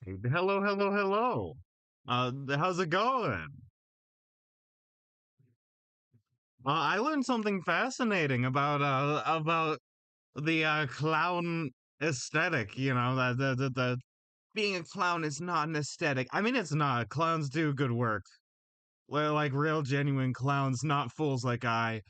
Hello, hello, hello. How's it going? I learned something fascinating about the clown aesthetic. You know that the being a clown is not an aesthetic. I mean, it's not. Clowns do good work. Like real, genuine clowns, not fools like I.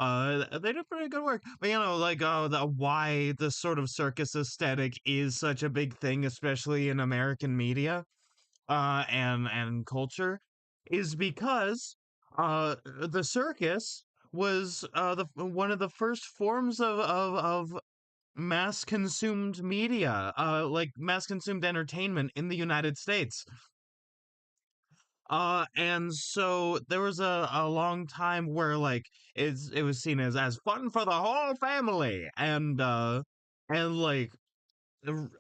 They do pretty good work. But the why the sort of circus aesthetic is such a big thing, especially in American media and culture is because the circus was the one of the first forms of mass consumed media, like mass consumed entertainment in the United States. And so there was a long time where it was seen as fun for the whole family and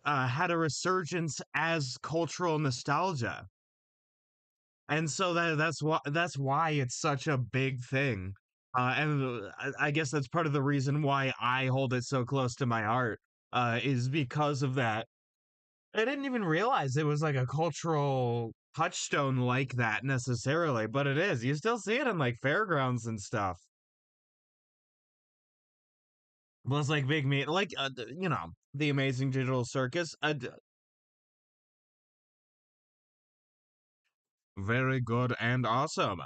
had a resurgence as cultural nostalgia. And so that's why it's such a big thing. And I guess that's part of the reason why I hold it so close to my heart, is because of that. I didn't even realize it was like a cultural touchstone like that necessarily, but it is. You still see it in like fairgrounds and stuff. Well, it's like big meat, like the Amazing Digital Circus. Very good and awesome.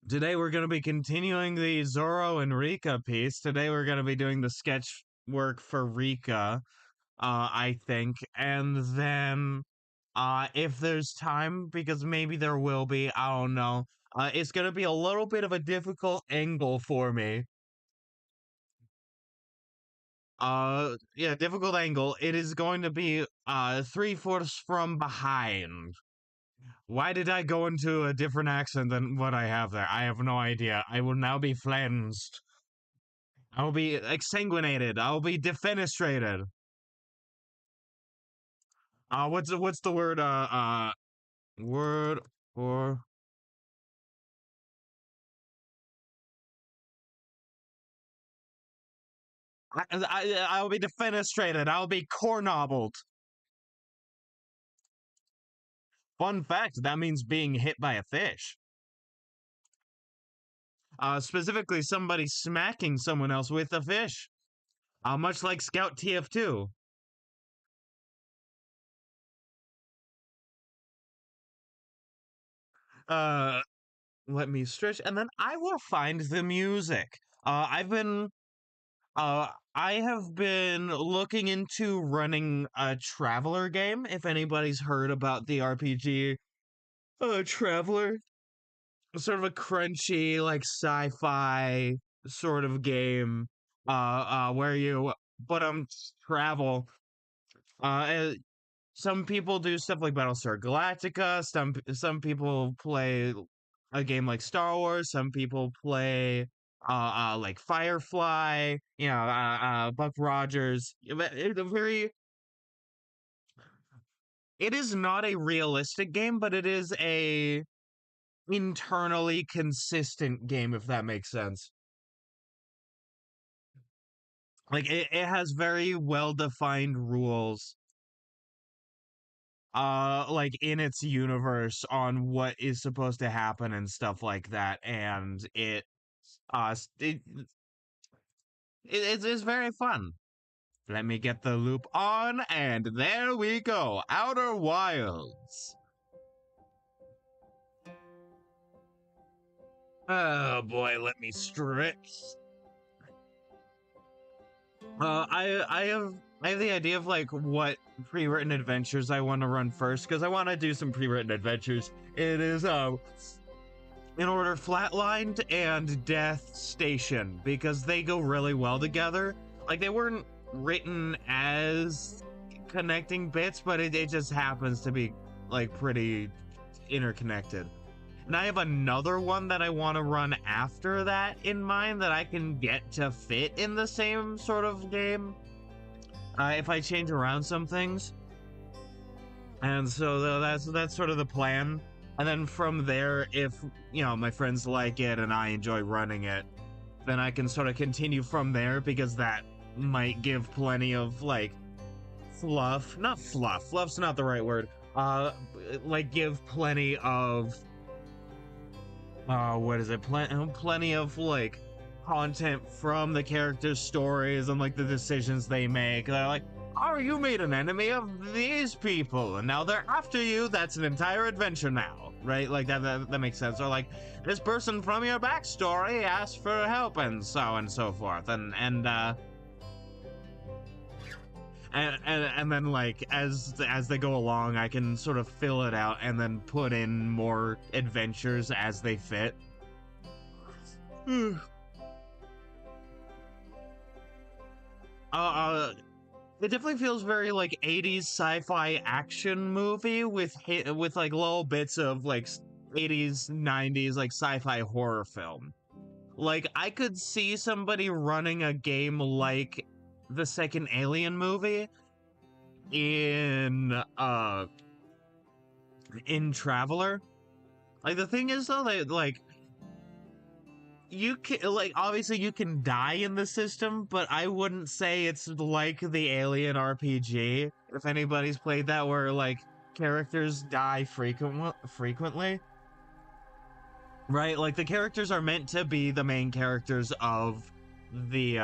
Today we're going to be continuing the Zoro and Rika piece. Today we're going to be doing the sketch work for Rika, I think. And then, if there's time, because maybe there will be, I don't know. It's going to be a little bit of a difficult angle for me. Yeah, difficult angle. It is going to be, 3/4 from behind. Why did I go into a different accent than what I have there? I have no idea. I will now be flensed. I'll be exsanguinated. I'll be defenestrated. What's the word? Word for I'll be defenestrated. I'll be cornobbled. Fun fact: that means being hit by a fish. Specifically, somebody smacking someone else with a fish. Much like Scout TF2. Uh, Let me stretch, and then I will find the music. I have been looking into running a Traveler game. If anybody's heard about the RPG, Traveler, sort of a crunchy, like sci-fi sort of game, where you but travel. Uh, some people do stuff like Battlestar Galactica. Some people play a game like Star Wars. Some people play like Firefly. Buck Rogers. It is not a realistic game, but it is a internally consistent game, if that makes sense. Like it has very well defined rules, like in its universe on what is supposed to happen and stuff like that, and uh it, it's very fun. Let me get the loop on, and there we go. Outer Wilds. Oh boy, let me stretch. I have the idea of like what pre-written adventures I want to run first, because I want to do some pre-written adventures. It is in order Flatlined and Death Station, because they go really well together. Like they weren't written as connecting bits, but it just happens to be like pretty interconnected. And I have another one that I want to run after that in mind that I can get to fit in the same sort of game, if I change around some things. And so that's sort of the plan. And then from there, if my friends like it and I enjoy running it, then I can sort of continue from there, because that might give plenty of like fluff, not fluff, fluff's not the right word. Like give plenty of what is it? Plenty of like content from the characters' stories and like the decisions they make. They're like, oh, you made an enemy of these people, and now they're after you. That's an entire adventure now, right? Like that makes sense. Or like this person from your backstory asked for help, and so forth, and then like as they go along, I can sort of fill it out and then put in more adventures as they fit. It definitely feels very like 80s sci-fi action movie with like little bits of like 80s 90s like sci-fi horror film. Like I could see somebody running a game like the second Alien movie in Traveler. Like the thing is though, like you can like obviously you can die in the system, but I wouldn't say it's like the Alien RPG. If anybody's played that, where like characters die frequently, right? Like the characters are meant to be the main characters of the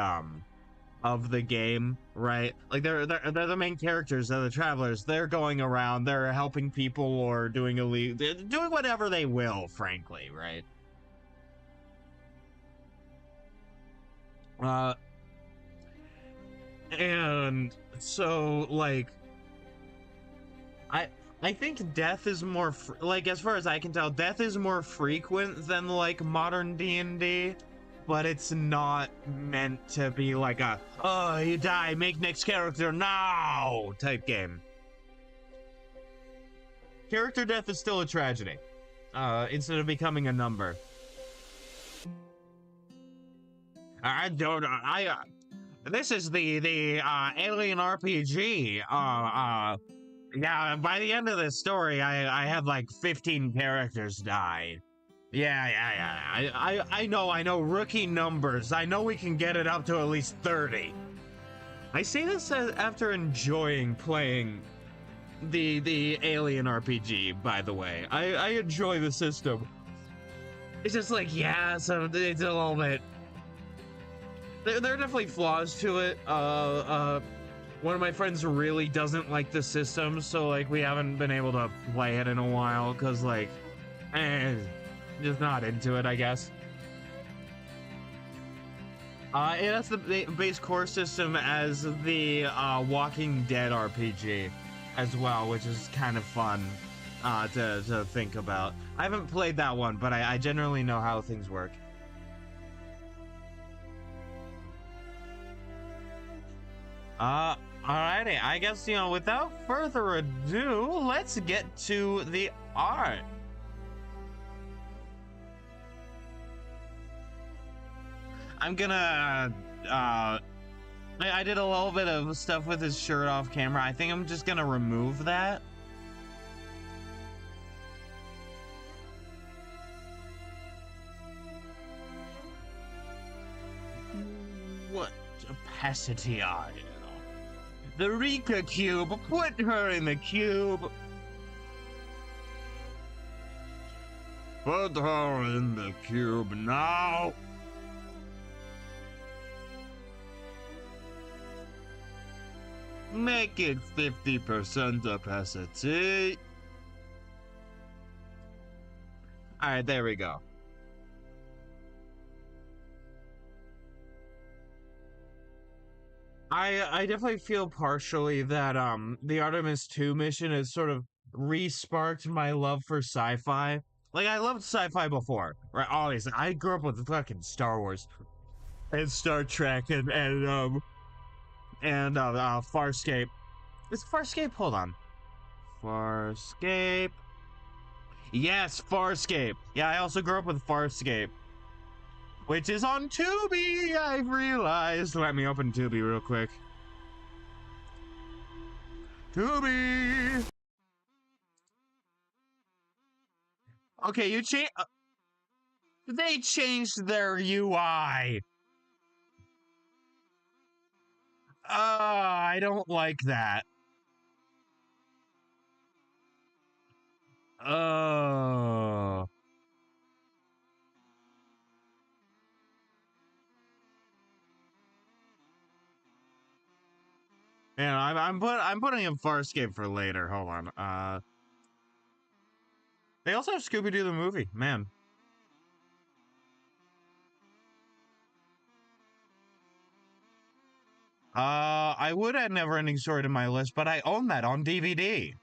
game, right? Like they're the main characters. They're the travelers. They're going around. They're helping people or doing they're doing whatever they will, frankly, right? And so like I think death is more like, as far as I can tell, death is more frequent than like modern D&D, but it's not meant to be like a oh you die, make next character now type game. Character death is still a tragedy, instead of becoming a number. I don't know. This is the Alien RPG. Yeah. By the end of this story, I had like 15 characters die. Yeah. I know. Rookie numbers. I know we can get it up to at least 30. I say this after enjoying playing the Alien RPG. By the way, I enjoy the system. It's just like so it's a little bit. There are definitely flaws to it. One of my friends really doesn't like the system, so like we haven't been able to play it in a while because like, just not into it, I guess. It has the base core system as the Walking Dead RPG as well, which is kind of fun to think about. I haven't played that one, but I generally know how things work. Alrighty, I guess, without further ado, let's get to the art. I'm gonna, I did a little bit of stuff with his shirt off camera. I think I'm just gonna remove that. What opacity are you? The Rika cube, put her in the cube. Put her in the cube now. Make it 50% opacity. Alright, there we go. I definitely feel partially that the Artemis 2 mission has sort of re-sparked my love for sci-fi. Like I loved sci-fi before, right? Obviously, I grew up with fucking Star Wars and Star Trek and Farscape. Is Farscape? Hold on. Farscape. Yes, Farscape. Yeah, I also grew up with Farscape, which is on Tubi, I've realized. Let me open Tubi real quick. Tubi! Okay, they changed their UI. I don't like that. Oh. Man, I'm putting in Farscape for later. Hold on. They also have Scooby-Doo the movie. Man. I would add Neverending Story to my list, but I own that on DVD.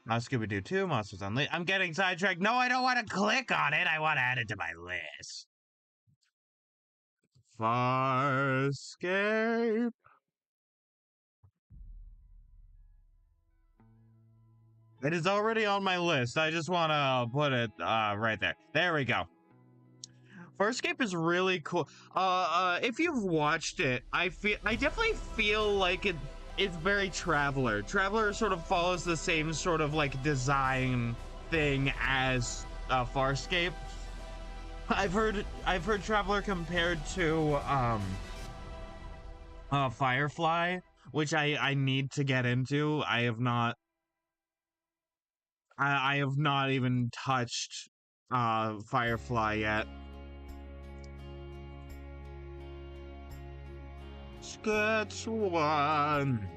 Scooby-Doo 2, Monsters Unleashed. I'm getting sidetracked. No, I don't want to click on it. I want to add it to my list. Farscape. It is already on my list. I just want to put it right there. There we go. Farscape is really cool. If you've watched it, I definitely feel like it's very Traveler. Traveler sort of follows the same sort of like design thing as Farscape. I've heard Traveler compared to Firefly, which I need to get into. I have not even touched Firefly yet. Sketch one.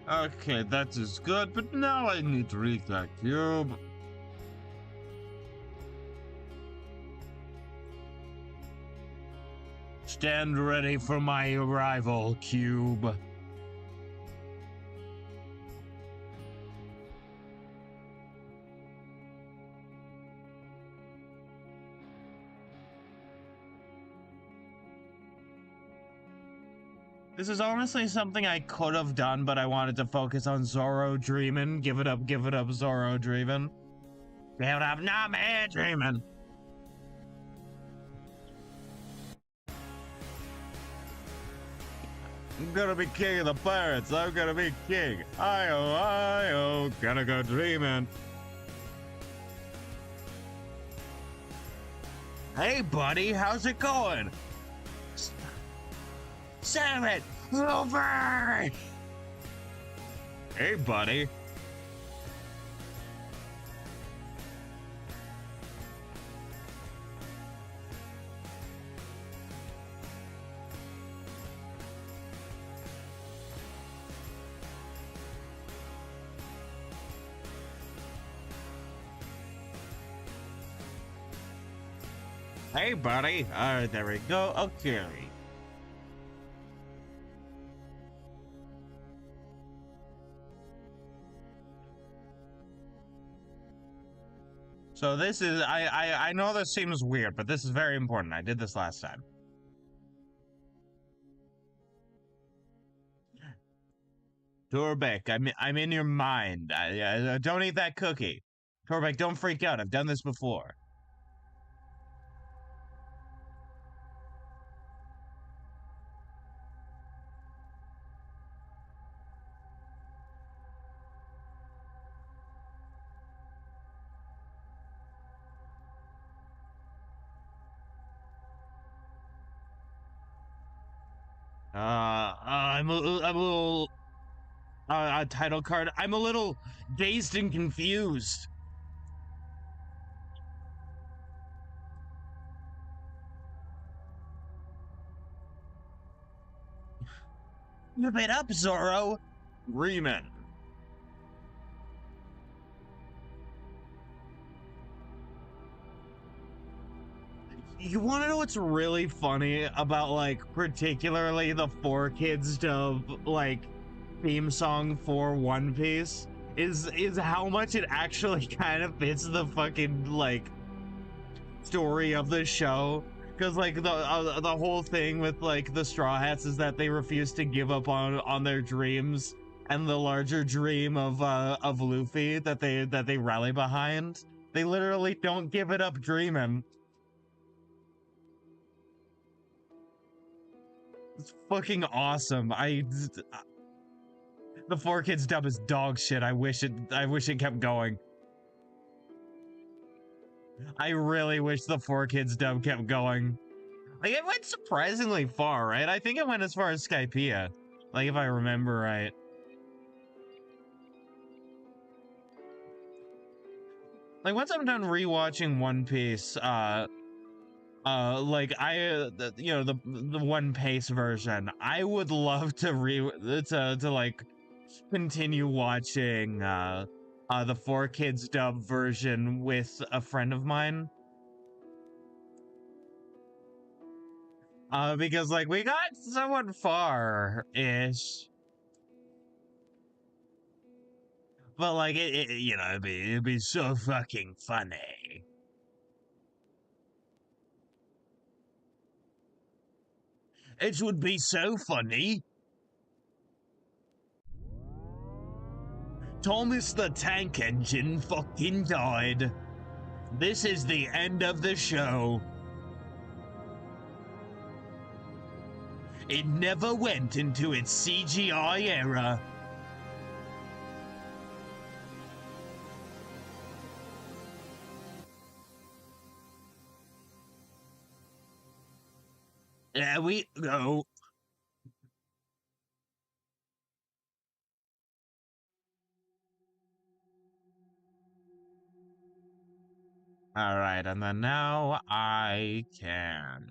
Okay, that is good, but now I need to read that cube. Stand ready for my arrival, cube. This is honestly something I could have done, but I wanted to focus on Zoro dreaming. Give it up, Zoro dreaming. Give it up, nah, man, dreaming. I'm gonna be king of the pirates. I'm gonna be king. I-oh, gonna go dreaming. Hey, buddy, how's it going? Salmon! Over! Hey, buddy. Hey, buddy. Alright, there we go. Okay. So this is, I know this seems weird, but this is very important. I did this last time. Torbeck, I'm in your mind. Don't eat that cookie. Torbeck, don't freak out. I've done this before. I'm a little title card. I'm a little dazed and confused. Give it up, Zoro. Reman. You want to know what's really funny about, like, particularly the 4Kids dub, like, theme song for One Piece? Is how much it actually kind of fits the fucking, like, story of the show. Because, like, the whole thing with, like, the Straw Hats is that they refuse to give up on their dreams and the larger dream of Luffy that they rally behind. They literally don't give it up dreaming. It's fucking awesome. The 4Kids dub is dog shit. I wish it kept going. I really wish the 4Kids dub kept going. Like, it went surprisingly far, right? I think it went as far as Skypiea, like, if I remember right. Like, once I'm done rewatching One Piece, like the One Piece version, I would love to like continue watching the Four Kids dub version with a friend of mine. Because like we got somewhat far-ish. But like it'd be so fucking funny. It would be so funny. Thomas the Tank Engine fucking died. This is the end of the show. It never went into its CGI era. There we go. All right, and then now I can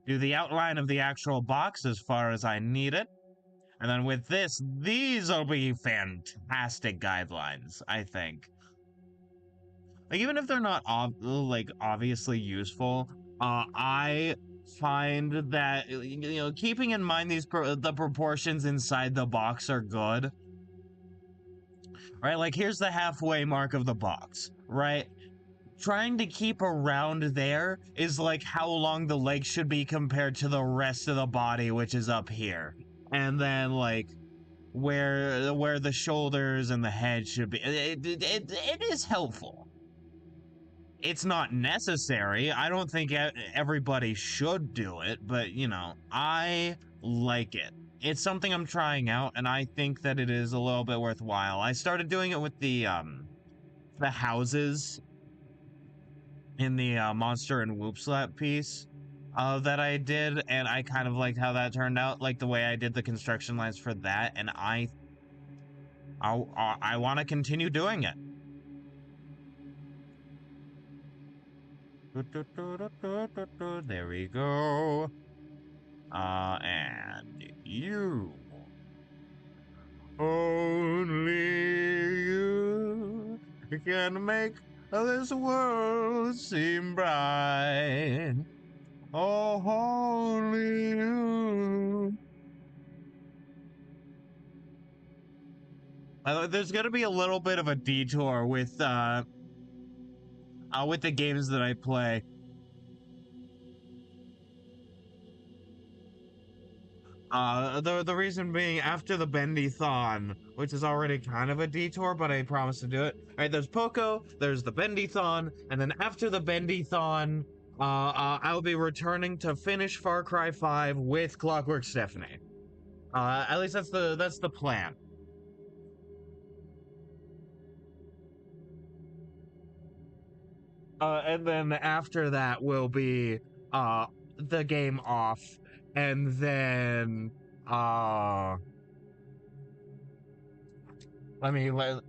do the outline of the actual box as far as I need it. And then with this, these will be fantastic guidelines, I think. Like, even if they're not obviously useful, I find that keeping in mind the proportions inside the box are good. Right? Like, here's the halfway mark of the box, right? Trying to keep around there is like how long the legs should be compared to the rest of the body, which is up here. And then like where the shoulders and the head should be. It is helpful. It's not necessary. I don't think everybody should do it, but I like it. It's something I'm trying out, and I think that it is a little bit worthwhile. I started doing it with the houses in the Monster and Whoop Slap piece that I did, and I kind of liked how that turned out, like the way I did the construction lines for that, and I want to continue doing it. There we go. And you. Only you can make this world seem bright. Oh, only you. There's gonna be a little bit of a detour with the games that I play. The reason being, after the Bendy-thon, which is already kind of a detour, but I promise to do it. All right, there's Poco, there's the Bendy-thon, and then after the Bendy-thon, I'll be returning to finish Far Cry 5 with Clockwork Stephanie. At least that's the plan. And then after that will be the game off, and then let me look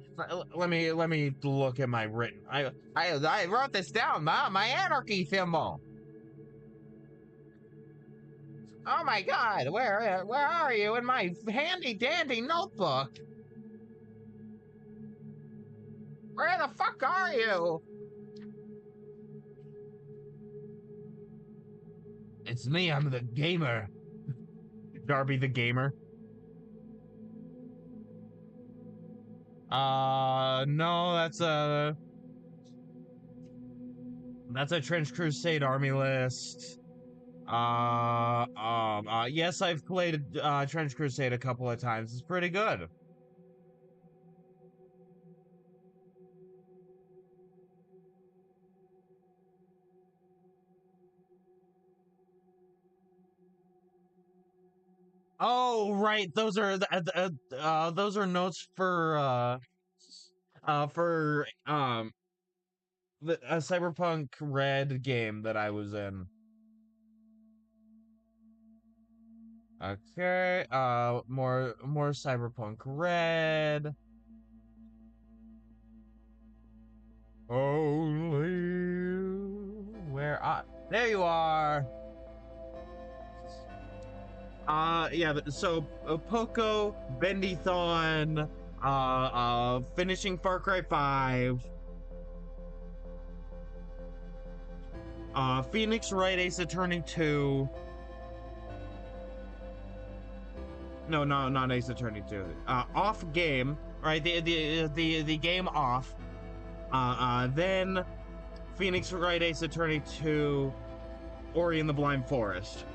at my written. I wrote this down, my anarchy symbol. Oh my God, where are you in my handy dandy notebook? Where the fuck are you? It's me, I'm the gamer. Darby the gamer. No, that's a Trench Crusade army list. Yes, I've played Trench Crusade a couple of times. It's pretty good. Oh, right. Those are those are notes for the Cyberpunk Red game that I was in. Okay, more Cyberpunk Red. Only you. There you are. Yeah, so Poco, Bendython, finishing Far Cry 5, Phoenix Wright Ace Attorney 2. No, not Ace Attorney 2. Off game, right? The game off. Then Phoenix Wright Ace Attorney 2, Ori and the Blind Forest.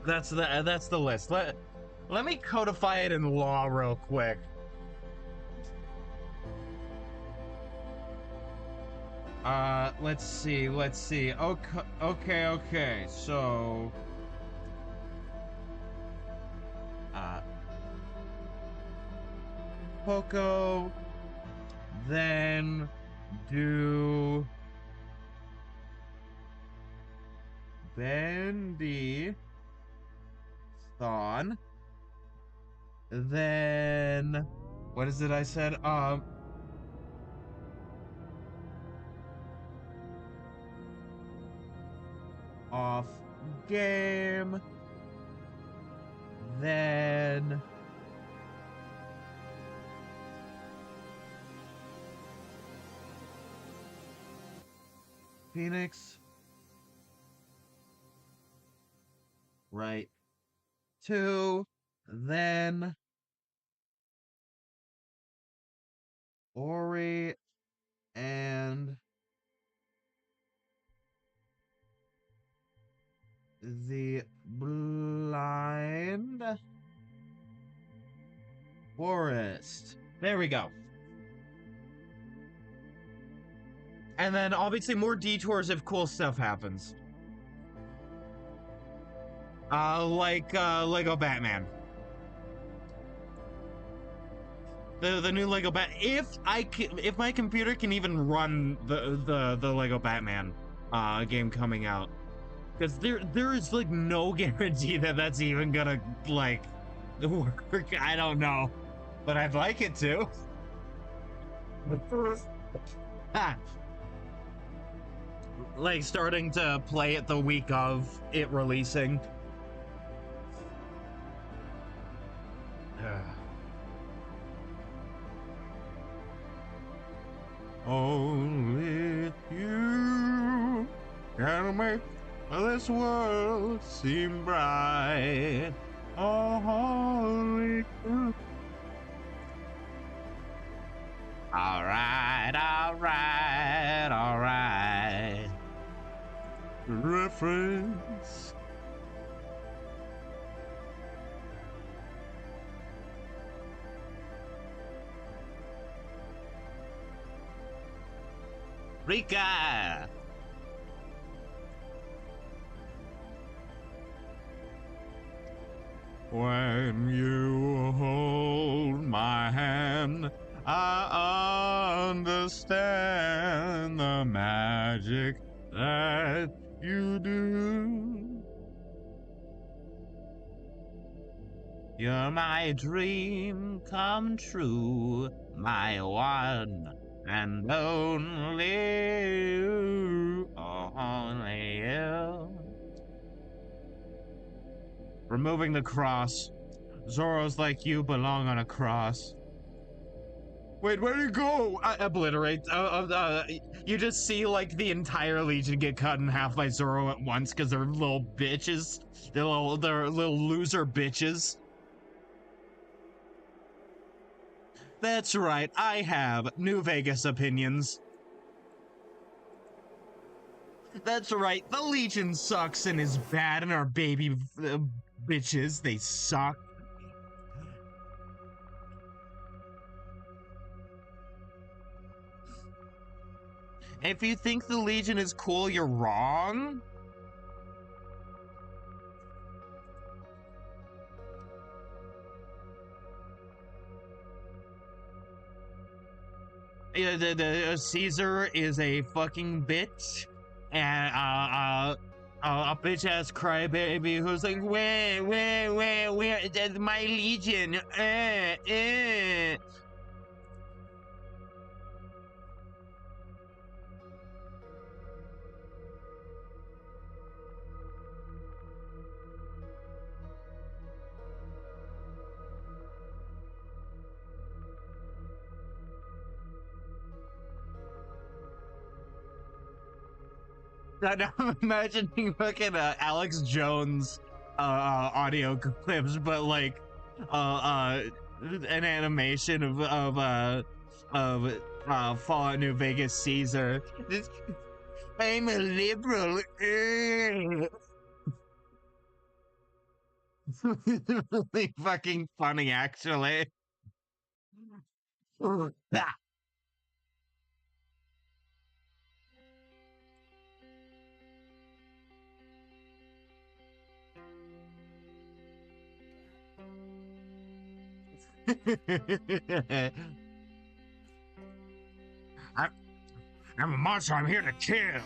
That's the list. Let me codify it in law real quick. Let's see. Okay. So, Poco, then do Bendy Thon, then what is it I said? Off game, then Phoenix right 2, then Ori and the Blind Forest. There we go. And then obviously more detours if cool stuff happens. Like Lego Batman. The new Lego if my computer can even run the Lego Batman game coming out. Because there is like no guarantee that that's even gonna like work. I don't know, but I'd like it to. Like starting to play it the week of it releasing. Only you can make this world seem bright. Only you. Alright. Reference. Rika! When you hold my hand, I understand the magic that you do. You're my dream come true, my one and only you, only you. Removing the cross. Zoro's like, you belong on a cross. Wait, where'd you go? Obliterate. You just see like the entire Legion get cut in half by Zoro at once because they're little bitches. They're little loser bitches. That's right, I have New Vegas opinions. That's right, the Legion sucks and is bad and our baby bitches, they suck. If you think the Legion is cool, you're wrong. The Caesar is a fucking bitch, and a bitch ass crybaby who's like, where, my legion, And I'm imagining fucking Alex Jones audio clips, but like an animation of Fallout New Vegas Caesar. I'm a liberal. Really fucking funny, actually. I'm, I'm a monster. I'm here to kill.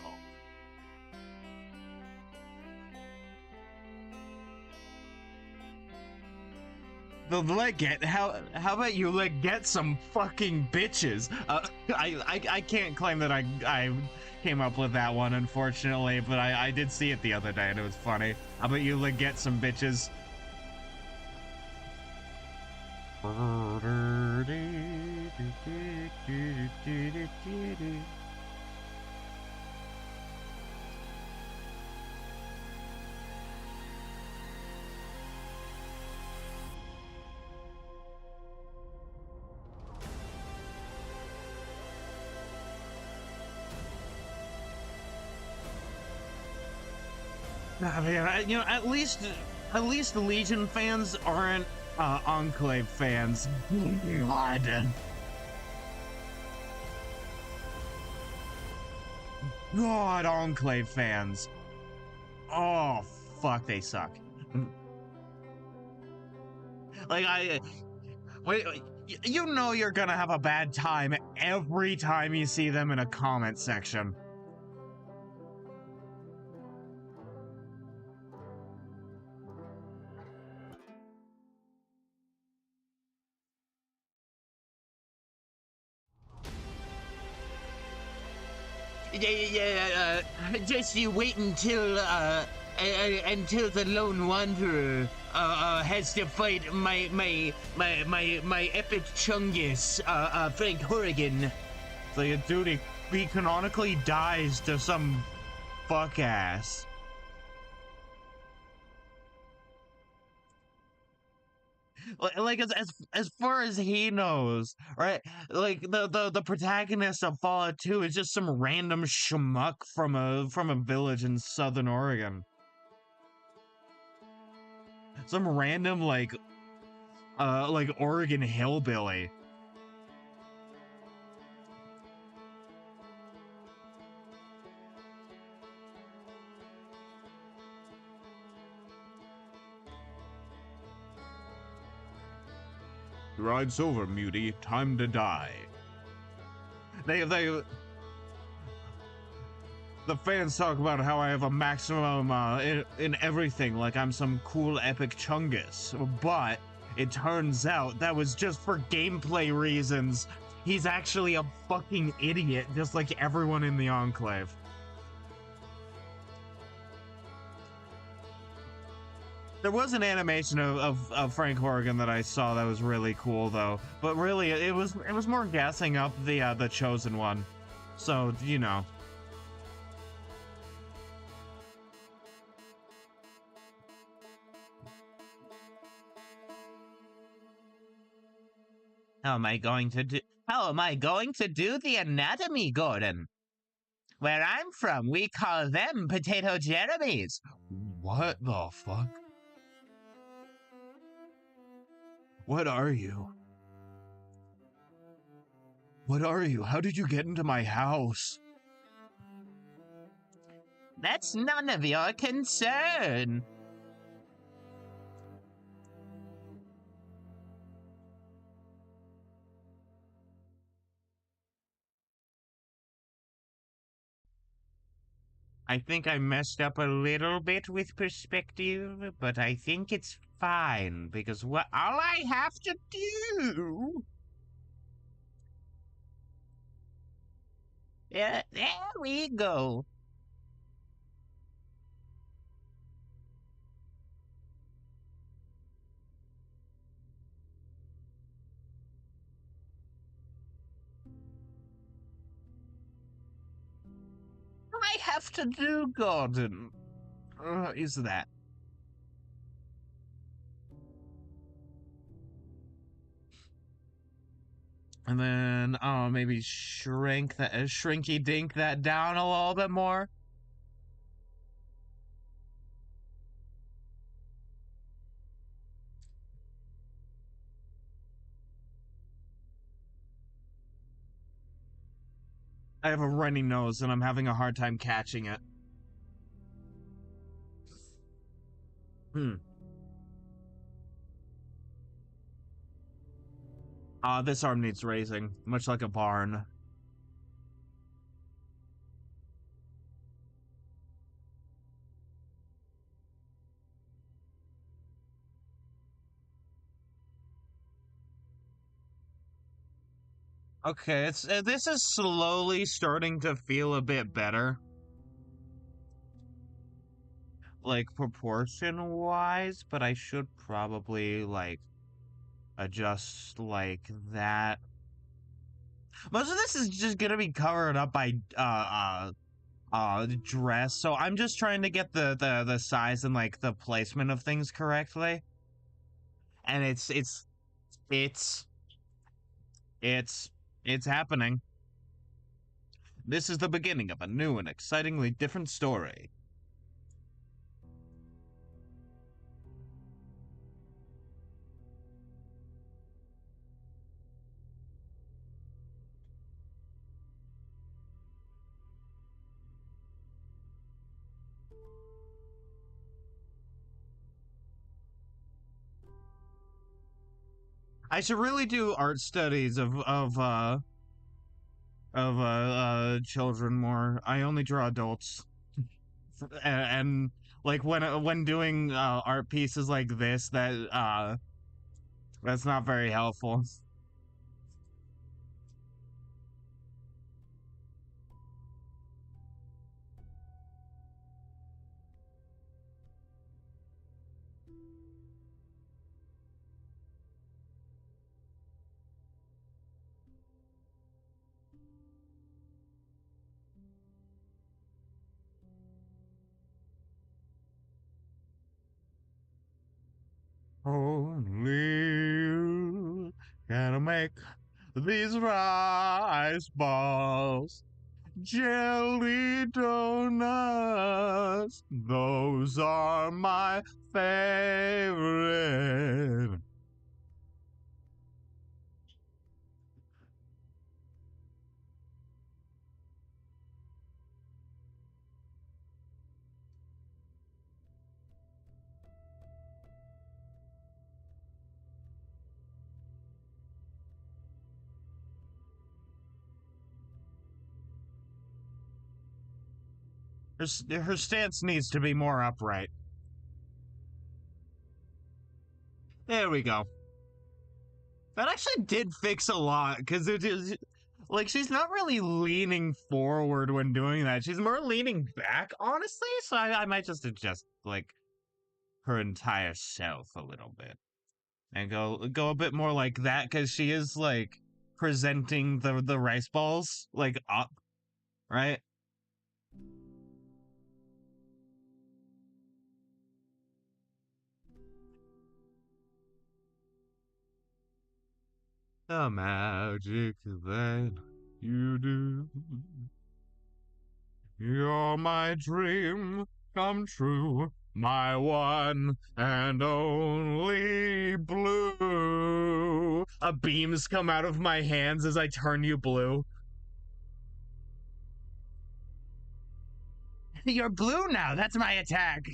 How about you get some fucking bitches? I can't claim that I came up with that one, unfortunately, but I did see it the other day and it was funny. How about you get some bitches? I mean, at least the Legion fans aren't Enclave fans. God, Enclave fans. Oh, fuck, they suck. Wait, you know you're gonna have a bad time every time you see them in a comment section. Just you wait until the Lone Wanderer has to fight my epic chungus, Frank Horrigan. So your dude, he canonically dies to some fuck ass. Like as far as he knows, right? Like the protagonist of Fallout 2 is just some random schmuck from a village in Southern Oregon. Some random like Oregon hillbilly. Ride's over, Muty. Time to die. The fans talk about how I have a maximum in everything, like I'm some cool epic chungus. But it turns out that was just for gameplay reasons. He's actually a fucking idiot, just like everyone in the Enclave. There was an animation of Frank Horrigan that I saw that was really cool, though. But really, it was more gassing up the Chosen One. So, you know. How am I going to do the anatomy, Gordon? Where I'm from, we call them Potato Jeremies. What the fuck? What are you? What are you? How did you get into my house? That's none of your concern. I think I messed up a little bit with perspective, but I think it's fine because what all I have to do. Yeah, there we go. I have to do, Gordon. Is that? And then, oh, maybe shrink that, shrinky dink that down a little bit more. I have a runny nose and I'm having a hard time catching it. Hmm. This arm needs raising, much like a barn. Okay, it's this is slowly starting to feel a bit better, like proportion wise, but I should probably like adjust like that. Most of this is just gonna be covered up by dress, so I'm just trying to get the size and like the placement of things correctly. And it's it's it's happening. This is the beginning of a new and excitingly different story. I should really do art studies of children more. I only draw adults. And like when doing art pieces like this, that's not very helpful. Only you can make these rice balls, jelly donuts. Those are my favorite. Her stance needs to be more upright. There we go. That actually did fix a lot because it is like she's not really leaning forward when doing that. She's more leaning back, honestly. So I might just adjust like her entire self a little bit and go a bit more like that because she is like presenting the rice balls like up, right? The magic that you do. You're my dream come true, my one and only blue. Beams come out of my hands as I turn you blue. You're blue now. That's my attack.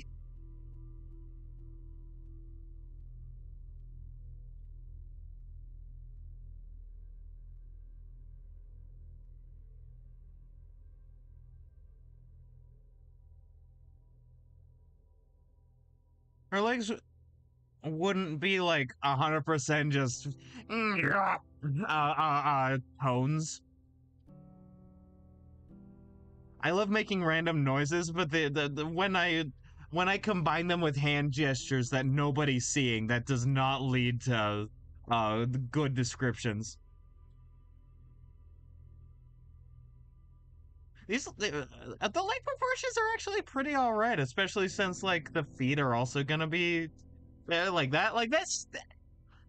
Her legs wouldn't be like 100% just tones. I love making random noises, but when I combine them with hand gestures that nobody's seeing, that does not lead to good descriptions. The leg proportions are actually pretty all right, especially since like the feet are also gonna be like that. Like this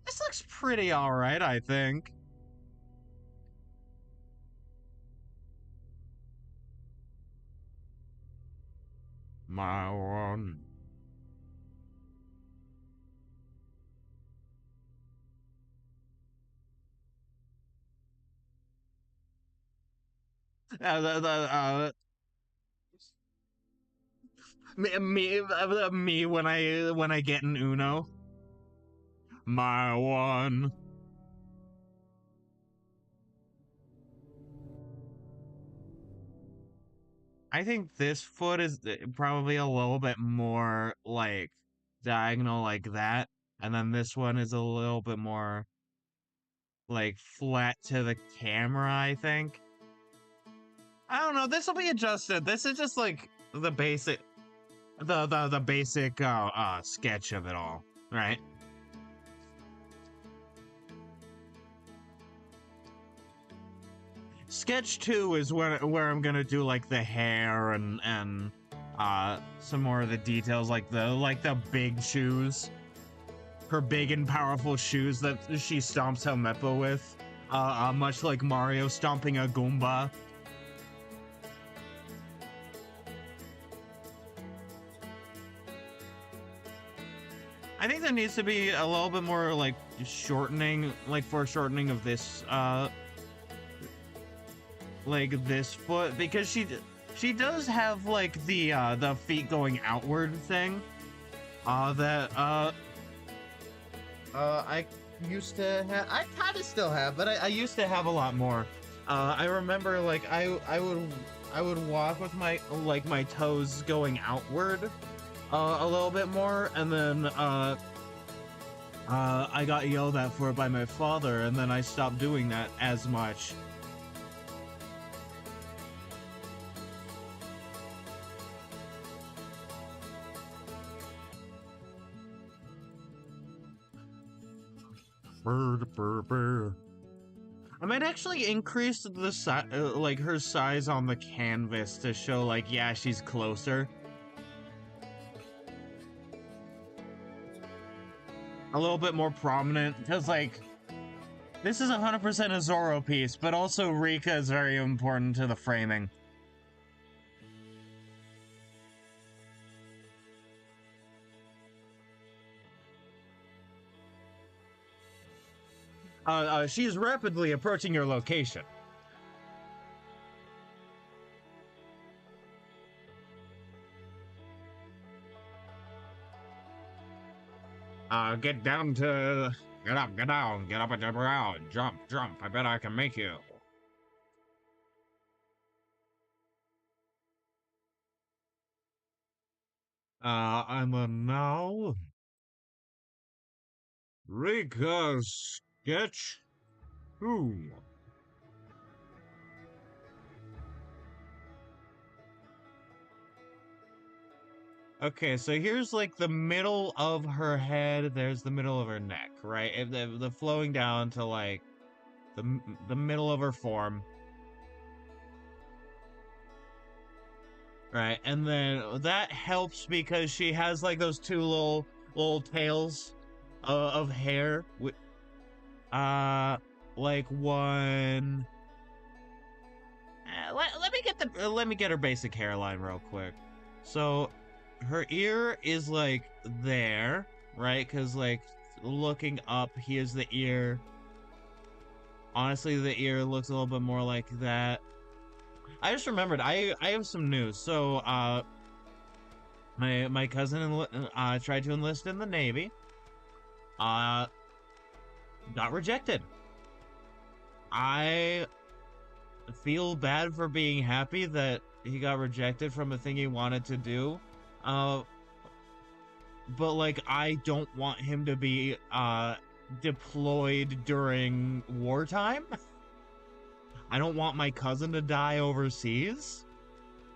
looks pretty all right, I think. My one. The me when I get an Uno. My one. I think this foot is probably a little bit more like diagonal like that, and then this one is a little bit more like flat to the camera, I think. I don't know, this will be adjusted. This is just like the basic the basic sketch of it all, right? Sketch 2 is where I'm gonna do like the hair and some more of the details, like the big shoes, her big and powerful shoes that she stomps Helmeppo with, much like Mario stomping a Goomba. I think there needs to be a little bit more like shortening, like foreshortening of this like this foot, because she does have like the feet going outward thing that I used to have. I kind of still have, but I used to have a lot more. I remember like I would walk with my toes going outward a little bit more, and then I got yelled at for it by my father, and then I stopped doing that as much. I might actually increase the like her size on the canvas to show like, yeah, she's closer. A little bit more prominent, because like this is 100% a Zoro piece, but also Rika is very important to the framing. She is rapidly approaching your location. Get down to... Get up, get down, get up and around, jump, jump, I bet I can make you. I'm a now... Rika sketch 2. Okay, so here's like the middle of her head, there's the middle of her neck, right? And the flowing down to like the middle of her form. Right, and then that helps because she has like those two little tails of hair. Like one. Let me get her basic hairline real quick. So, her ear is like there, right? Because like looking up, here's the ear. Honestly, the ear looks a little bit more like that. I just remembered, I have some news. So, my cousin tried to enlist in the Navy. Got rejected. I feel bad for being happy that he got rejected from a thing he wanted to do. but like I don't want him to be deployed during wartime. I don't want my cousin to die overseas.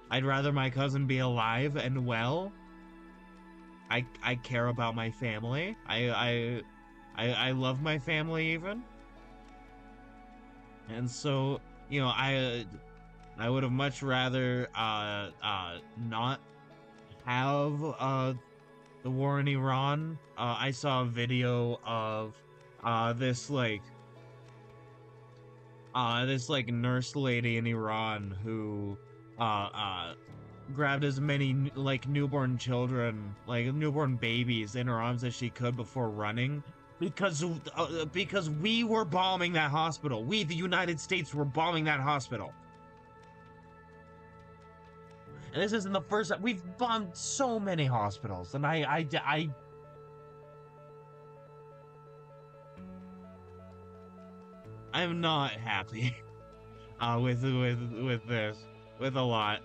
I'd rather my cousin be alive and well. I care about my family. I love my family even. And so, you know, I would have much rather not have the war in Iran. I saw a video of this like nurse lady in Iran who uh uh grabbed as many like newborn children, like newborn babies in her arms as she could before running because we were bombing that hospital. We, the United States, were bombing that hospital. And this isn't the first time. We've bombed so many hospitals, and I'm not happy with this, with a lot.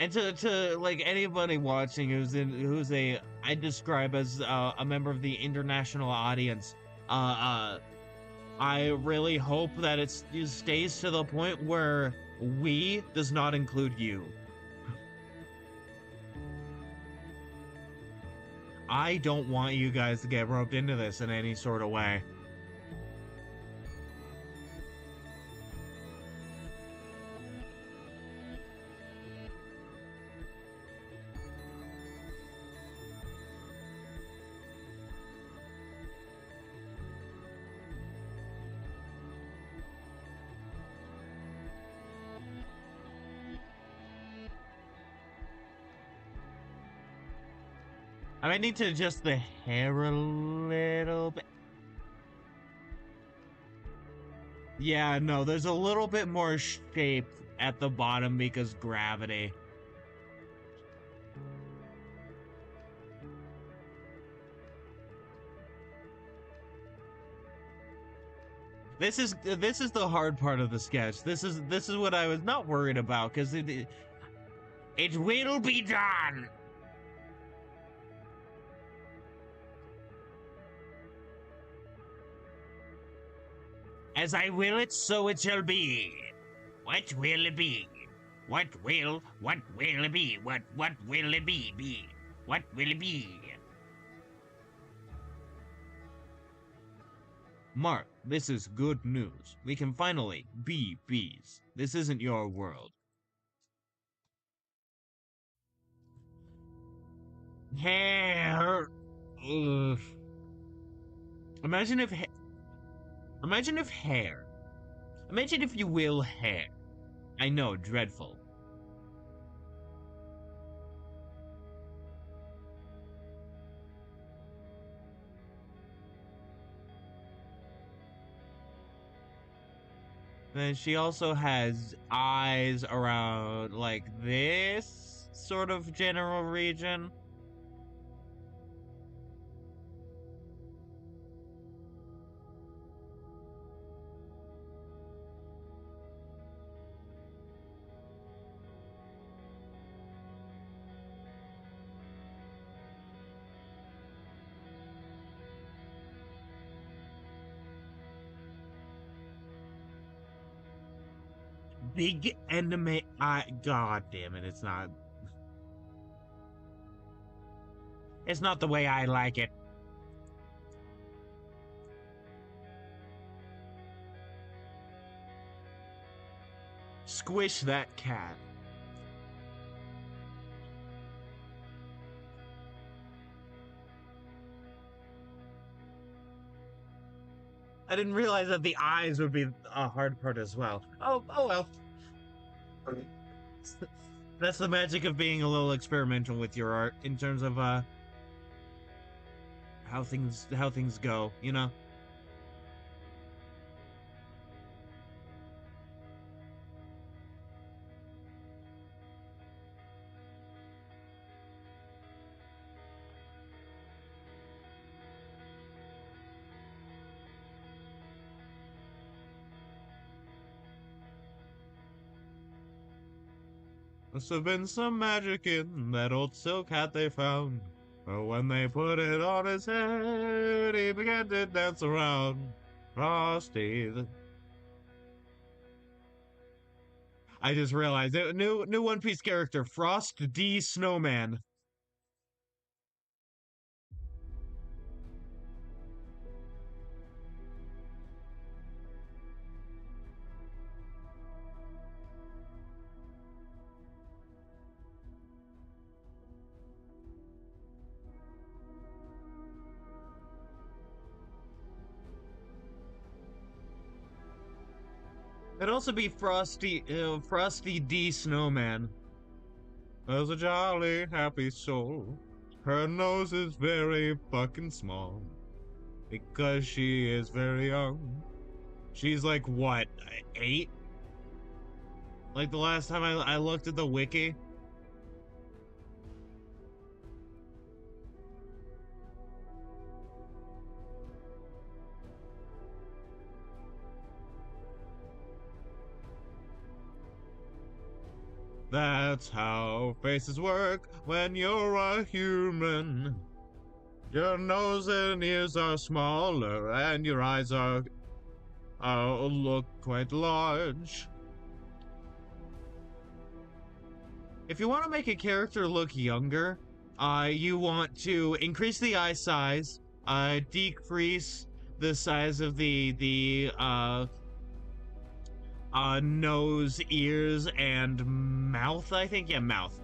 And to like anybody watching who's a I describe as a member of the international audience, I really hope that it stays to the point where we does not include you. I don't want you guys to get roped into this in any sort of way. I might need to adjust the hair a little bit. Yeah, no, there's a little bit more shape at the bottom because gravity. This is the hard part of the sketch. This is what I was not worried about because it will be done. As I will it, so it shall be. What will it be? What will it be? What will it be? What will it be? Mark, this is good news. We can finally be bees. This isn't your world. Hair. Ugh. Imagine if hair. Imagine if you will hair. I know, dreadful. Then she also has eyes around like this sort of general region. Big anime eye. God damn it, it's not. It's not the way I like it. Squish that cat. I didn't realize that the eyes would be a hard part as well. Oh well. That's the magic of being a little experimental with your art in terms of how things go, you know? Must have been some magic in that old silk hat they found. But when they put it on his head, he began to dance around. Frosty. I just realized it. New One Piece character, Frost D. Snowman. It'd also be Frosty D. Snowman. There's a jolly, happy soul. Her nose is very fucking small. Because she is very young. She's like, what, 8? Like the last time I looked at the wiki. That's how faces work when you're a human. Your nose and ears are smaller, and your eyes are look quite large. If you want to make a character look younger, you want to increase the eye size, decrease the size of the nose, ears, and mouth, I think. Yeah, mouth.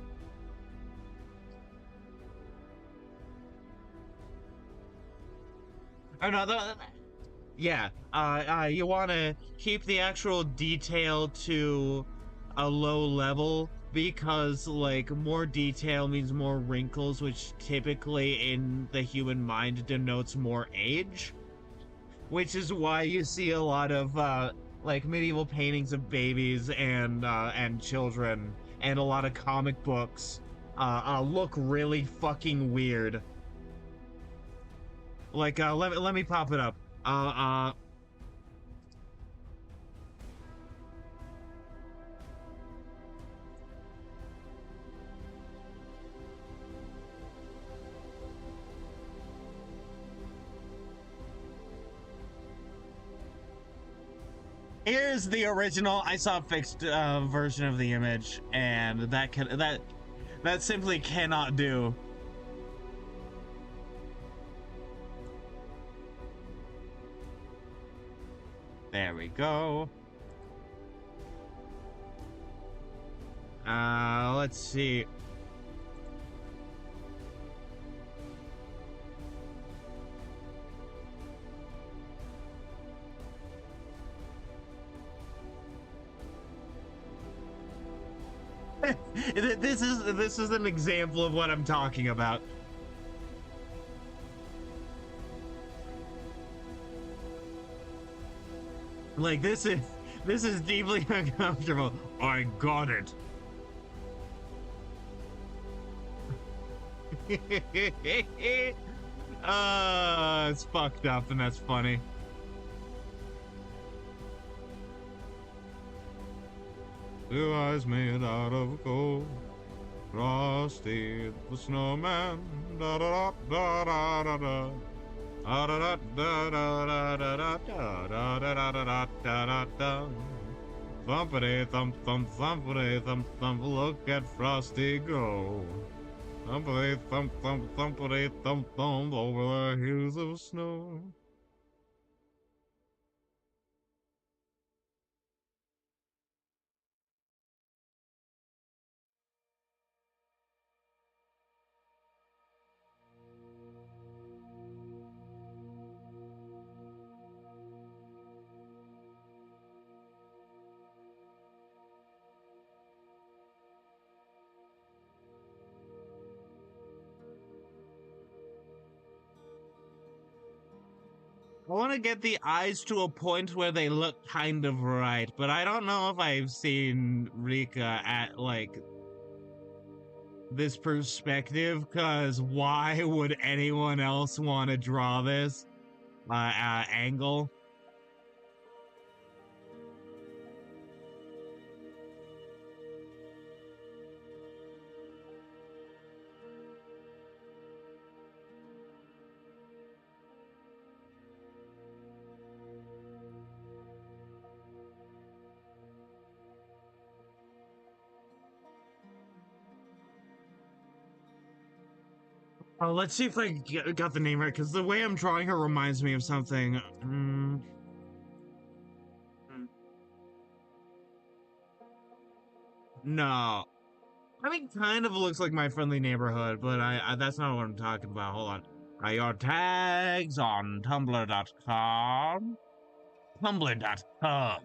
Oh, no, yeah, you want to keep the actual detail to a low level because, like, more detail means more wrinkles, which typically in the human mind denotes more age. Which is why you see a lot of, like, medieval paintings of babies and children, and a lot of comic books, look really fucking weird. Like, let me pop it up. Here's the original. I saw a fixed version of the image, and that simply cannot do. There we go. Let's see. This is an example of what I'm talking about. Like, this is deeply uncomfortable. I got it. It's fucked up, and that's funny. Blue eyes made out of gold, Frosty the Snowman. Da da da da da da. Da da da da da da da da da da da. Thumpity thump thump thumpity thump thump. Look at Frosty go. Thumpity thump thump thumpity thump thump over the hills of snow. I want to get the eyes to a point where they look kind of right, but I don't know if I've seen Rika at, like, this perspective, because why would anyone else want to draw this angle? Oh, let's see if I got the name right, because the way I'm drawing her reminds me of something. No. I mean, kind of looks like My Friendly Neighborhood, but that's not what I'm talking about. Hold on. Your tags on tumblr.com. Tumblr.com.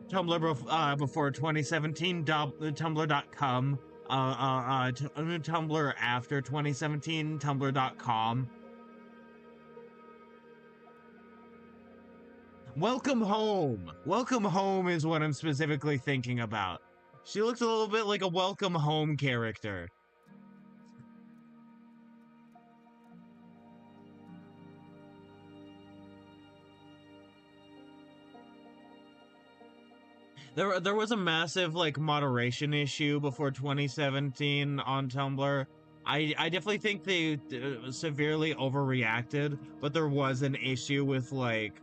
Tumblr before 2017, tumblr.com. Tumblr after 2017, tumblr.com. Welcome home. Welcome home is what I'm specifically thinking about. She looks a little bit like a welcome home character. There was a massive like moderation issue before 2017 on Tumblr. I definitely think they severely overreacted, but there was an issue with like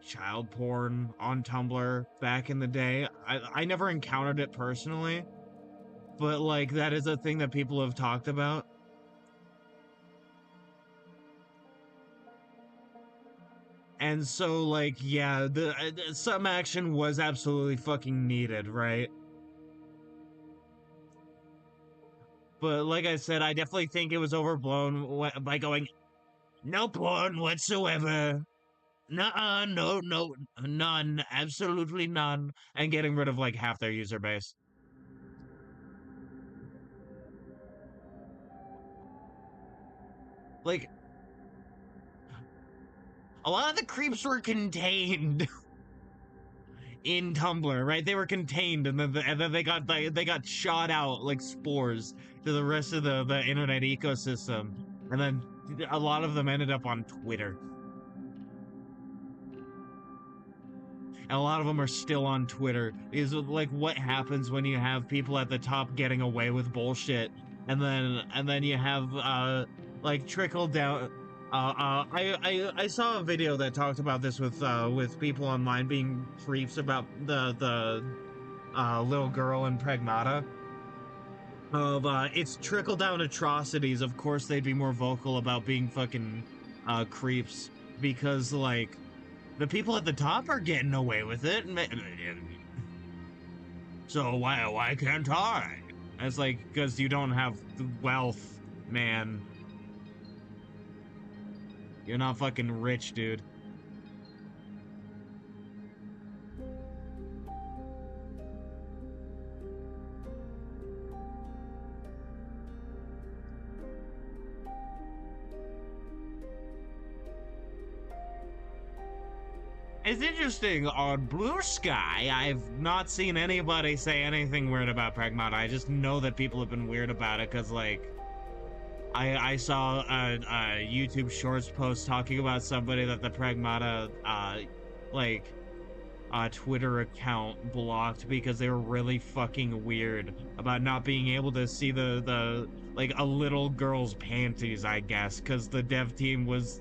child porn on Tumblr back in the day. I never encountered it personally, but like that is a thing that people have talked about. And so like yeah, the some action was absolutely fucking needed, right? But like I said, I definitely think it was overblown by going no porn whatsoever. Nuh-uh, no, none, absolutely none, and getting rid of like half their user base. Like, a lot of the creeps were contained in Tumblr, right? They were contained, and then they got shot out like spores to the rest of the internet ecosystem, and then a lot of them ended up on Twitter. And a lot of them are still on Twitter. Is like what happens when you have people at the top getting away with bullshit, and then you have like trickle down. I saw a video that talked about this with people online being creeps about the little girl in Pragmata. Of it's trickle down atrocities. Of course, they'd be more vocal about being fucking creeps because like the people at the top are getting away with it. So why can't I? It's like, because you don't have wealth, man. You're not fucking rich, dude. It's interesting, on Blue Sky, I've not seen anybody say anything weird about Pragmata. I just know that people have been weird about it, because, like, I saw a YouTube Shorts post talking about somebody that the Pragmata, Twitter account blocked because they were really fucking weird about not being able to see like, a little girl's panties, I guess, because the dev team was,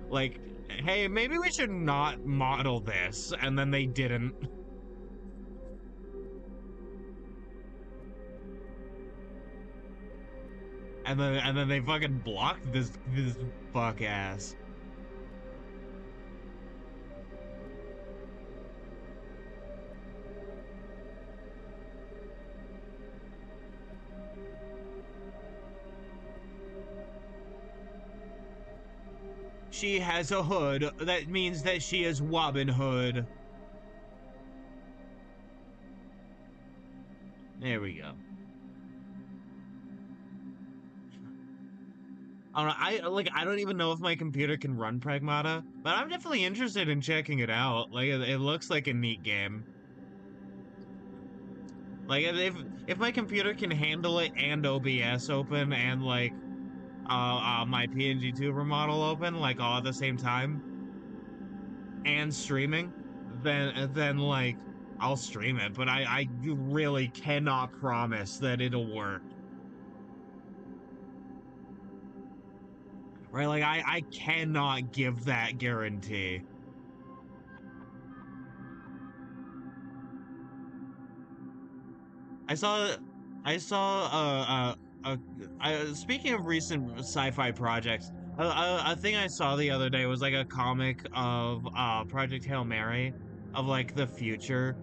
like, hey, maybe we should not model this, and then they didn't. And then they fucking blocked this fuck ass. She has a hood. That means that she is Robin Hood. There we go. I don't even know if my computer can run Pragmata, but I'm definitely interested in checking it out. Like, it looks like a neat game. Like, if my computer can handle it and OBS open and like my PNG tuber model open like all at the same time and streaming, then like I'll stream it, but I really cannot promise that it'll work. Right, like I cannot give that guarantee. I saw, I saw, speaking of recent sci-fi projects, a thing I saw the other day was like a comic of Project Hail Mary, of like the future,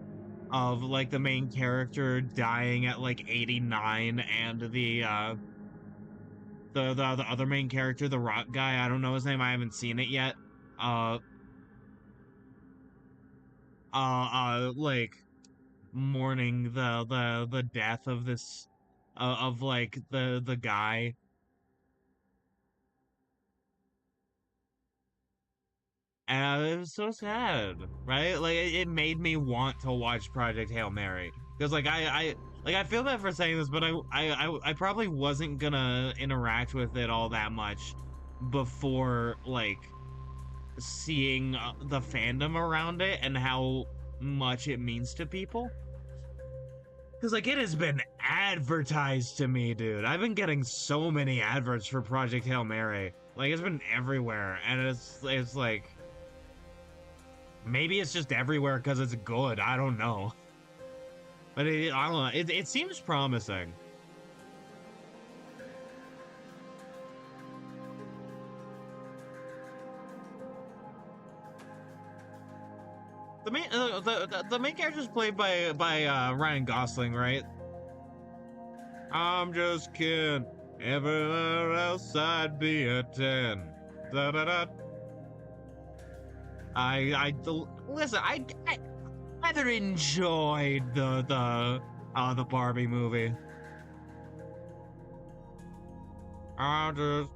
of like the main character dying at like 89, and the other main character, the rock guy, I don't know his name, I haven't seen it yet. Uh like mourning the death of this of like the guy. And it was so sad, right? Like it made me want to watch Project Hail Mary, because like I feel bad for saying this, but I probably wasn't gonna interact with it all that much before like seeing the fandom around it and how much it means to people. Because like it has been advertised to me, dude. I've been getting so many adverts for Project Hail Mary. Like it's been everywhere, and it's like maybe it's just everywhere because it's good. I don't know, but I don't know. It seems promising. The main character is played by Ryan Gosling, right? I'm just kidding. Everywhere else I'd be a 10. Da da da. Listen. I rather enjoyed the Barbie movie. I'm just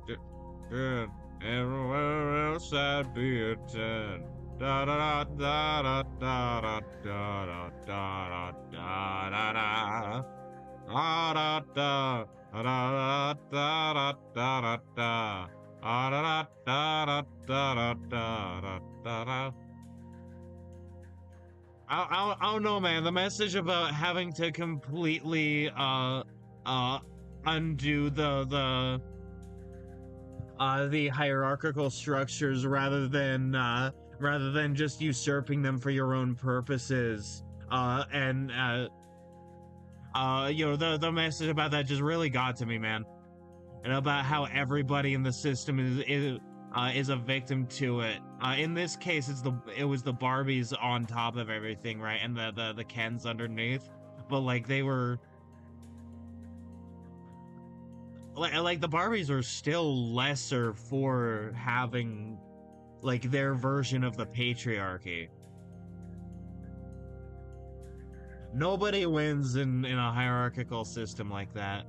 kidding. Everywhere else I'd be a 10. Da da da da da da da da da da da da. Da da da da da da da da da. Da da da da da da da da. I don't know, man. The message about having to completely undo the hierarchical structures rather than just usurping them for your own purposes, and you know, the message about that just really got to me, man. And about how everybody in the system is a victim to it. In this case, it was the Barbies on top of everything, right, and the Kens underneath. But like they were like the Barbies were still lesser for having like their version of the patriarchy. Nobody wins in a hierarchical system like that.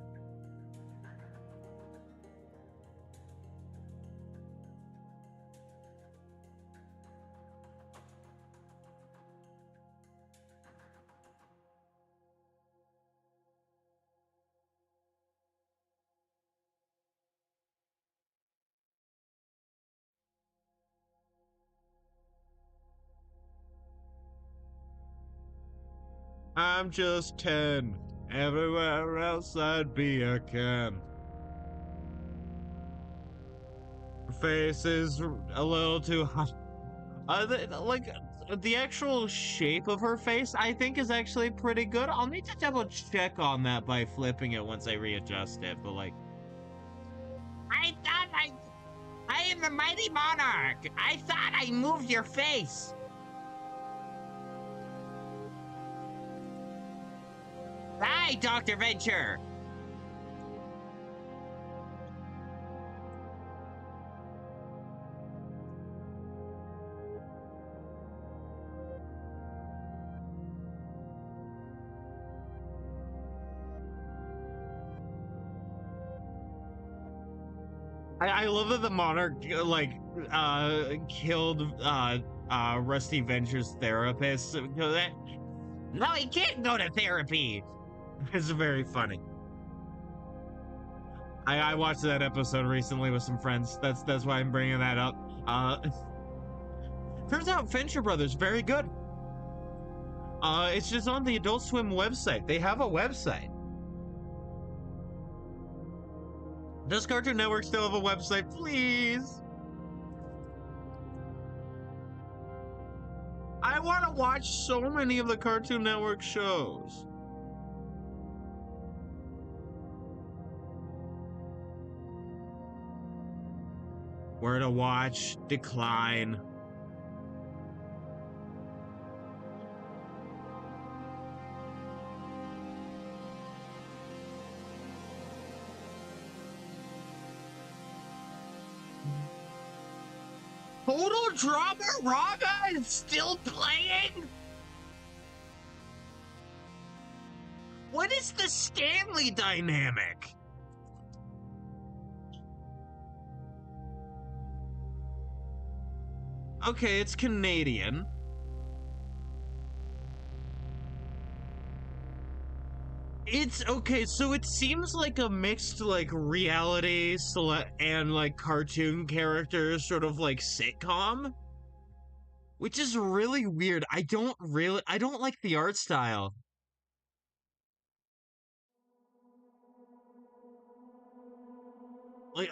I'm just 10. Everywhere else I'd be a Ken. Her face is a little too hot. Like the actual shape of her face, I think, is actually pretty good. I'll need to double check on that by flipping it once I readjust it. But like, I am the mighty monarch. I thought I moved your face. Hi, Dr. Venture. I love that the monarch like killed Rusty Venture's therapist. No, he can't go to therapy. It's very funny. I watched that episode recently with some friends. That's why I'm bringing that up. Turns out Venture Brothers very good. It's just on the Adult Swim website. They have a website. Does Cartoon Network still have a website? Please. I want to watch so many of the Cartoon Network shows. Where to watch, decline. Total Drama Raga is still playing? What is the Stanley dynamic? Okay, it's Canadian. It's okay, so it seems like a mixed like reality and like cartoon characters, sort of like sitcom, which is really weird. I don't like the art style. Like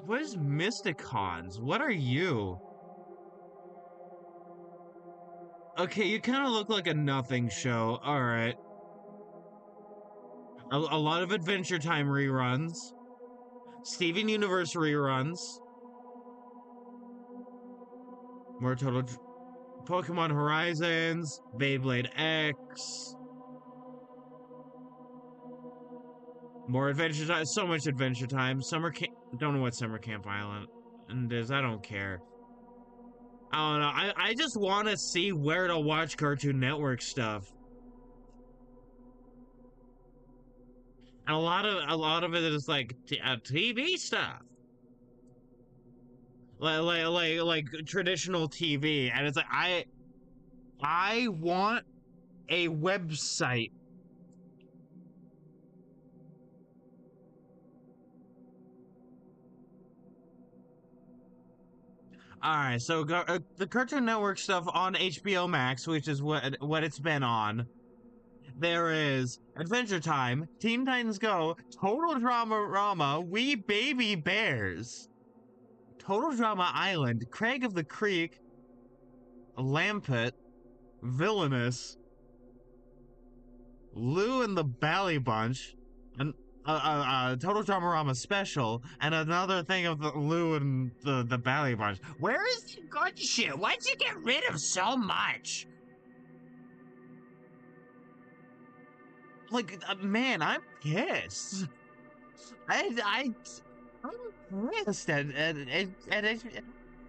what is Mysticons? What are you? Okay, you kind of look like a nothing show. All right. A lot of Adventure Time reruns. Steven Universe reruns. More total Pokemon Horizons. Beyblade X. More Adventure Time. So much Adventure Time. Summer Camp. Don't know what Summer Camp Island is. I don't care. I don't know. I just want to see where to watch Cartoon Network stuff. And a lot of it is like TV stuff. Like traditional TV, and it's like I want a website. All right, so the Cartoon Network stuff on HBO Max, which is what it's been on. There is Adventure Time, Teen Titans Go, Total Drama Rama, We Baby Bears, Total Drama Island, Craig of the Creek, Lampet, Villainous, Lou and the Bally Bunch, and Total Drama Rama special, and another thing of the Lou and the Bally Bunch. Where is the good shit? Why'd you get rid of so much? Like, man, I'm pissed. I'm pissed at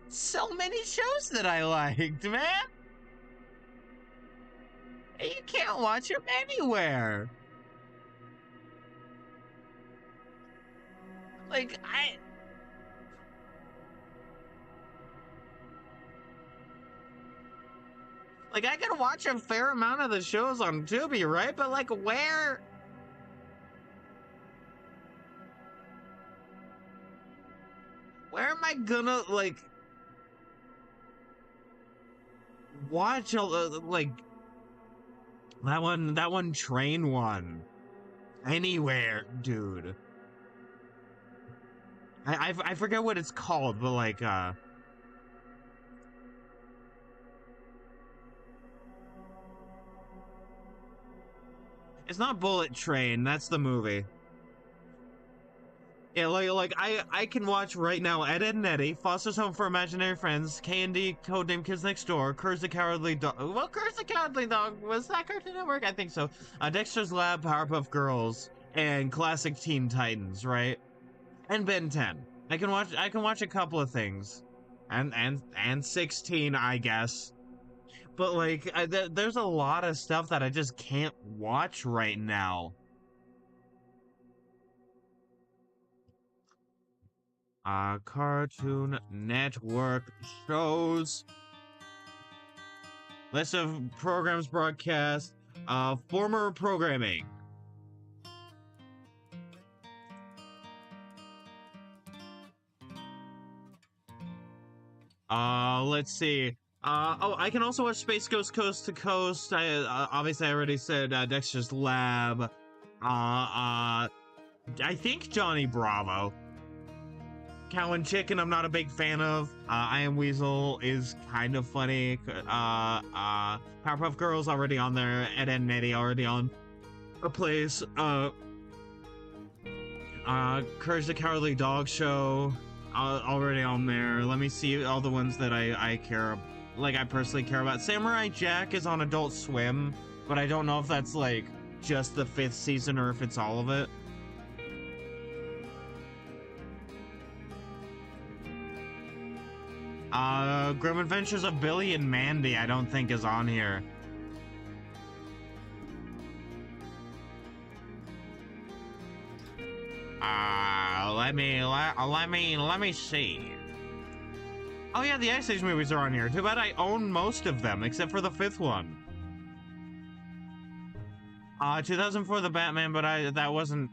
so many shows that I liked, man. You can't watch them anywhere. Like, I can watch a fair amount of the shows on Tubi, right? But, like, where am I gonna, like, watch, like, that one train one? Anywhere, dude. I forget what it's called, but, like, it's not Bullet Train, that's the movie. Yeah, like I can watch right now Ed, Ed and Eddie, Foster's Home for Imaginary Friends, K&D, Codename Kids Next Door, Courage the Cowardly Dog. Well, Courage the Cowardly Dog, was that Cartoon Network? I think so. Dexter's Lab, Powerpuff Girls, and classic Teen Titans, right? And Ben 10. I can watch a couple of things. And 16, I guess. But, like, there's a lot of stuff that I just can't watch right now. Cartoon Network shows. List of programs broadcast. Former programming. Let's see. Oh, I can also watch Space Ghost Coast to Coast. Obviously I already said Dexter's Lab. I think Johnny Bravo. Cow and Chicken, I'm not a big fan of. I Am Weasel is kind of funny. Powerpuff Girls already on there. Ed, Ed and Eddie already on. a place. Courage the Cowardly Dog Show, already on there. Let me see all the ones that I care, like I personally care about. Samurai Jack is on Adult Swim, but I don't know if that's like just the 5th season or if it's all of it. Grim Adventures of Billy and Mandy I don't think is on here. Let me see. Oh yeah, the Ice Age movies are on here. Too bad I own most of them, except for the 5th one. 2004 The Batman, but that wasn't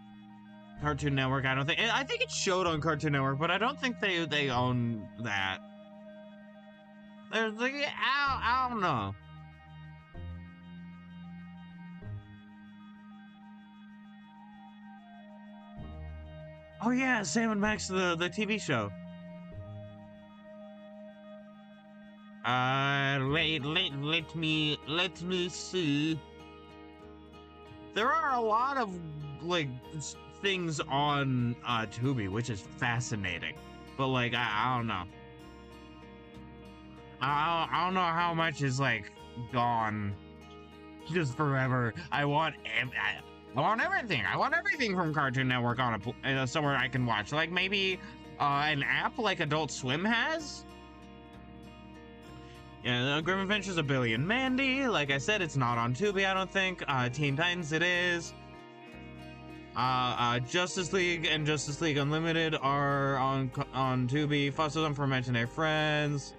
Cartoon Network, I don't think. I think it showed on Cartoon Network, but I don't think they own that. There's like, I don't know. Oh yeah, Sam and Max, the TV show. Let me see. There are a lot of like things on Tubi, which is fascinating. But like I don't know. I don't know how much is like gone just forever. I want everything. I want everything from Cartoon Network on a somewhere I can watch. Like maybe an app like Adult Swim has. Yeah, Grim Adventures of Billy and Mandy. Like I said, it's not on Tubi, I don't think. Teen Titans, it is. Justice League and Justice League Unlimited are on Tubi. Foster Them for Imaginary Friends.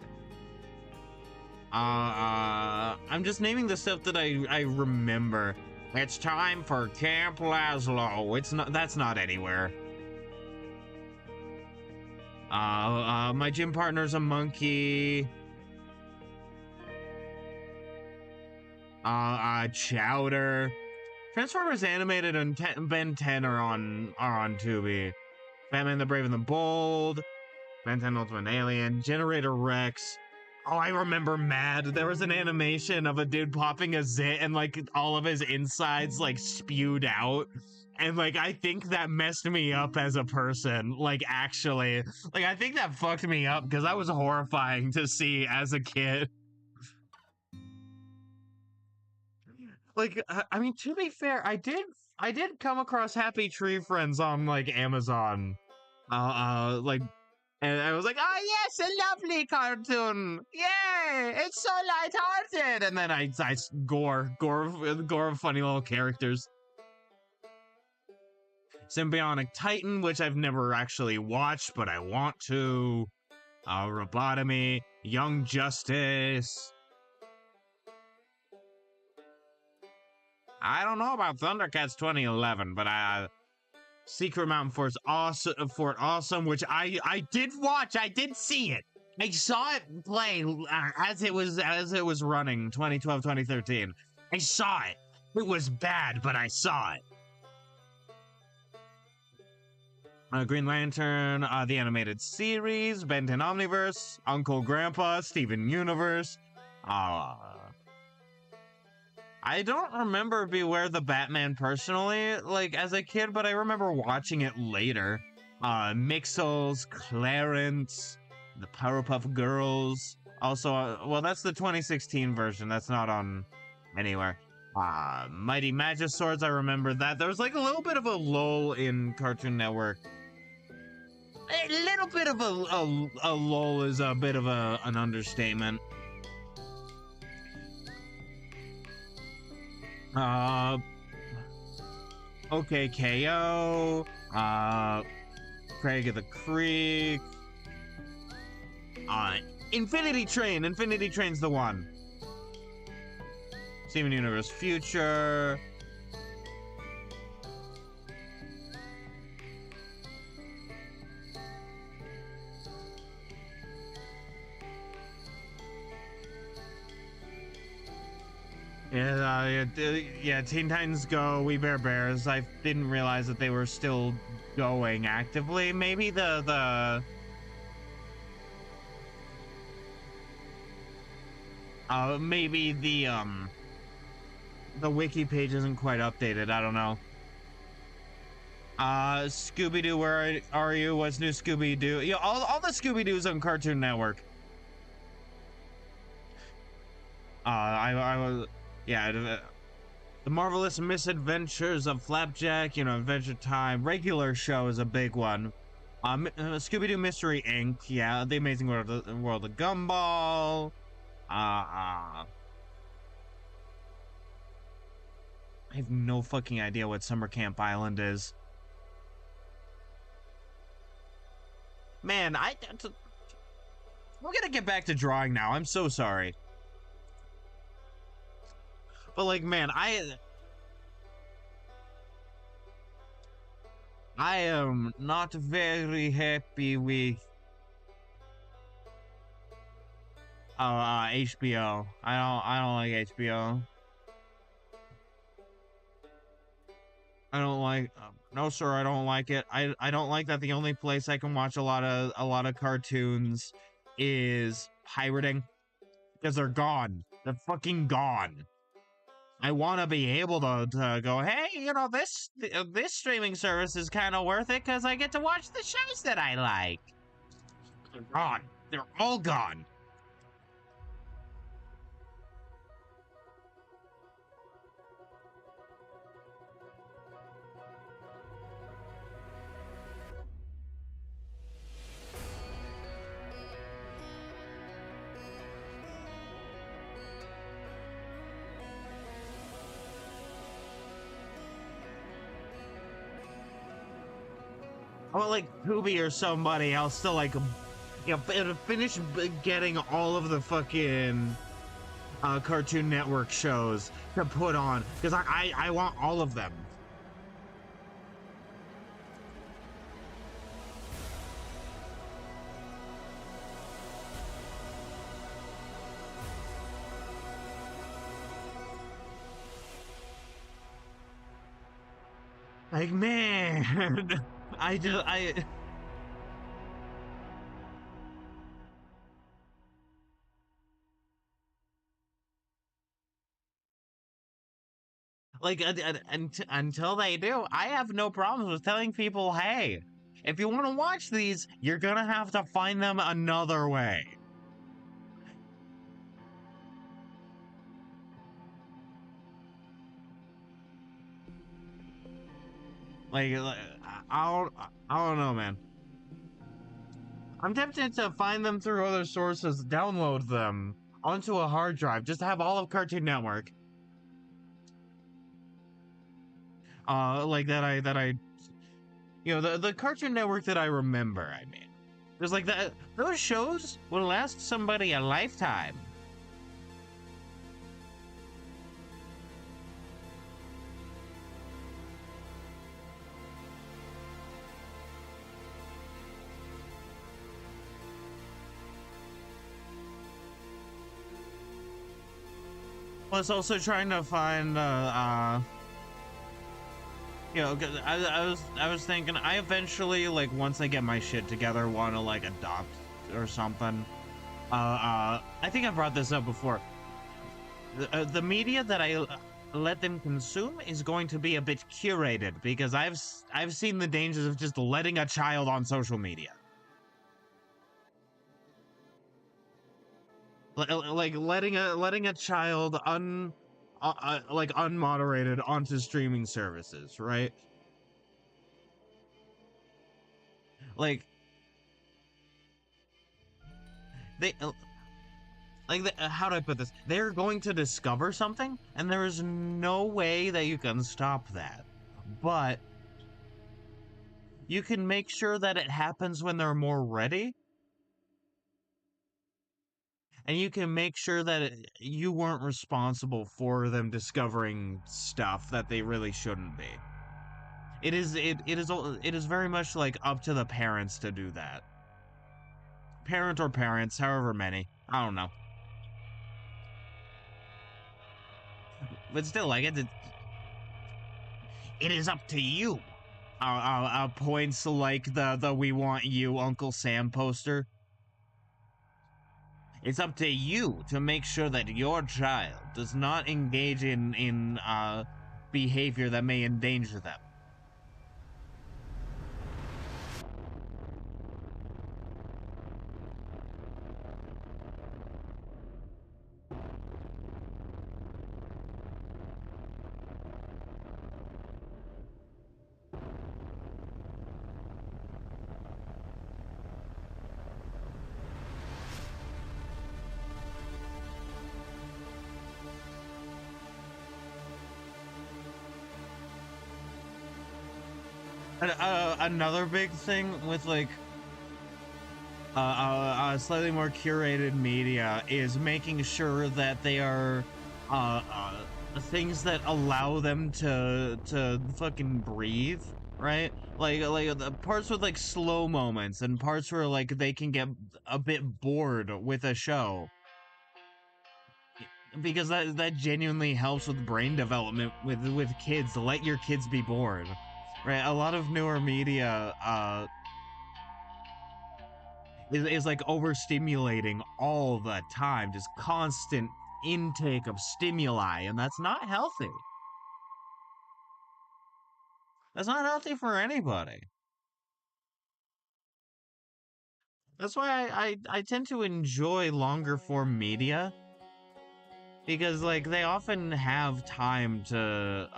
I'm just naming the stuff that I remember. It's time for Camp Lazlo. It's not. That's not anywhere. My gym partner's a monkey. Chowder. Transformers Animated and Ben 10 are on Tubi. Batman the Brave and the Bold. Ben 10 Ultimate Alien. Generator Rex. Oh, I remember Mad. There was an animation of a dude popping a zit and like all of his insides like spewed out. And like I think that messed me up as a person. Like actually. Like I think that fucked me up because that was horrifying to see as a kid. Like, I mean, to be fair, I did come across Happy Tree Friends on like Amazon, like, and I was like, oh yes, a lovely cartoon, yay, it's so lighthearted, and then I gore of funny little characters. Symbionic Titan, which I've never actually watched, but I want to. Robotomy, Young Justice. I don't know about Thundercats 2011, but Secret Mountain Fort Awesome, which I did watch. I did see it. I saw it play as it was running 2012, 2013. I saw it. It was bad, but I saw it. Green Lantern, the animated series, Ben 10 Omniverse, Uncle Grandpa, Steven Universe. I don't remember Beware the Batman personally, like, as a kid, but I remember watching it later. Mixels, Clarence, the Powerpuff Girls. Also, well, that's the 2016 version. That's not on anywhere. Mighty Magiswords, I remember that. There was, like, a little bit of a lull in Cartoon Network. A little bit of a lull is a bit of an understatement. Okay, KO, Craig of the Creek, Infinity Train's the one. Steven Universe Future. Yeah, Teen Titans Go, We Bare Bears. I didn't realize that they were still going actively. Maybe the wiki page isn't quite updated. I don't know. Scooby-Doo, where are you? What's new, Scooby-Doo? You know, all the Scooby-Doos on Cartoon Network. I was, yeah, the Marvelous Misadventures of Flapjack, you know, Adventure Time. Regular show is a big one. Scooby-Doo Mystery Inc. Yeah, The Amazing World of Gumball. I have no fucking idea what Summer Camp Island is. Man, we're gonna get back to drawing now. I'm so sorry. But like, man, I am not very happy with HBO. I don't like HBO. I don't like no sir, I don't like it. I don't like that the only place I can watch a lot of cartoons is pirating, because they're gone. They're fucking gone. I want to be able to go, hey, you know, this streaming service is kind of worth it because I get to watch the shows that I like. They're gone. They're all gone. Well, like Tubi or somebody else to like, you know, finish getting all of the fucking Cartoon Network shows to put on, because I want all of them. Like, man, I like, until they do, I have no problems with telling people, hey, if you want to watch these, you're gonna have to find them another way. Like I don't know, man. I'm tempted to find them through other sources, download them onto a hard drive, just to have all of Cartoon Network. Like that I you know, the Cartoon Network that I remember, I mean. There's like that, those shows will last somebody a lifetime. I was also trying to find you know, 'cause I was thinking, I eventually, like, once I get my shit together, want to like adopt or something. I think I brought this up before. The media that I let them consume is going to be a bit curated, because I've seen the dangers of just letting a child on social media. Like letting a child like unmoderated onto streaming services, right? Like they like how do I put this? They're going to discover something, and there is no way that you can stop that. But you can make sure that it happens when they're more ready, and you can make sure that you weren't responsible for them discovering stuff that they really shouldn't be. It is very much like up to the parents to do that. Parent or parents, however many. I don't know. But still, like it is up to you. Points like the "We Want You" Uncle Sam poster. It's up to you to make sure that your child does not engage in behavior that may endanger them. Another big thing with like slightly more curated media is making sure that they are uh, things that allow them to fucking breathe, right? Like the parts with like slow moments and parts where like they can get a bit bored with a show, because that genuinely helps with brain development with kids. Let your kids be bored, right? A lot of newer media is like overstimulating all the time, just constant intake of stimuli, and that's not healthy. That's not healthy for anybody. That's why I tend to enjoy longer form media, because like they often have time to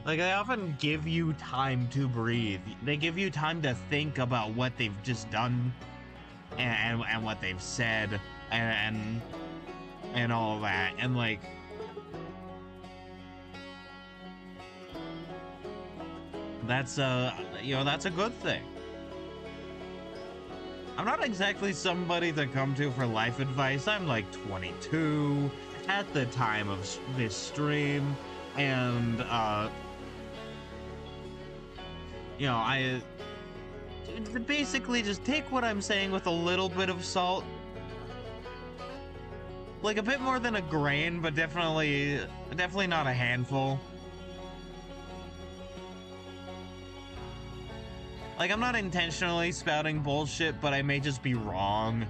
like they often give you time to breathe. They give you time to think about what they've just done and what they've said and and all that, and like that's that's a good thing. I'm not exactly somebody to come to for life advice. I'm like 22 at the time of this stream, and I basically just take what I'm saying with a little bit of salt. Like a bit more than a grain, but definitely not a handful. Like, I'm not intentionally spouting bullshit, but I may just be wrong.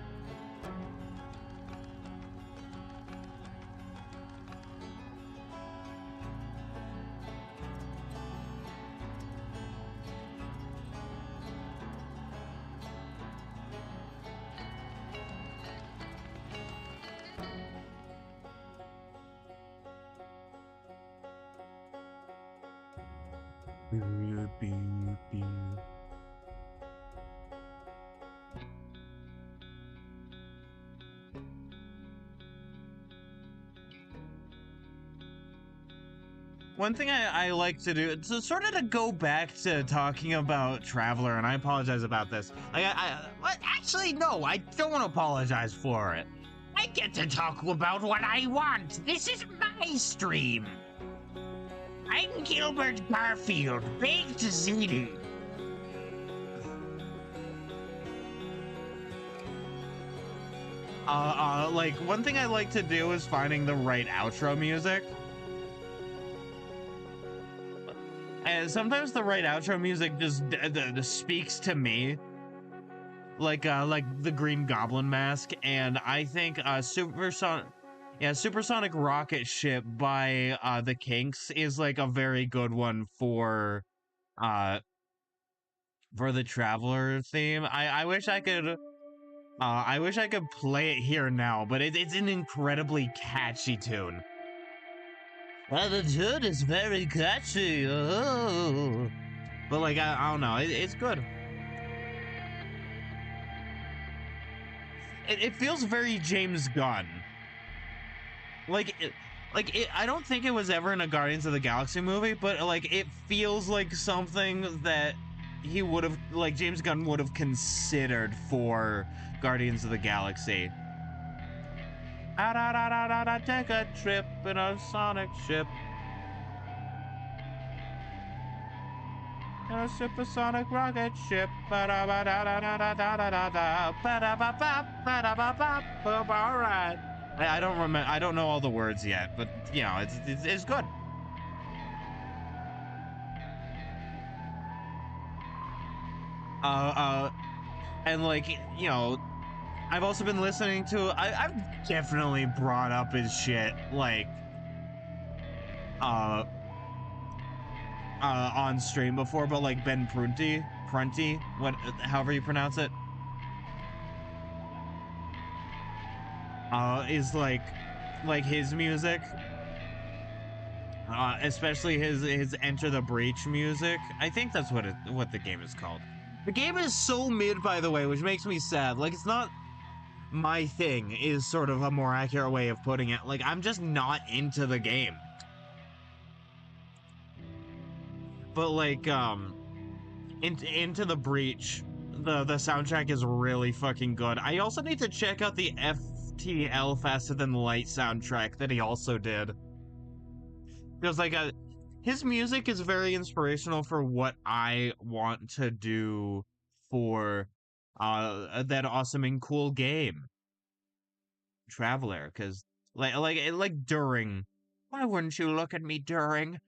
One thing I like to do, so sort of to go back to talking about Traveler, and I apologize about this. Actually, no, I don't apologize for it. I get to talk about what I want. This is my stream. I'm Gilbert Garfield, baked ziti. Like, one thing I like to do is finding the right outro music. And sometimes the right outro music just speaks to me, like the Green Goblin mask, and I think Supersonic Rocket Ship by the Kinks is like a very good one for the Traveler theme. I wish I could play it here now, but it's an incredibly catchy tune. The tune is very catchy. Oh. But like I don't know, it's good. It feels very James Gunn. I don't think it was ever in a Guardians of the Galaxy movie, but like it feels like something that he would have, like James Gunn would have considered for Guardians of the Galaxy. Take a trip in a sonic ship. In a supersonic rocket ship. Alright. I don't remember. I don't know all the words yet, but you know, it's good. And like, you know, I've also been listening to, I've definitely brought up his shit, like, uh, on stream before, but like Ben Prunty, what, however you pronounce it, is like his music, especially his Enter the Breach music. I think that's what the game is called. The game is so mid, by the way, which makes me sad. Like, it's not my thing, is sort of a more accurate way of putting it. Like, I'm just not into the game. But like, Into the Breach, the soundtrack is really fucking good. I also need to check out the FTL Faster Than Light soundtrack that he also did. Because like, his music is very inspirational for what I want to do for that awesome and cool game, Traveler. Because like during, why wouldn't you look at me during?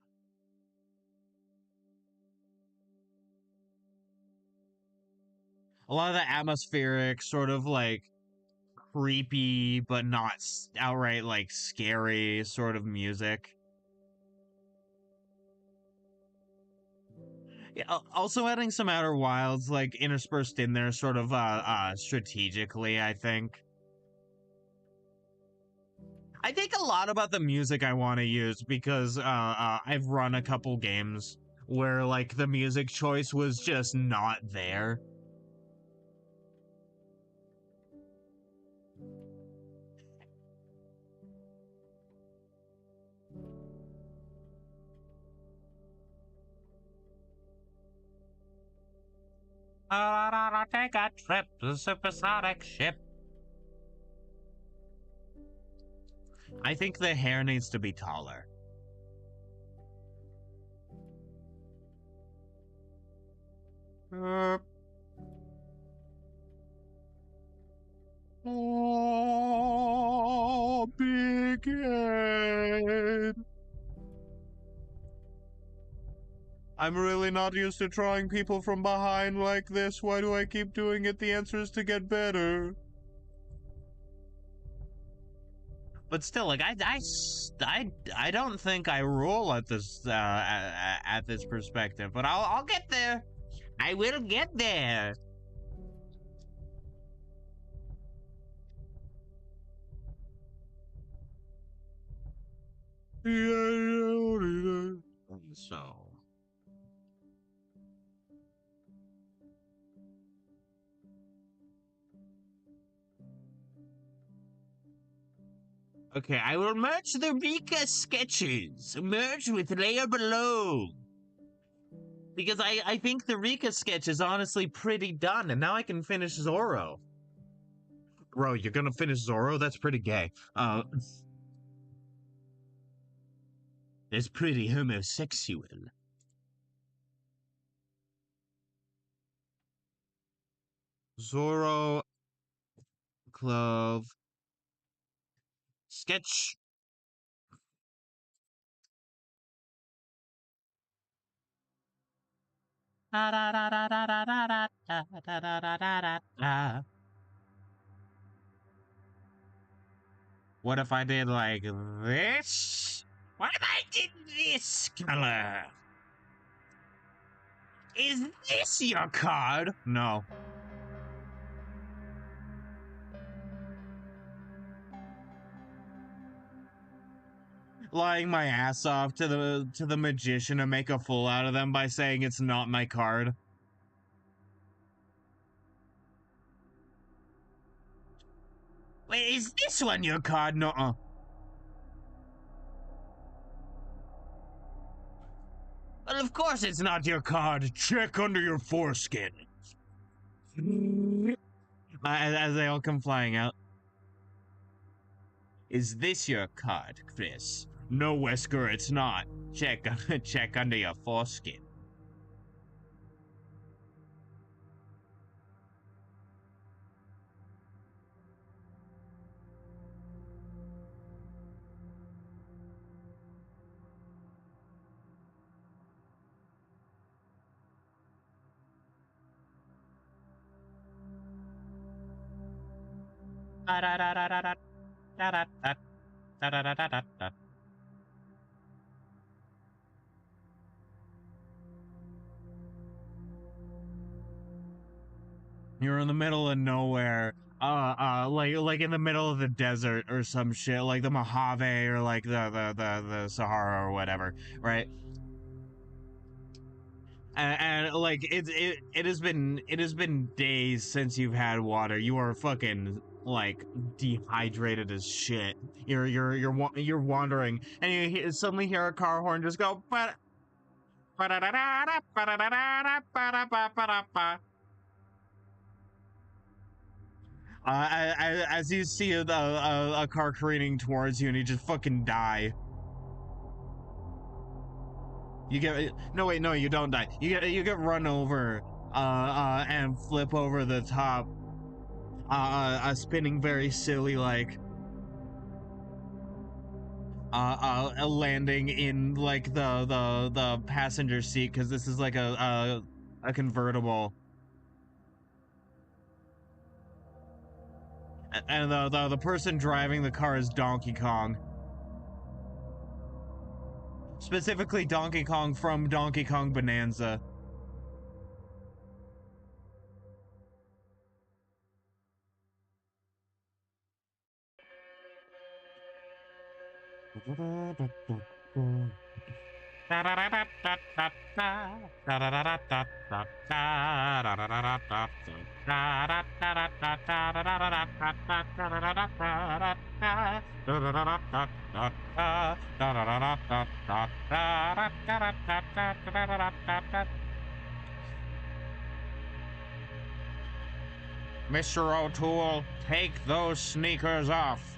A lot of the atmospheric, sort of like creepy but not outright like scary sort of music. Yeah, also adding some Outer Wilds like interspersed in there sort of strategically, I think. I think a lot about the music I want to use because I've run a couple games where like the music choice was just not there. Take a trip to the supersonic ship. I think the hair needs to be taller. Oh, big head. I'm really not used to trying people from behind like this. Why do I keep doing it? The answer is to get better. But still, like I don't think I rule at this at this perspective. But I'll get there. I will get there. So. Okay, I will merge the Rika sketches. Merge with layer below. Because I think the Rika sketch is honestly pretty done, and now I can finish Zoro. Bro, you're gonna finish Zoro? That's pretty gay. It's pretty homosexual. Zoro, Clove, sketch. What if I did like this? What if I did this color? Is this your card? No. Lying my ass off to the magician to make a fool out of them by saying it's not my card. Wait, is this one your card? Nuh-uh. Well, of course it's not your card. Check under your foreskin. As they all come flying out. Is this your card, Chris? No, Wesker, it's not. Check under your foreskin. You're in the middle of nowhere, like in the middle of the desert or some shit, like the Mojave or like the Sahara or whatever, right? And like it has been days since you've had water. You are fucking like dehydrated as shit. You're wandering, and suddenly hear a car horn just go. As you see a car careening towards you, and you just fucking die. You get no wait no you don't die. You get run over and flip over the top, spinning very silly like landing in like the passenger seat because this is like a convertible. And the person driving the car is Donkey Kong. Specifically Donkey Kong from Donkey Kong Bonanza. Mr. O'Toole, take those sneakers off.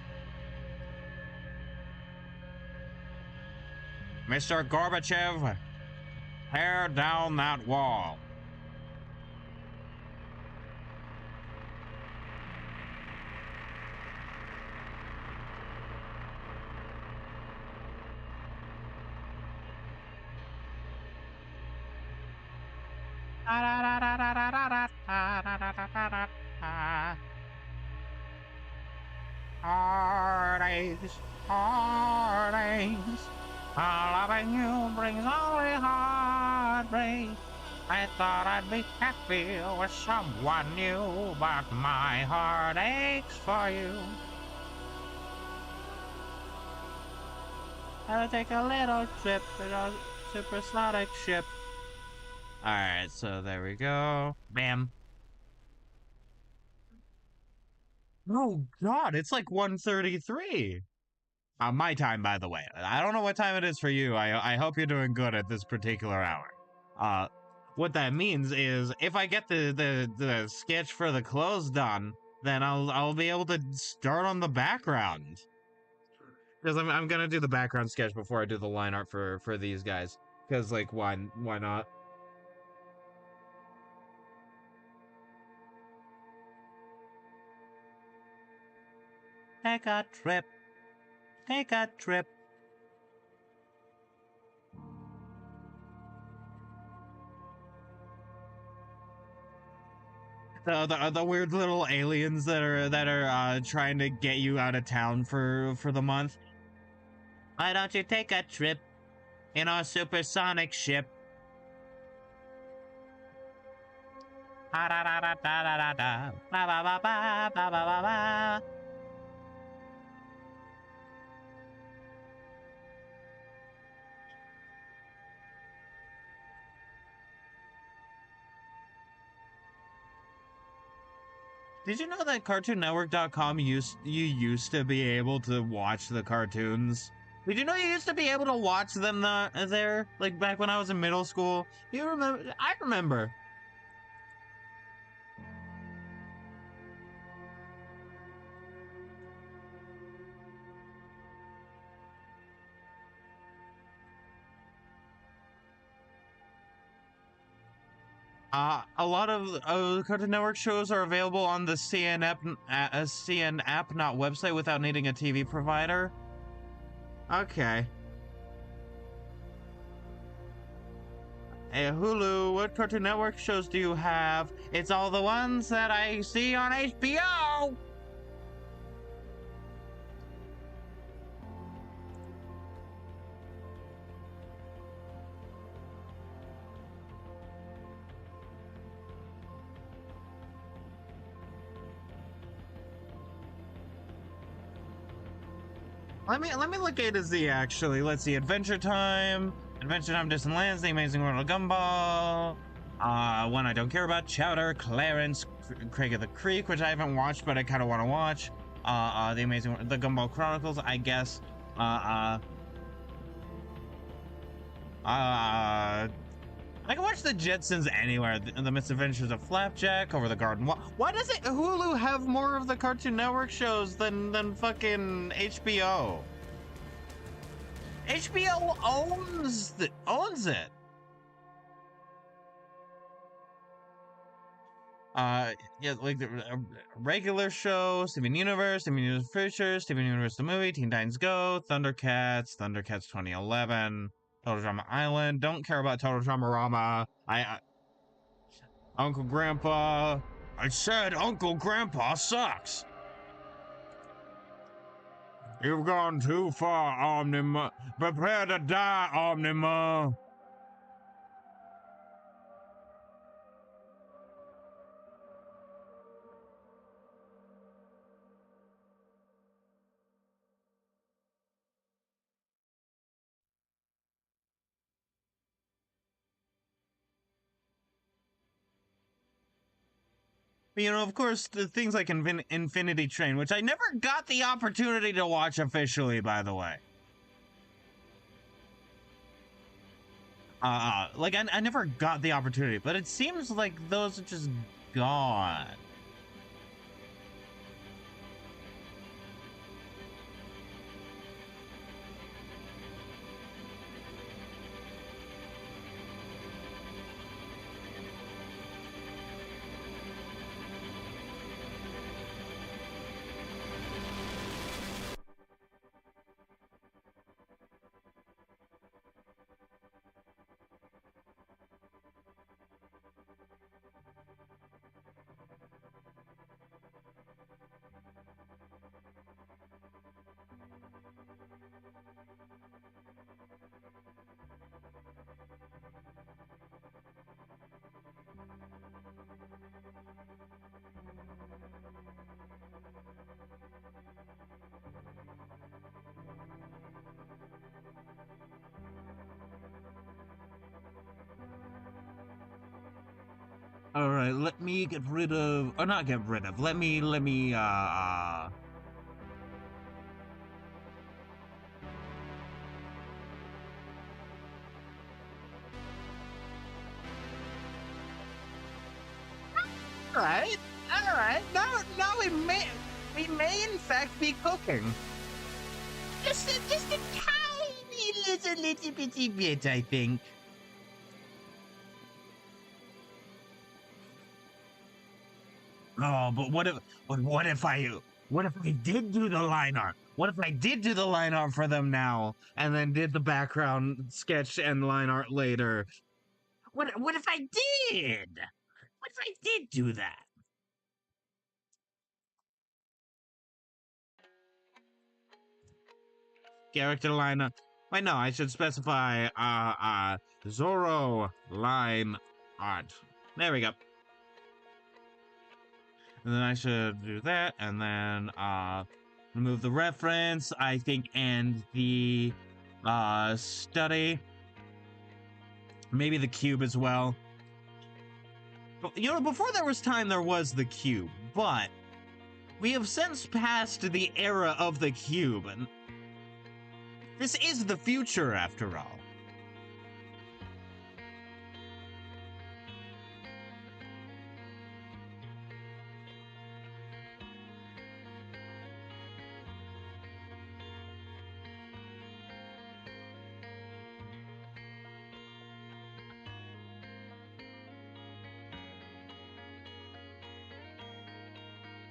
Mr. Gorbachev, tear down that wall. Heartaches, heartaches. Loving you brings only heartbreak. I thought I'd be happy with someone new, but my heart aches for you. I'll take a little trip in a supersonic ship. Alright, so there we go. Bam. Oh god, it's like 1:33. My time, by the way. I don't know what time it is for you. I hope you're doing good at this particular hour. What that means is if I get the sketch for the clothes done, then I'll be able to start on the background. Because I'm gonna do the background sketch before I do the line art for these guys. Because like why not? Take a trip. Take a trip. The weird little aliens that are trying to get you out of town for the month. Why don't you take a trip in our supersonic ship? Da da da da da da da ba ba ba ba ba ba ba ba. Did you know that CartoonNetwork.com used to be able to watch the cartoons? Did you know you used to be able to watch them there? Like back when I was in middle school? You remember? I remember. A lot of Cartoon Network shows are available on the CN app, not website, without needing a TV provider. Okay. Hey, Hulu, what Cartoon Network shows do you have? It's all the ones that I see on HBO! Let me look A to Z actually. Let's see. Adventure Time, Distant Lands, The Amazing World of Gumball. One I don't care about, Chowder, Clarence, Craig of the Creek, which I haven't watched, but I kind of want to watch. The Gumball Chronicles, I guess. I can watch the Jetsons anywhere. The Misadventures of Flapjack, Over the Garden Wall. Why does it Hulu have more of the Cartoon Network shows than fucking HBO? HBO owns it. Yeah, like the regular show, Steven Universe Future, Steven Universe the movie, Teen Titans Go, Thundercats 2011, Total Drama Island. Don't care about Total Drama Rama. Uncle Grandpa. I said Uncle Grandpa sucks. You've gone too far, Omnima. Prepare to die, Omnima. But, you know, of course, the things like Infinity Train, which I never got the opportunity to watch officially, by the way. Like, I never got the opportunity, but it seems like those are just gone. All right, let me get rid of, or not get rid of. Let me. All right. Now we may in fact be cooking. Just a tiny little bitty bit, I think. Oh, but what if I did do the line art? What if I did do the line art for them now, and then did the background sketch and line art later? What if I did? What if I did do that? Character line art. Wait, no, I should specify Zoro line art. There we go. And then I should do that, and then remove the reference, I think, and the study. Maybe the cube as well. But, you know, before there was time, there was the cube, but we have since passed the era of the cube, and this is the future, after all.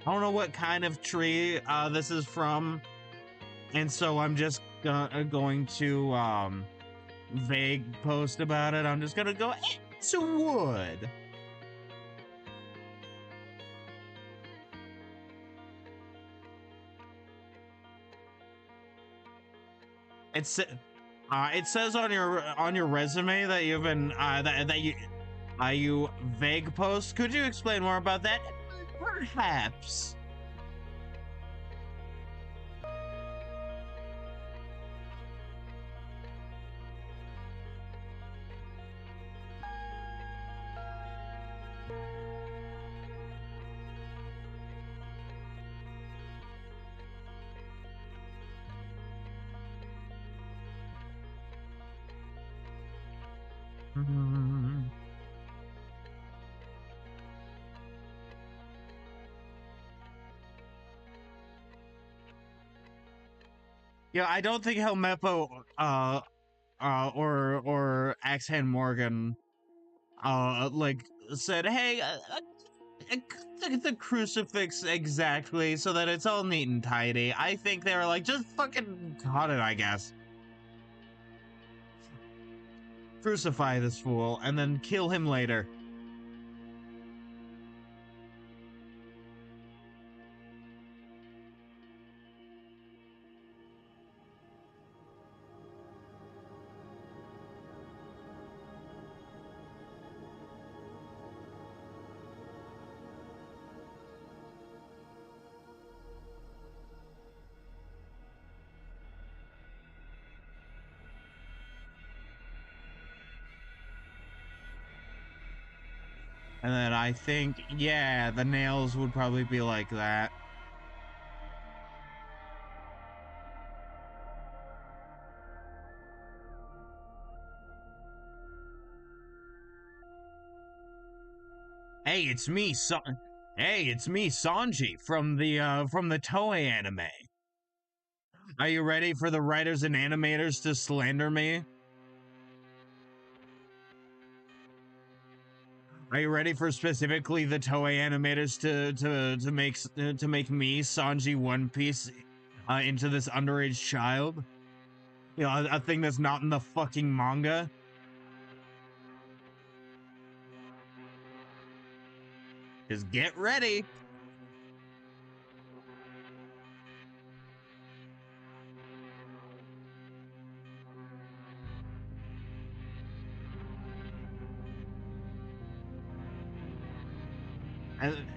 I don't know what kind of tree this is from, and so I'm just going to vague post about it. I'm just gonna go, it's wood. It says on your resume that you've been that you vague post. Could you explain more about that? Perhaps. Mm. Yeah, I don't think Helmeppo or Axhan Morgan like said, hey, the crucifix exactly so that it's all neat and tidy. I think they were like, just fucking cut it, I guess. Crucify this fool and then kill him later. And then I think, yeah, the nails would probably be like that. Hey, it's me, Hey, it's me, Sanji from the Toei anime. Are you ready for the writers and animators to slander me? Are you ready for specifically the Toei animators to make me, Sanji One Piece, into this underage child? You know, a thing that's not in the fucking manga? Just get ready.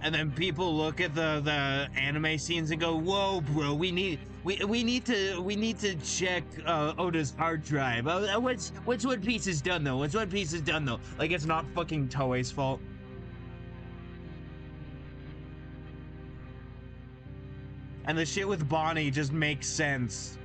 And then people look at the anime scenes and go, "Whoa, bro, we need to check Oda's hard drive. What's One Piece is done though? What's One Piece is done though? Like it's not fucking Toei's fault." And the shit with Bonnie just makes sense.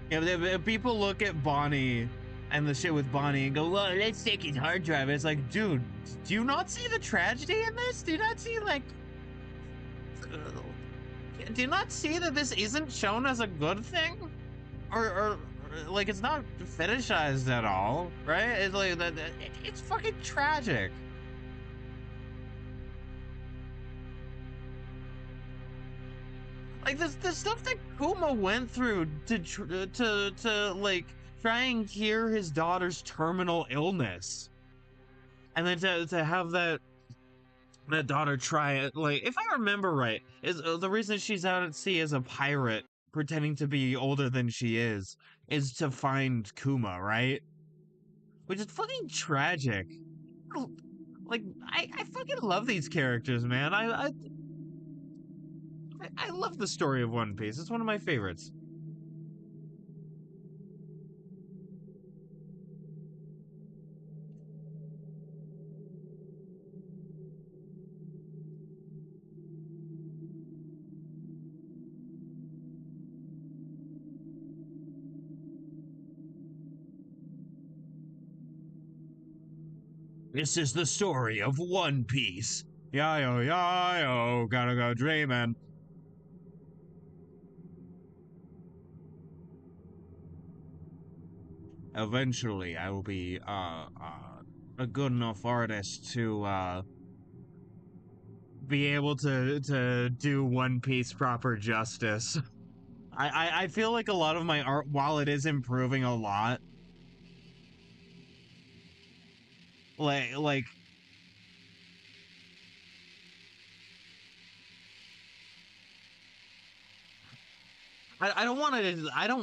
Yeah, if people look at Bonnie and the shit with Bonnie and go, "Well, let's take his hard drive." It's like, dude, do you not see the tragedy in this? Do you not see like, do you not see that this isn't shown as a good thing, or like it's not fetishized at all, right? It's like that. It's fucking tragic. Like this, the stuff that Kuma went through to like try and cure his daughter's terminal illness, and then to have that daughter try it. Like, if I remember right, is the reason she's out at sea as a pirate, pretending to be older than she is to find Kuma, right? Which is fucking tragic. Like, I fucking love these characters, man. I love the story of One Piece. It's one of my favorites. This is the story of One Piece. Yayo, yayo, gotta go dreamin'. Eventually, I will be a good enough artist to be able to do One Piece proper justice. I feel like a lot of my art, while it is improving a lot, like I don't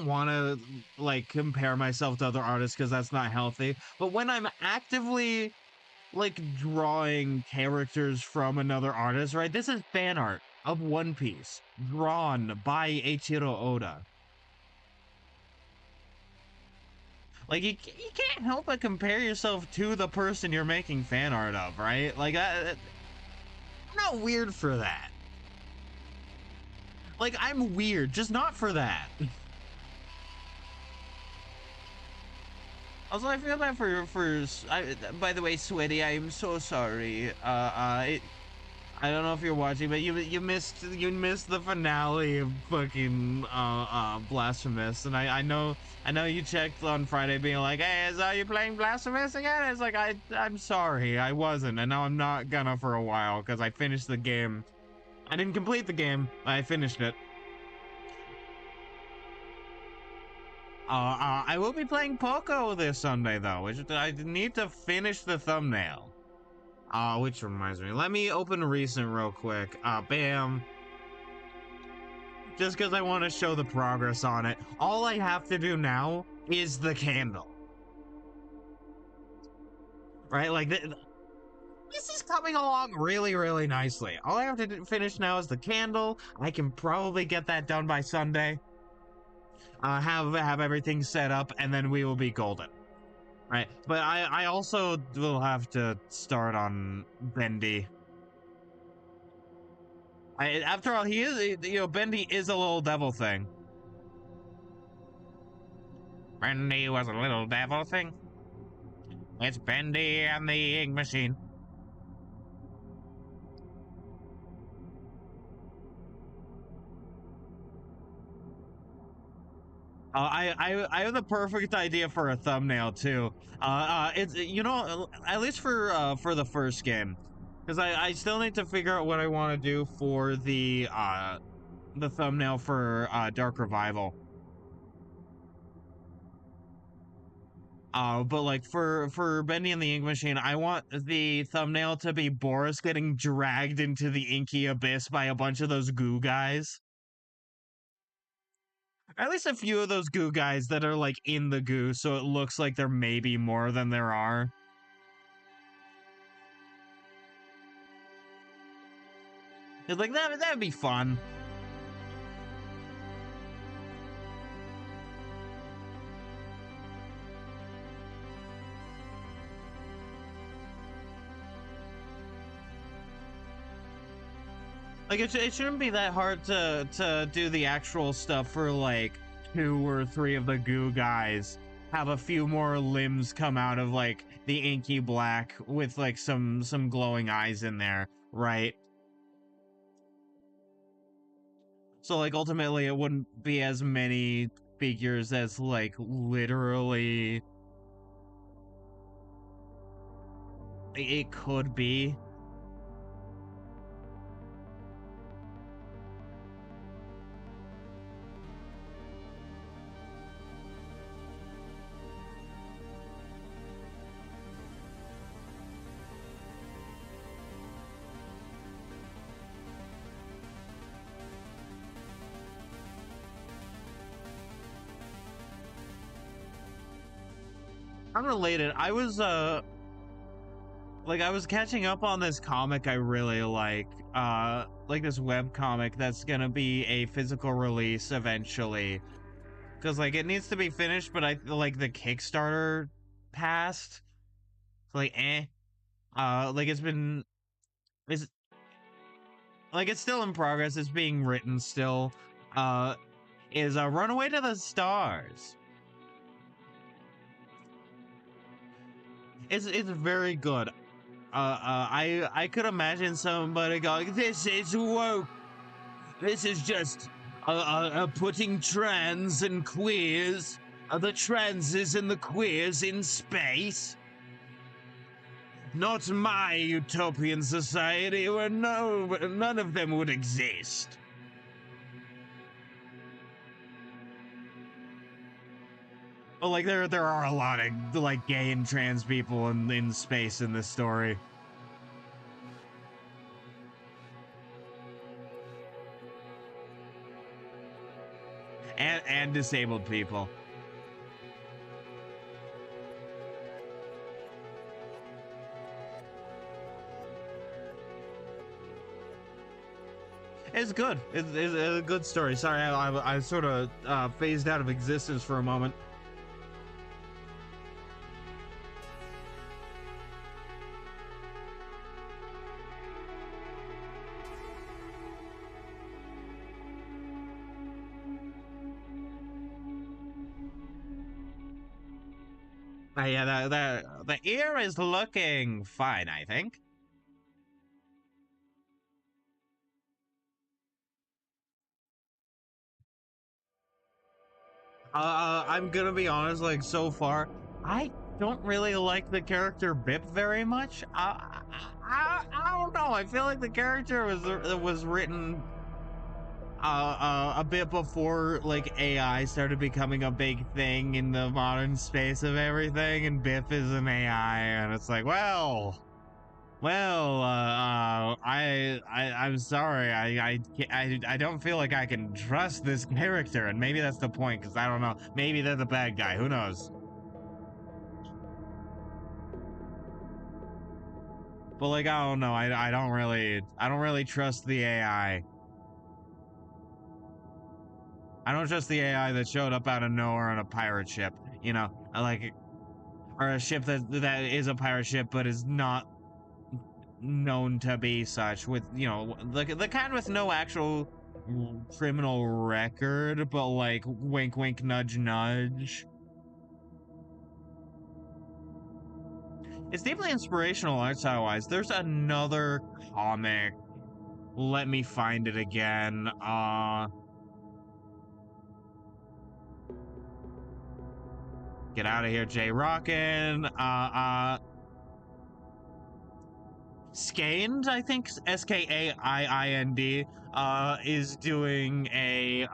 want to like compare myself to other artists because that's not healthy. But when I'm actively like drawing characters from another artist, right? This is fan art of One Piece drawn by Eiichiro Oda. Like you can't help but compare yourself to the person you're making fan art of, right? Like I'm not weird for that. Like I'm weird, just not for that. Also, I feel bad by the way, Sweaty, I am so sorry. I don't know if you're watching, but you missed the finale of fucking Blasphemous, and I know you checked on Friday being like, hey, are you playing Blasphemous again? It's like I'm sorry, I wasn't, and now I'm not gonna for a while because I finished the game. I didn't complete the game, I finished it. I will be playing Poco this Sunday though, which I need to finish the thumbnail. Which reminds me, let me open recent real quick. Bam. Just because I want to show the progress on it. All I have to do now is the candle. Right, like this is coming along really, really nicely. All I have to finish now is the candle. I can probably get that done by Sunday. Have everything set up, and then we will be golden. Right, but I also will have to start on Bendy. After all, he is, you know, Bendy is a little devil thing. Bendy was a little devil thing. It's Bendy and the ink machine. I have the perfect idea for a thumbnail too. It's, you know, at least for the first game, because I still need to figure out what I want to do for the thumbnail for Dark Revival. But like for Bendy and the Ink Machine, I want the thumbnail to be Boris getting dragged into the inky abyss by a bunch of those goo guys. At least a few of those goo guys that are like in the goo, so it looks like there may be more than there are. It's like that'd be fun. Like it shouldn't be that hard to do the actual stuff for like 2 or 3 of the goo guys. Have a few more limbs come out of like the inky black with like some glowing eyes in there, right? So like ultimately it wouldn't be as many figures as like literally it could be. Unrelated, I was catching up on this comic I really like this web comic that's gonna be a physical release eventually, because like it needs to be finished, but I like the Kickstarter passed, like like it's still in progress, it's being written still. Is Runaway to the Stars. It's very good. I could imagine somebody going, "This is woke. This is just putting trans and queers, the transes and the queers in space. Not my utopian society where none of them would exist." Well, like there are a lot of like gay and trans people in space in this story. And disabled people. It's good. It's a good story. Sorry, I sort of phased out of existence for a moment. Yeah, the ear is looking fine, I think. I'm gonna be honest, like, so far, I don't really like the character Bip very much. I don't know. I feel like the character was written a bit before like AI started becoming a big thing in the modern space of everything, and Biff is an AI, and it's like, I'm sorry, I don't feel like I can trust this character, and maybe that's the point, because I don't know, maybe they're the bad guy, who knows? But like, I don't know, I don't really trust the AI. I don't trust the AI that showed up out of nowhere on a pirate ship, you know, like, or a ship that is a pirate ship but is not known to be such, with, you know, the kind with no actual criminal record, but like wink wink nudge nudge. It's deeply inspirational art style wise. There's another comic, let me find it again. Get out of here, J Rockin. Skaind, I think, Skaiind, is doing a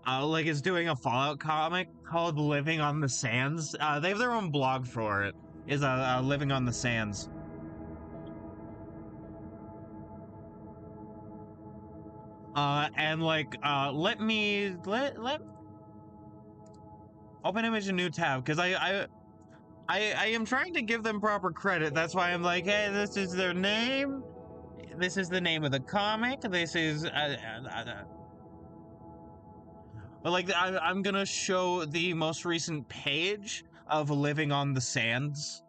like, is doing a Fallout comic called Living on the Sands. They have their own blog for it. Is Living on the Sands. And like, let open image a new tab, because I am trying to give them proper credit. That's why I'm like, hey, this is their name. This is the name of the comic. This is but like, I'm gonna show the most recent page of Living on the Sands.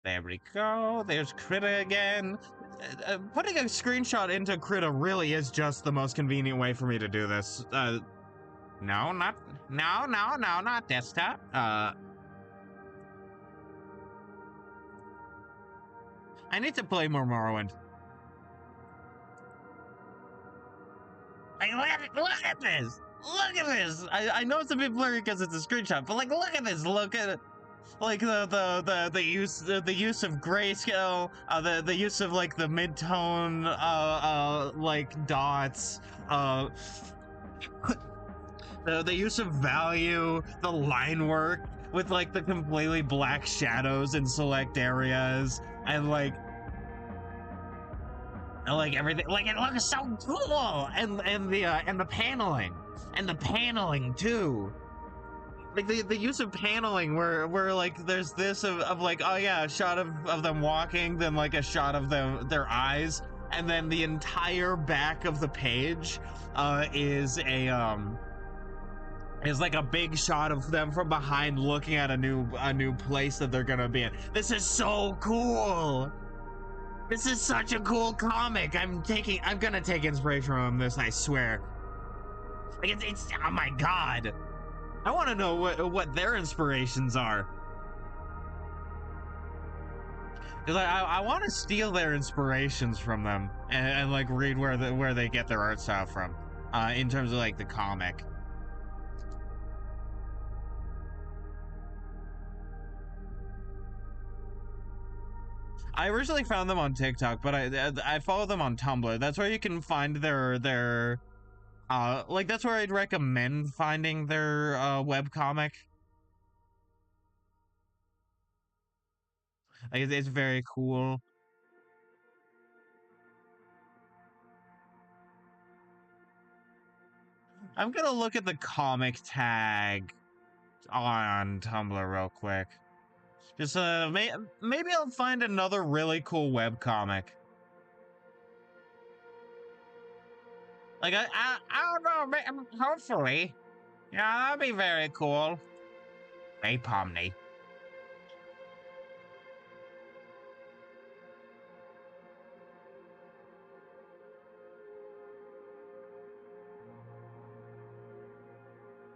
There we go. There's Critta again. Putting a screenshot into Critta really is just the most convenient way for me to do this. No, not desktop. I need to play more Morrowind. Hey, look at this! Look at this! I know it's a bit blurry because it's a screenshot, but like, look at this! Look at it! Like the use of grayscale, the use of like the mid-tone like dots, the use of value, the line work with like the completely black shadows in select areas, and like everything, like, it looks so cool, and the paneling too. Like the use of paneling where like there's this of like, oh yeah, a shot of them walking, then like a shot of their eyes, and then the entire back of the page is like a big shot of them from behind looking at a new place that they're gonna be in. This is so cool. This is such a cool comic. I'm gonna take inspiration from this, I swear. Like, it's oh my god. I want to know what their inspirations are. Because I want to steal their inspirations from them, and like read where they get their art style from, in terms of like the comic. I originally found them on TikTok, but I follow them on Tumblr. That's where you can find their like, that's where I'd recommend finding their web comic. Like, it's very cool. I'm gonna look at the comic tag on Tumblr real quick. Just maybe I'll find another really cool web comic. Like, I don't know, hopefully. Yeah, that'd be very cool. Hey, Pomni.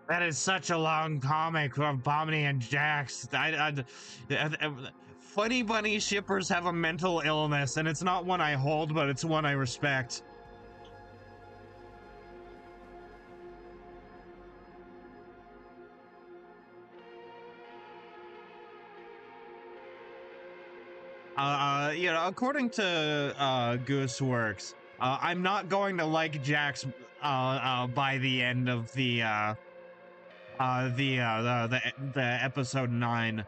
That is such a long comic of Bomni and Jax. Funny bunny shippers have a mental illness, and it's not one I hold, but it's one I respect. According to Gooseworks, I'm not going to like Jax by the end of the episode 9.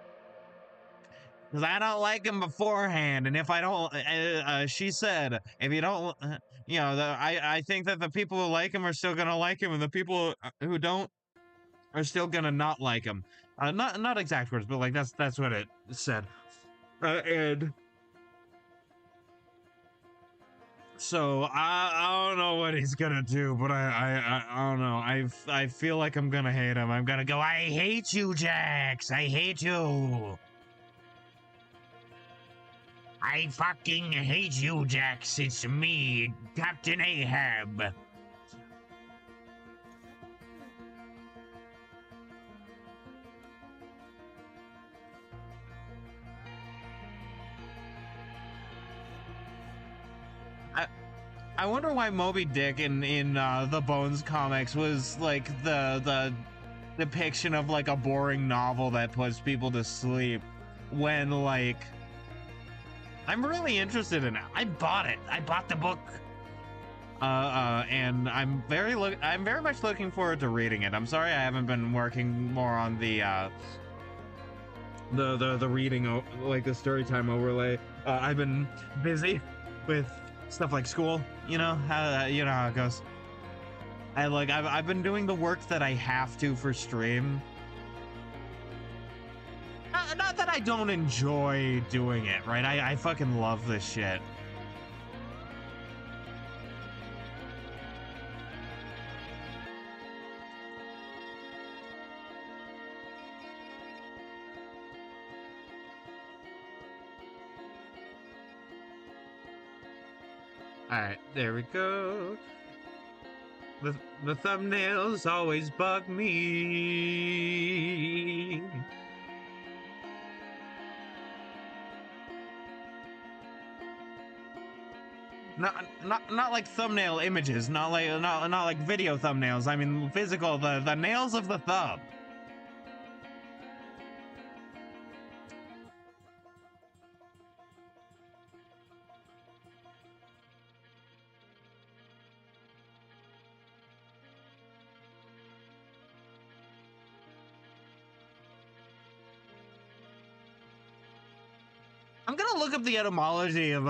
Because I don't like him beforehand, and if I don't, she said, if you don't, I think that the people who like him are still gonna like him, and the people who don't are still gonna not like him. Not exact words, but like that's what it said. And so I don't know what he's gonna do, but I don't know. I feel like I'm gonna hate him. I'm gonna go, I hate you, Jax. I hate you. I fucking hate you, Jax. It's me, Captain Ahab. I wonder why Moby Dick in the Bones comics was like the depiction of like a boring novel that puts people to sleep, when like I'm really interested in it. I bought it. I bought the book. And I'm very much looking forward to reading it. I'm sorry I haven't been working more on the reading, like the story time overlay. I've been busy with stuff like school, you know how it goes. I've been doing the work that I have to for stream. Not that I don't enjoy doing it, right? I fucking love this shit. Alright, there we go. The thumbnails always bug me. Not like thumbnail images, not like video thumbnails. I mean physical, the nails of the thumb. I'm gonna look up the etymology of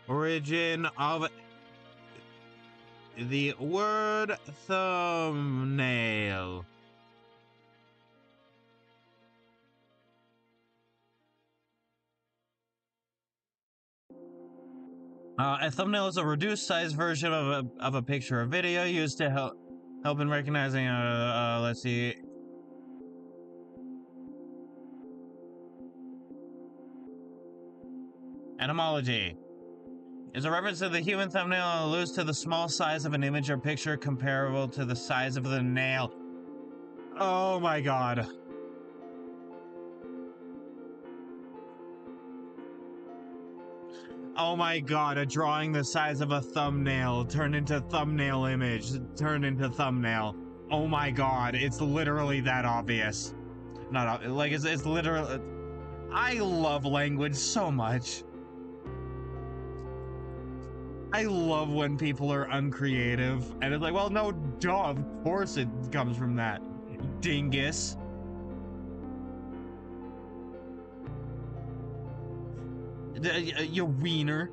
origin of the word thumbnail. A thumbnail is a reduced size version of a picture or video used to help in recognizing let's see. Etymology is a reference to the human thumbnail and alludes to the small size of an image or picture comparable to the size of the nail. Oh my god. Oh my god, a drawing the size of a thumbnail turned into thumbnail image, turned into thumbnail. Oh my god, it's literally that obvious. Not like it's literally. I love language so much. I love when people are uncreative and it's like, well, no, duh, of course it comes from that. Dingus. You wiener.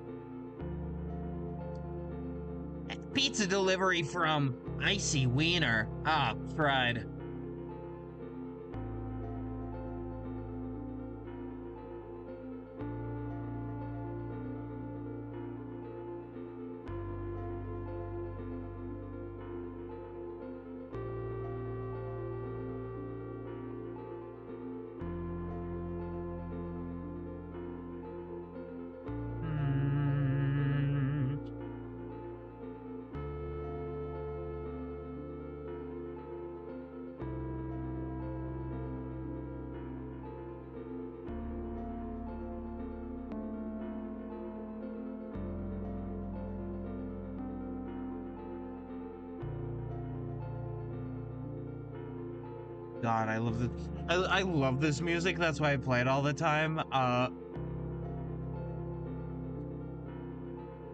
Pizza delivery from Icy Wiener. Ah, fried. God, I love this. I love this music. That's why I play it all the time.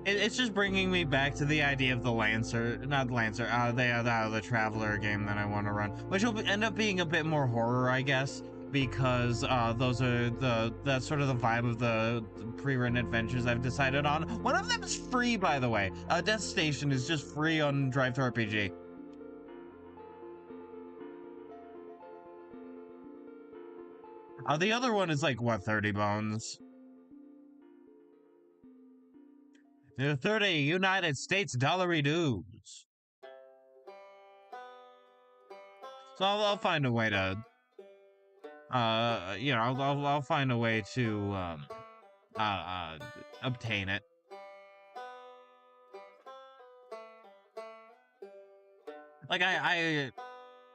It's just bringing me back to the idea of the Lancer, not Lancer, the Traveler game that I want to run, which will end up being a bit more horror, I guess, because those are that's sort of the vibe of the pre-written adventures I've decided on. One of them is free, by the way. Death Station is just free on Drive to RPG. The other one is like, what, 30 bones? 30 United States dollary dues. So I'll find a way to, you know, I'll find a way to, obtain it. Like,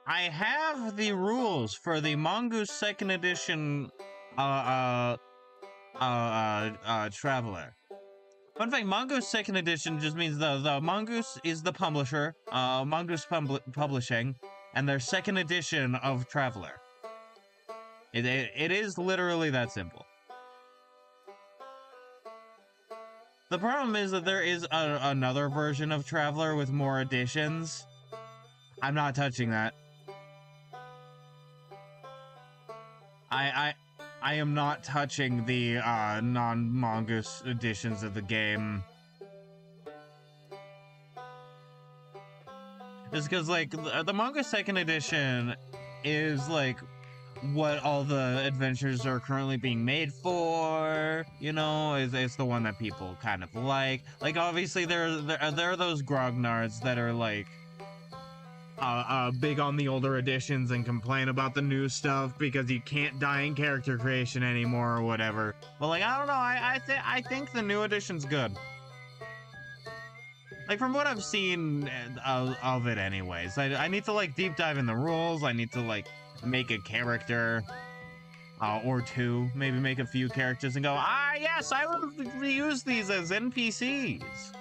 I have the rules for the Mongoose 2nd edition, Traveler. Fun fact, Mongoose 2nd edition just means the Mongoose is the publisher, Mongoose Publishing, and their 2nd edition of Traveler. It is literally that simple. The problem is that there is another version of Traveler with more editions. I'm not touching that. I am not touching the non-Mongoose editions of the game. Just because, like, the Mongoose 2nd edition is, like, what all the adventures are currently being made for, you know, it's the one that people kind of like. Like, obviously, there are those grognards that are, like, big on the older editions and complain about the new stuff because you can't die in character creation anymore or whatever. But like, I don't know, I think the new edition's good. Like, from what I've seen of it anyways. I need to, like, deep dive in the rules. I need to, like, make a character or two, maybe make a few characters and go, yes, I will reuse these as NPCs.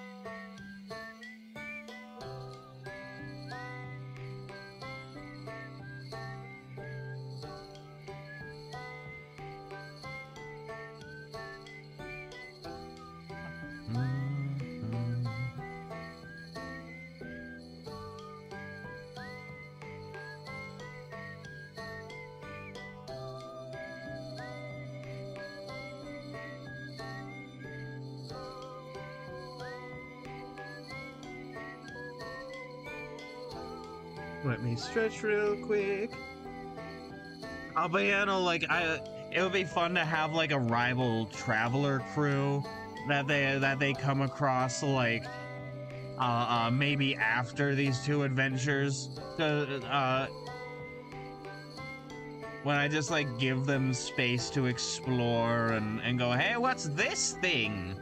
Let me stretch real quick. But yeah, no, like, it would be fun to have, like, a rival Traveler crew that they come across, like, maybe after these two adventures. When I just, like, give them space to explore and go, hey, what's this thing?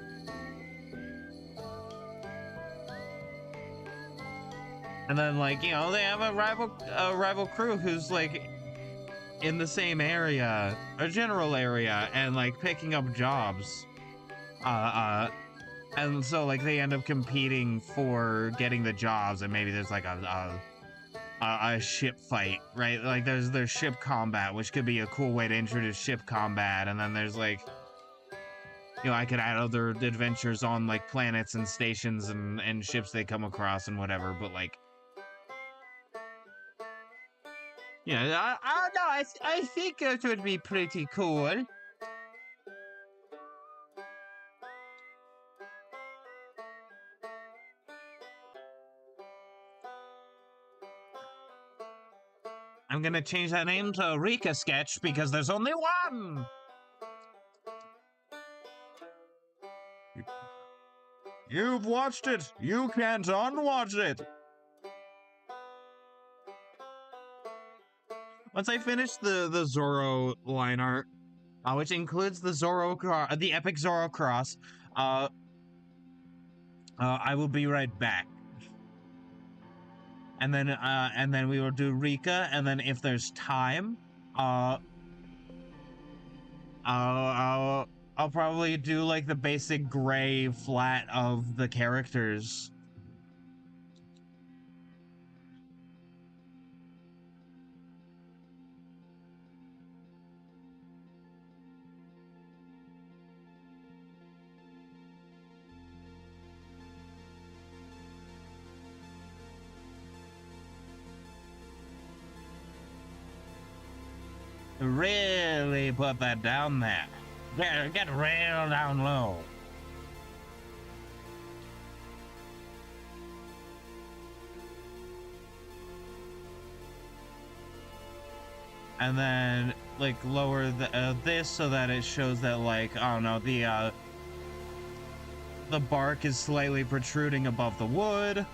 And then, like, you know, they have a rival crew who's, like, in the same area, a general area, and, like, picking up jobs. And so, like, they end up competing for getting the jobs, and maybe there's, like, a ship fight, right? Like, there's ship combat, which could be a cool way to introduce ship combat, and then there's, like, you know, I could add other adventures on, like, planets and stations and ships they come across and whatever, but, like, yeah, I think it would be pretty cool. I'm gonna change that name to Rika Sketch because there's only one! You've watched it! You can't unwatch it! Once I finish the Zoro line art, which includes the the epic Zoro cross, I will be right back. And then we will do Rika, and then if there's time, I'll probably do, like, the basic gray flat of the characters. Really put that down there. Get real down low. And then, like, lower this so that it shows that, like, I don't know, the bark is slightly protruding above the wood.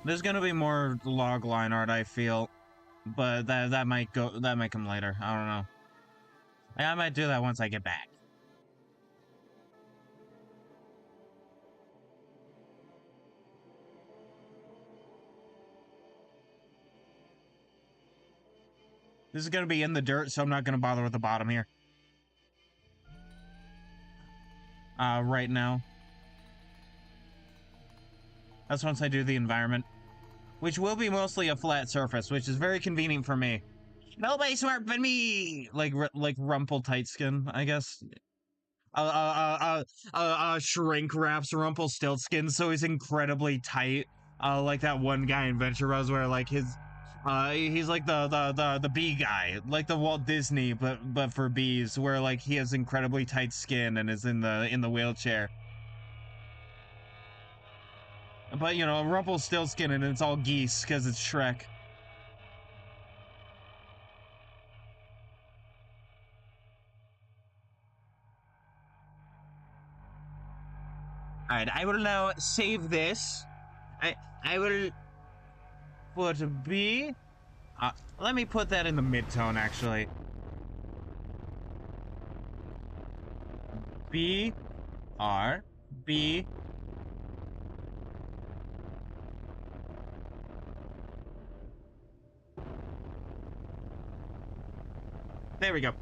There's gonna be more log line art, I feel, but that might come later. I don't know. I might do that once I get back. This is gonna be in the dirt, so I'm not gonna bother with the bottom here. Right now. That's once I do the environment, which will be mostly a flat surface, which is very convenient for me. Nobody smart but me! Like Rumple tight skin, I guess. Shrink wraps Rumpelstiltskin, so he's incredibly tight. Like that one guy in Venture Bros where like he's like the bee guy, like the Walt Disney, but for bees, where like he has incredibly tight skin and is in the wheelchair. But you know, Rumpelstiltskin and it's all geese because it's Shrek. Alright, I will now save this. I will put B. Let me put that in the mid-tone, actually. B, R, B. There we go.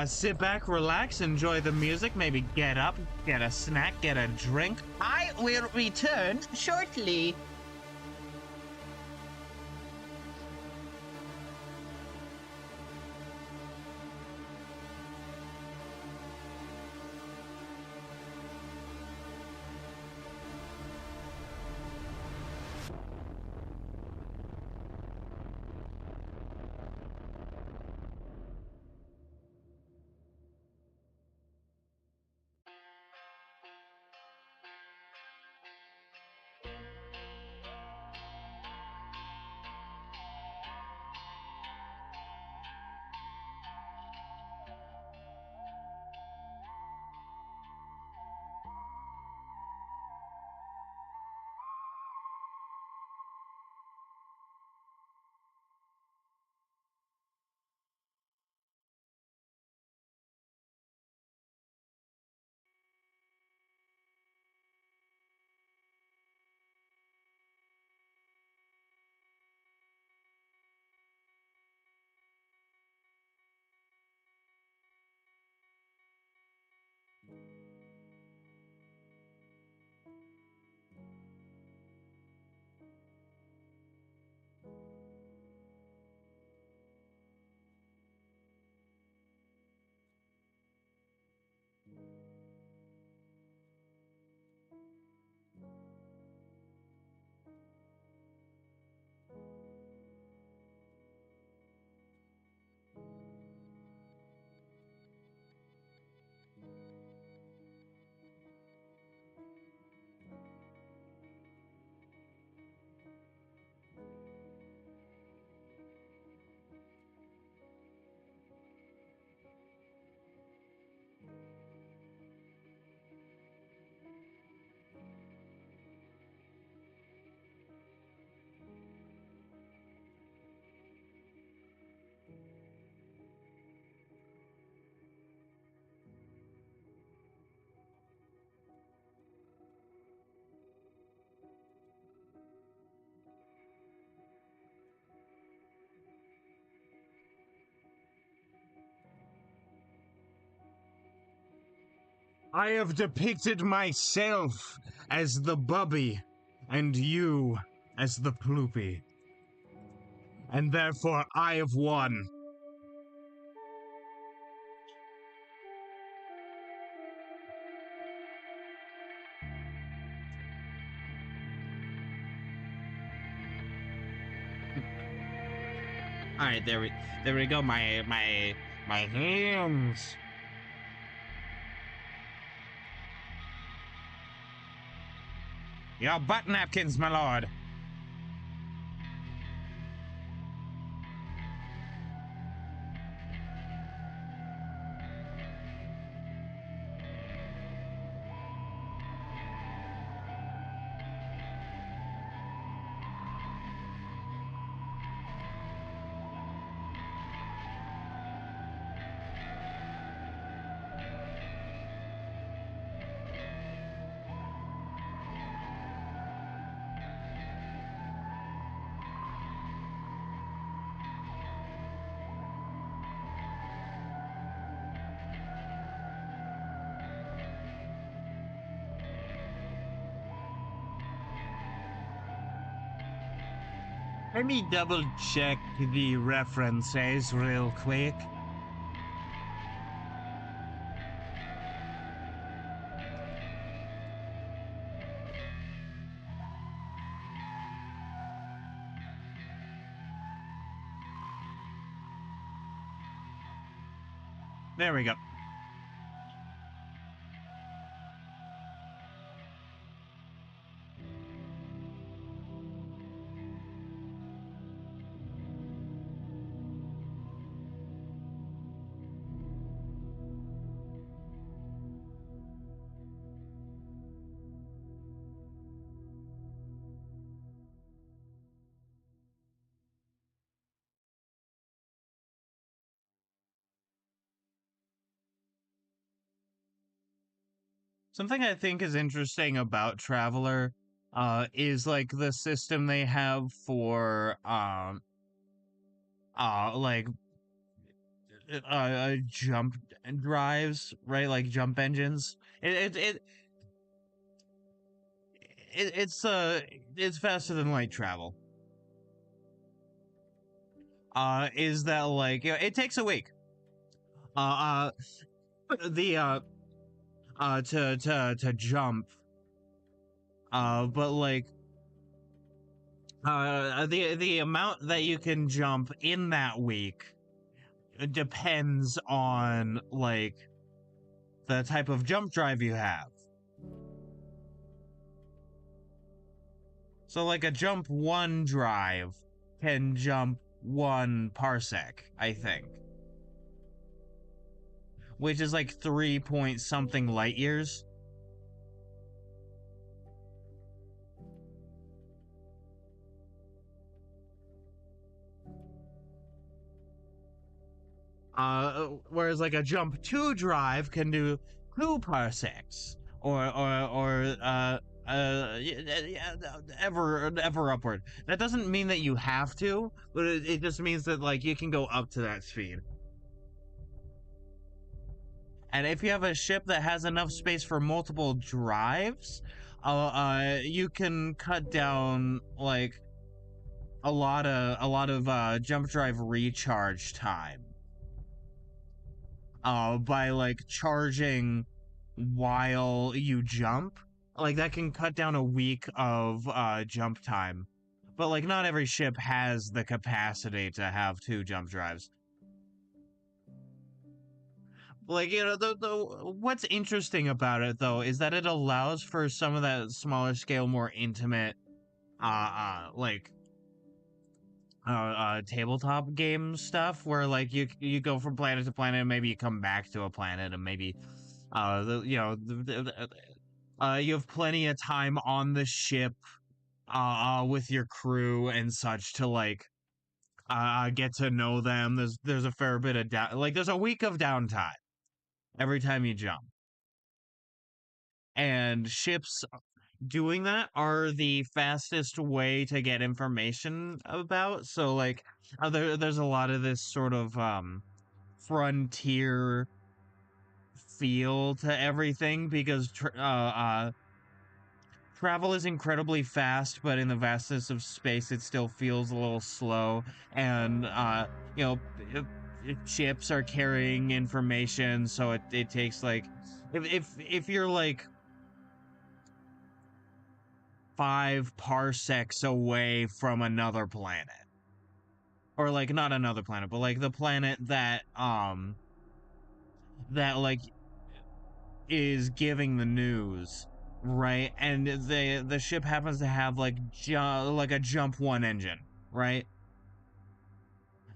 Sit back, relax, enjoy the music, maybe get up, get a snack, get a drink. I will return shortly. I have depicted myself as the Bubby, and you as the Ploopy. And therefore I have won. All right, there we go. My hands. Your butt napkins, my lord. Let me double check the references real quick. There we go. Something I think is interesting about Traveler is like the system they have for like jump drives, right? Like jump engines. It it's faster than light travel. Is that like, you know, it takes a week. Uh, the to jump. But like the amount that you can jump in that week depends on like the type of jump drive you have. So like a jump 1 drive can jump 1 parsec, I think. Which is like 3 point something light years. Whereas like a jump 2 drive can do 2 parsecs or ever upward. That doesn't mean that you have to, but it just means that like you can go up to that speed. And if you have a ship that has enough space for multiple drives, you can cut down like a lot of jump drive recharge time. By like charging while you jump. Like that can cut down a week of jump time. But like not every ship has the capacity to have 2 jump drives. Like, you know, the what's interesting about it though is that it allows for some of that smaller scale, more intimate like tabletop game stuff where like you go from planet to planet and maybe you come back to a planet and maybe you know you have plenty of time on the ship with your crew and such to like get to know them. There's a fair bit of like there's a week of downtime every time you jump, and ships doing that are the fastest way to get information about. So like there's a lot of this sort of frontier feel to everything because travel is incredibly fast, but in the vastness of space it still feels a little slow. And you know, ships are carrying information, so it takes like if you're like 5 parsecs away from another planet, or like not another planet, but like the planet that like is giving the news, right? And the ship happens to have like like a jump one engine, right?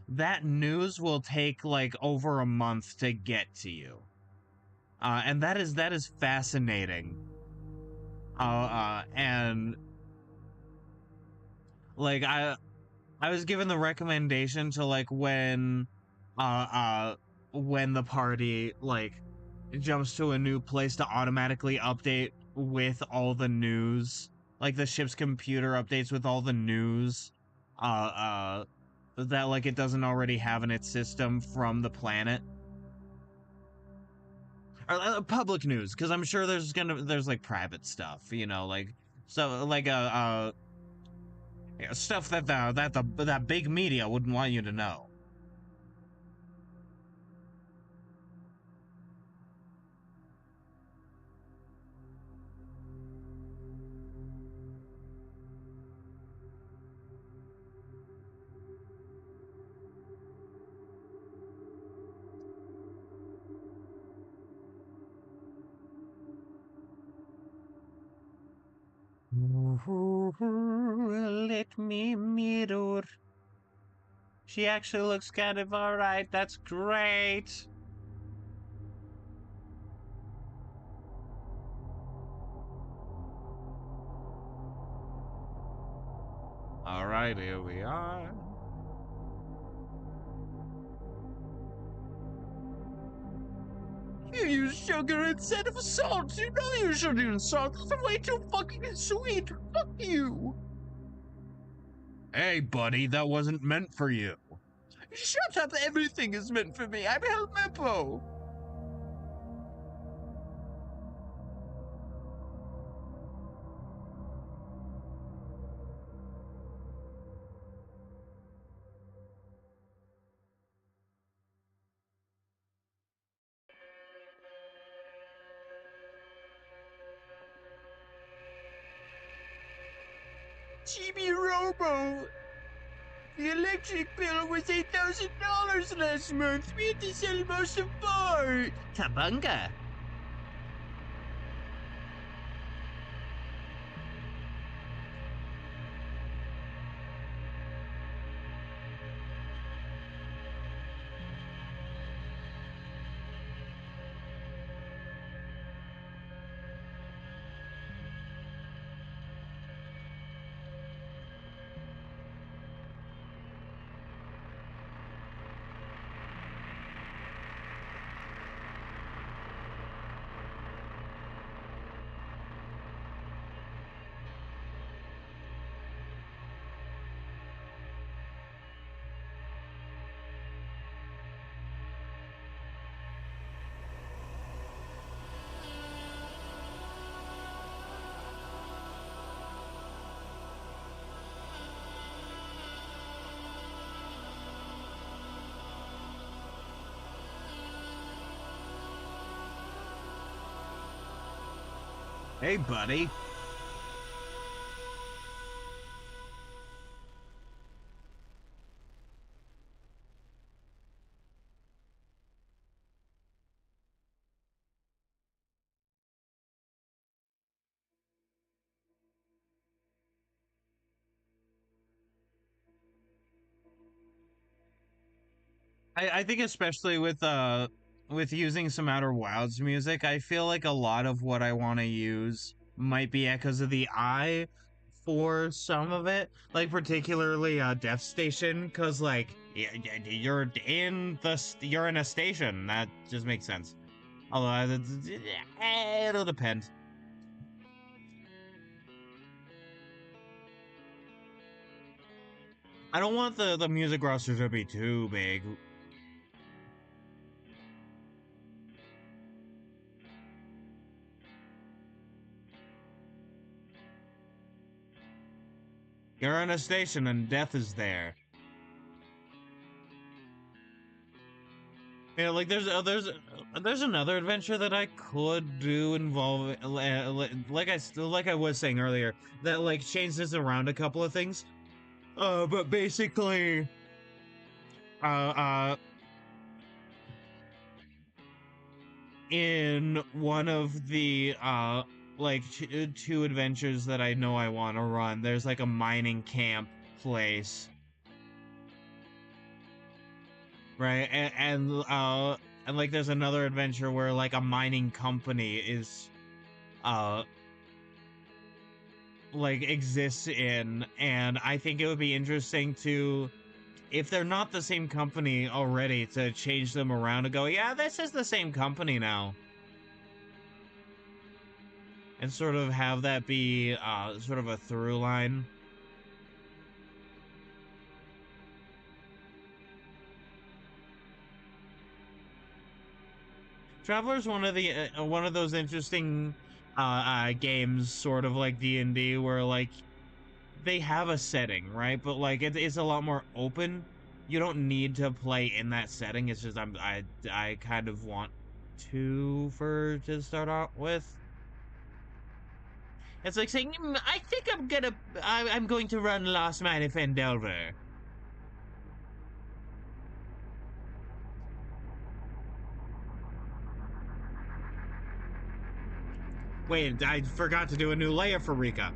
That news will take like over a month to get to you. And that is fascinating. And like I was given the recommendation to like uh when the party like jumps to a new place to automatically update with all the news, like the ship's computer updates with all the news that like it doesn't already have in its system from the planet, or public news, because I'm sure there's like private stuff, like so like stuff that that big media wouldn't want you to know. Let me mirror. She actually looks kind of alright. That's great. Alright, here we are. You use sugar instead of salt. You know you should use salt. It's way too fucking sweet. Fuck you. Hey, buddy, that wasn't meant for you. Shut up. Everything is meant for me. I'm El Mepo. Chibi Robo. The electric bill was $8,000 last month. We had to sell most of bar. Tabunga. Hey, buddy. I think especially with using some Outer Wilds music, I feel like a lot of what I want to use might be Echoes of the Eye for some of it, like particularly Death Station, because like you're in a station. That just makes sense. Although it'll depend. I don't want the music roster to be too big. You're in a station and death is there. Yeah, like there's another adventure that I could do involving like I was saying earlier, that like changes around a couple of things. But basically uh, uh, in one of the like two adventures that I know I want to run, there's like a mining camp place, right? And like there's another adventure where like a mining company is uh like exists in, and I think it would be interesting to, if they're not the same company already, to change them around and go, yeah, this is the same company now. And sort of have that be sort of a through line. Traveler's one of those interesting games, sort of like D&D, where like they have a setting, right? But like it's a lot more open. You don't need to play in that setting. It's just I kind of want to start out with. It's like saying, I think I'm going to run Last Man in Fendelver. Wait, I forgot to do a new layer for Rika.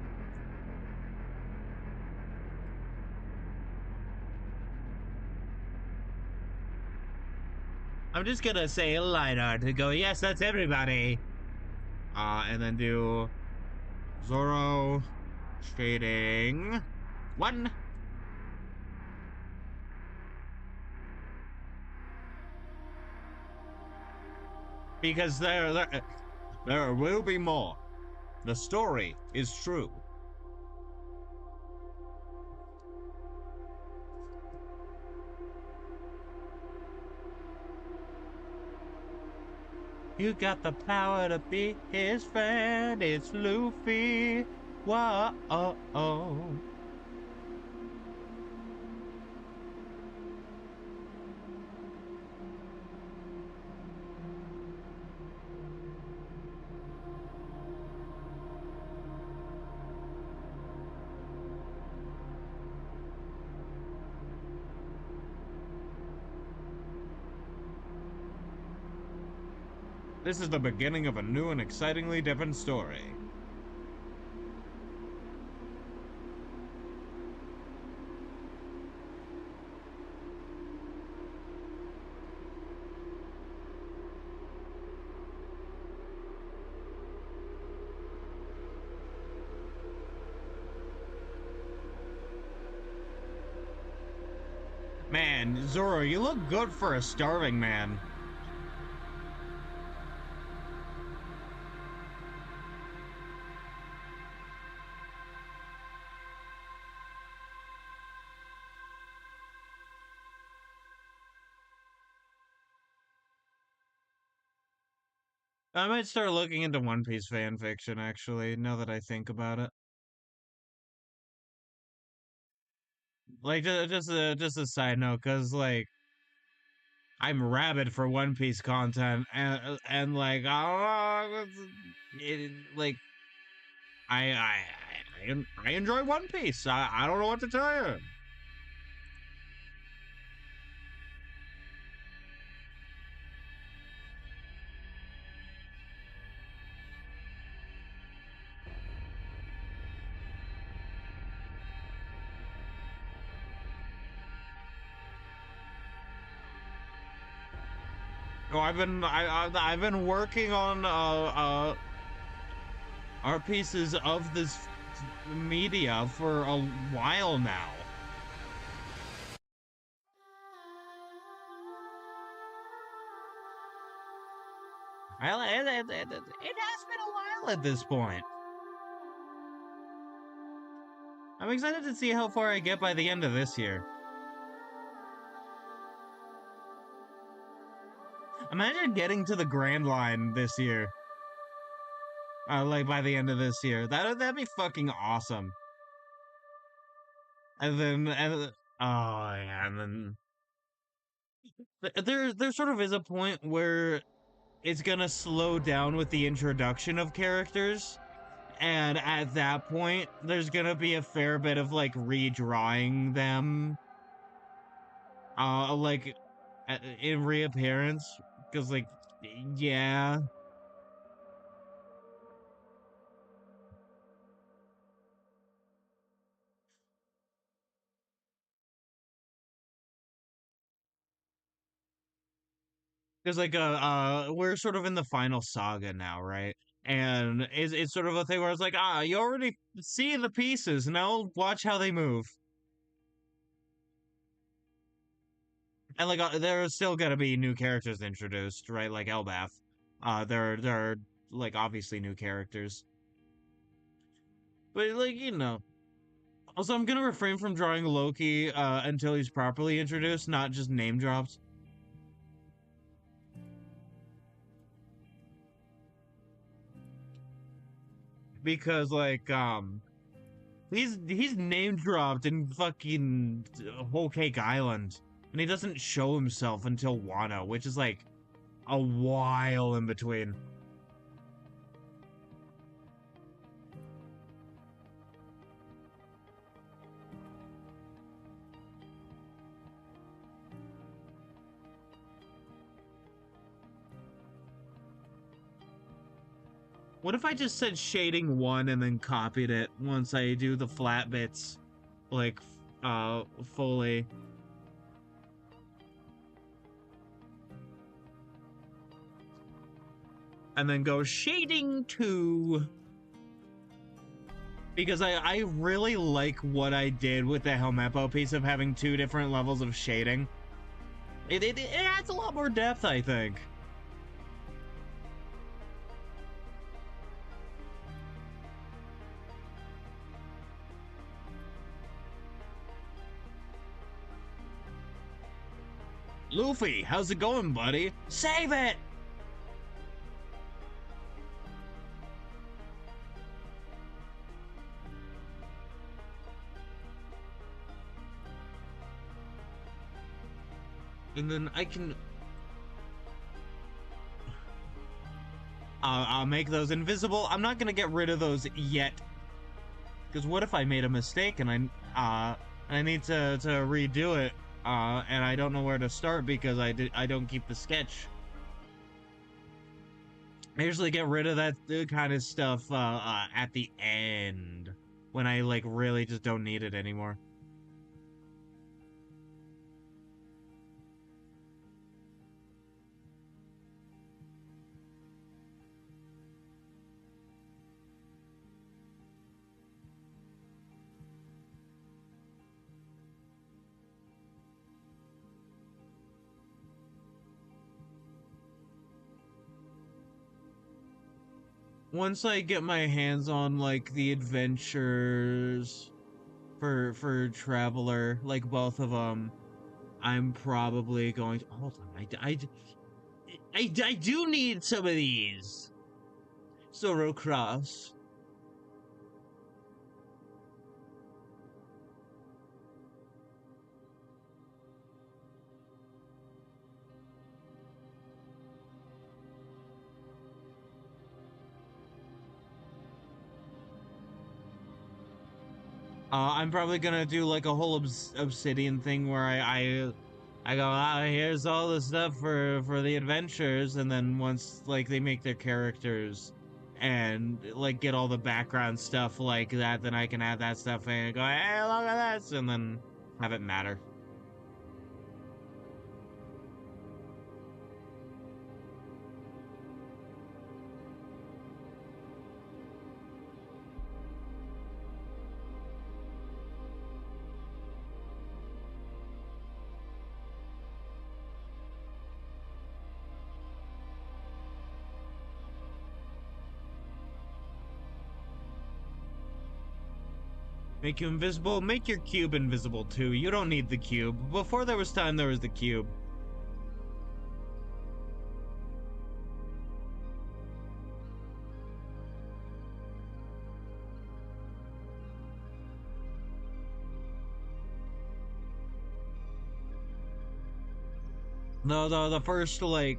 I'm just gonna say a line art to go, yes, that's everybody. And then do Zoro shading 1. Because there will be more. The story is true. You got the power to be his friend. It's Luffy. Whoa. This is the beginning of a new and excitingly different story. Man, Zoro, you look good for a starving man. I might start looking into One Piece fan fiction, actually, now that I think about it. Like, just a side note, because, like, I'm rabid for One Piece content, and like, like, I enjoy One Piece. I don't know what to tell you. Oh, I've been working on our pieces of this media for a while now. It has been a while at this point. I'm excited to see how far I get by the end of this year. Imagine getting to the Grand Line this year. Like by the end of this year. That'd be fucking awesome. And then oh yeah, and then there sort of is a point where it's gonna slow down with the introduction of characters. And at that point, there's gonna be a fair bit of like redrawing them. like in reappearance, because like, yeah. Because like we're sort of in the final saga now, right? And it's sort of a thing where it's like, you already see the pieces, now watch how they move. And like there's still gonna be new characters introduced, right? Like Elbath. There are like obviously new characters. But like, you know. Also, I'm gonna refrain from drawing Loki until he's properly introduced, not just name dropped. Because like he's name dropped in fucking Whole Cake Island, and he doesn't show himself until Wano, which is like a while in between. What if I just said shading 1 and then copied it once I do the flat bits, like, fully? And then go shading 2. Because I really like what I did with the Helmeppo piece of having 2 different levels of shading. It adds a lot more depth, I think. Luffy, how's it going, buddy? Save it! And then I can... I'll make those invisible. I'm not gonna get rid of those yet. Because what if I made a mistake and I need to redo it, and I don't know where to start because I don't keep the sketch. I usually get rid of that kind of stuff at the end when I like really just don't need it anymore. Once I get my hands on like the adventures for Traveler, like both of them, I'm probably going to hold on. I do need some of these. Zoro Cross. I'm probably gonna do like a whole obsidian thing where I go, here's all the stuff for the adventures, and then once like they make their characters and like get all the background stuff like that, then I can add that stuff in and go, hey, look at this, and then have it matter. Make you invisible, make your cube invisible too. You don't need the cube. Before there was time, there was the cube. No, the first like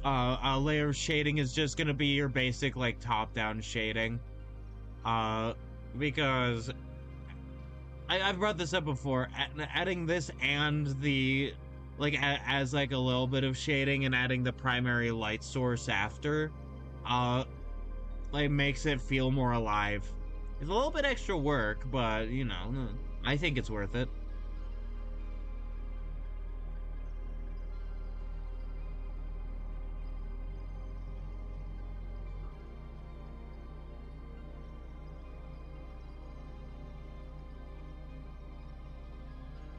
layer of shading is just gonna be your basic like top-down shading. Because I've brought this up before. Adding this and the like as like a little bit of shading and adding the primary light source after, uh, like makes it feel more alive. It's a little bit extra work, but you know, I think it's worth it.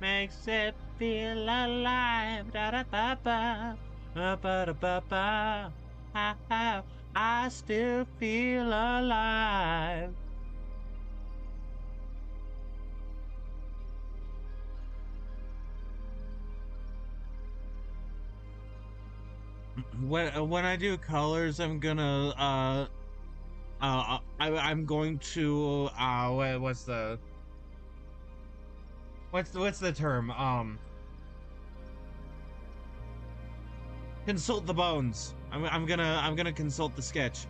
Makes it feel alive. Da da ba ba. Ba ba da ba ba. Ha ha. I still feel alive. When I do colors, I'm gonna I'm going to what's the term, consult the bones. I'm gonna consult the sketch.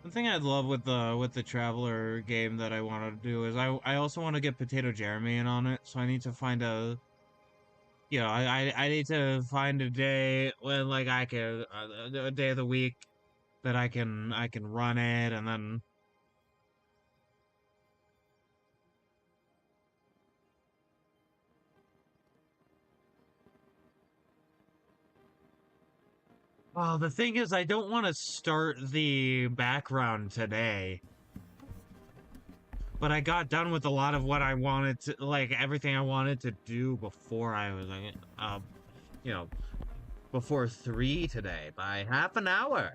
The thing I'd love with the Traveler game that I want to do is I also want to get Potato Jeremy in on it, so I need to find a I need to find a day when like I can a day of the week that I can run it, and then well, the thing is I don't want to start the background today. But I got done with a lot of what I wanted to, like everything I wanted to do before I was like, you know, before 3 today by half an hour.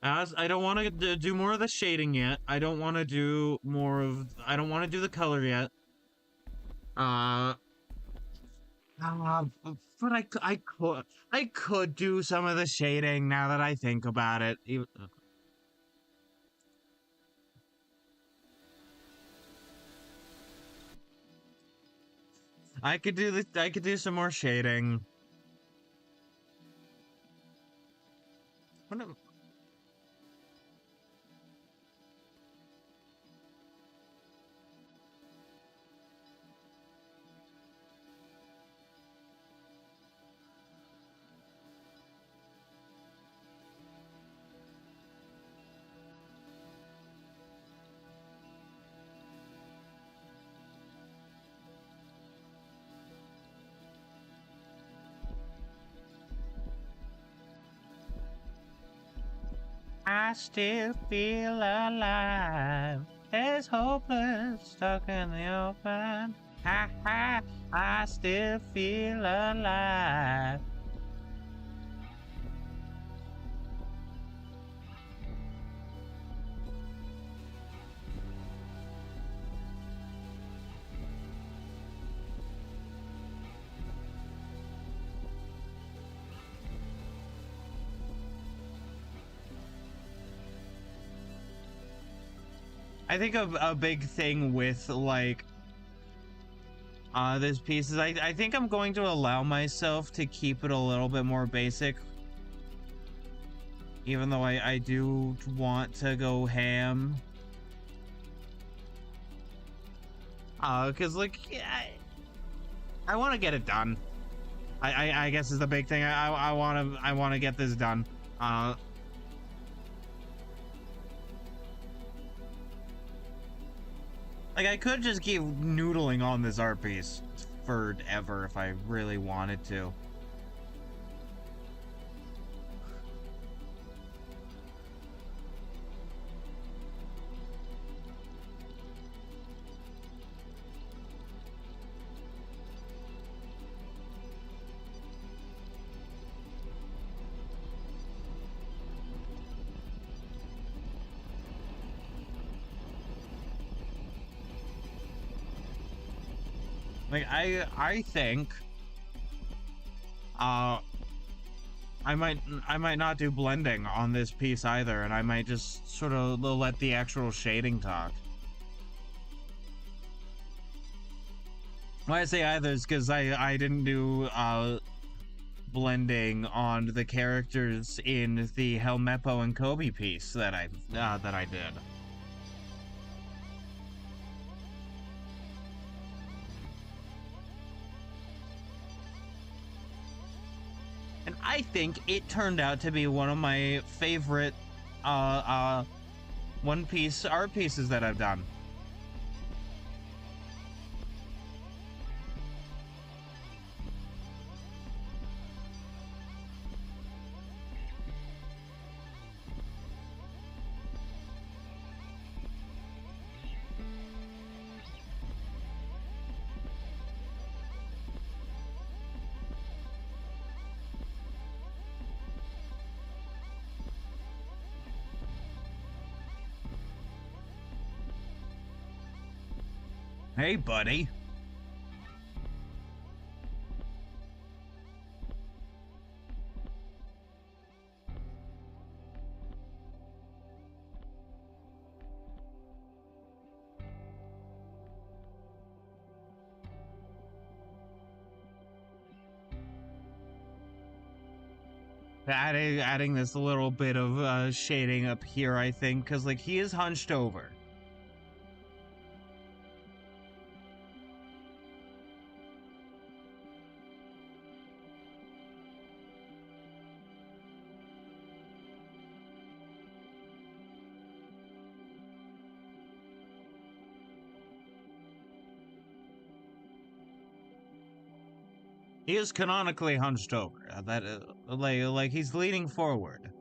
As I don't want to do more of the shading yet. I don't want to do more of. I don't want to do the color yet. Uh, but I could do some of the shading now that I think about it. I could do this. I could do some more shading. What am- I still feel alive. It's hopeless, stuck in the open. Ha ha, I still feel alive. I think a big thing with like this piece is I think I'm going to allow myself to keep it a little bit more basic, even though I do want to go ham. Cause like yeah, I want to get it done. I guess is the big thing. I want to get this done. Like I could just keep noodling on this art piece forever if I really wanted to. Like, I think, uh, I might not do blending on this piece either, and I might just sort of let the actual shading talk. Why I say either is because I didn't do blending on the characters in the Helmeppo and Kobe piece that I did. And I think it turned out to be one of my favorite One Piece art pieces that I've done. Hey, buddy. Adding this little bit of shading up here, I think, because like he is hunched over. He is canonically hunched over. Like he's leaning forward.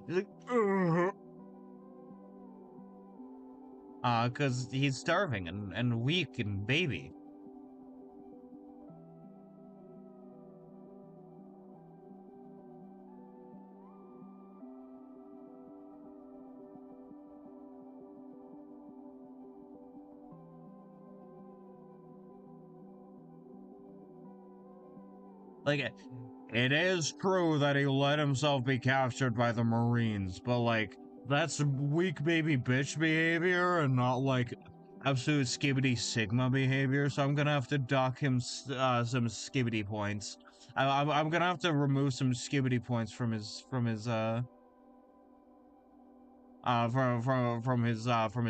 He's like, because he's starving and weak and baby. Like, it is true that he let himself be captured by the Marines, but like, that's weak baby bitch behavior and not like absolute skibbity sigma behavior, so I'm gonna have to dock him some skibbity points. I'm gonna have to remove some skibbity points from his from his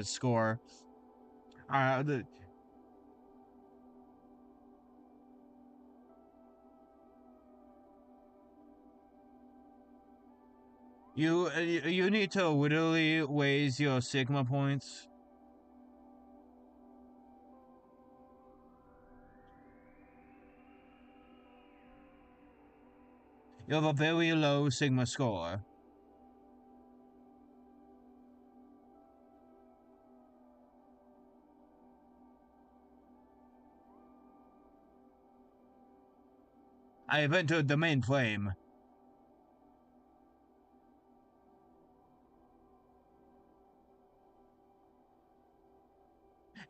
score. The, you need to literally raise your sigma points. You have a very low sigma score. I have entered the main frame.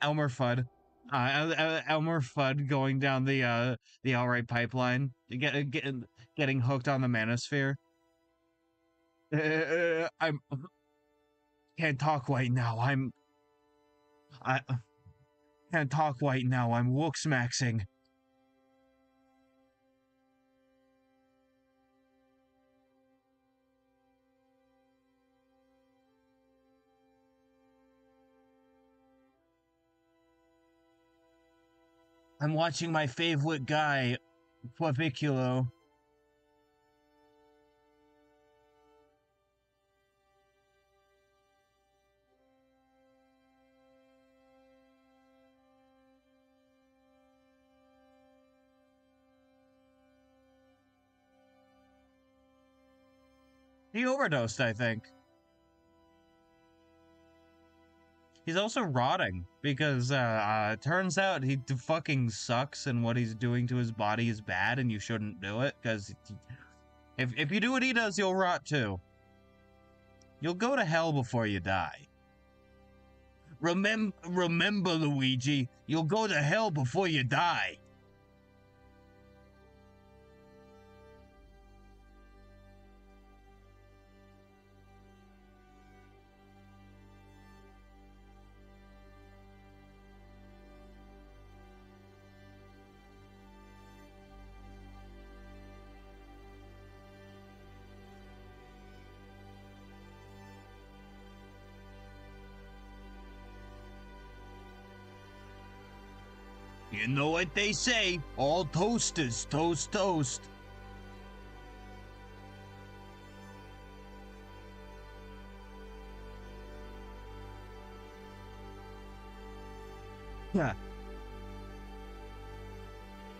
Elmer Fudd. Elmer Fudd going down the alright pipeline, getting hooked on the manosphere. I'm can't talk right now. I can't talk right now. I'm wooks maxing. I'm watching my favorite guy, Claviculo. He overdosed, I think. He's also rotting because turns out he fucking sucks and what he's doing to his body is bad and you shouldn't do it because if you do what he does, you'll rot too. You'll go to hell before you die. Remember, Luigi, you'll go to hell before you die. You know what they say, all toasters toast toast. Yeah.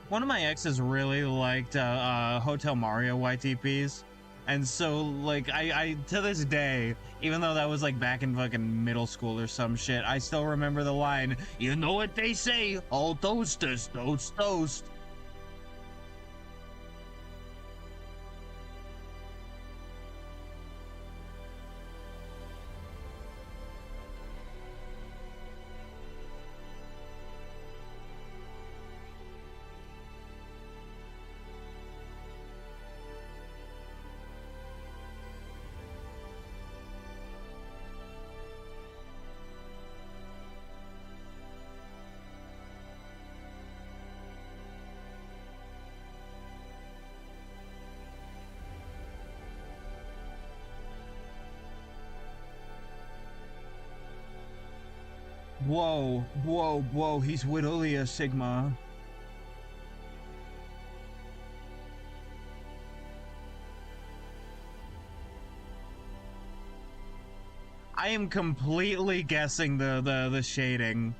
One of my exes really liked Hotel Mario YTPs. And so, like, I to this day, even though that was like back in fucking middle school or some shit, I still remember the line, you know what they say, all toasters toast toast. Whoa, he's Widolia Sigma. I am completely guessing the shading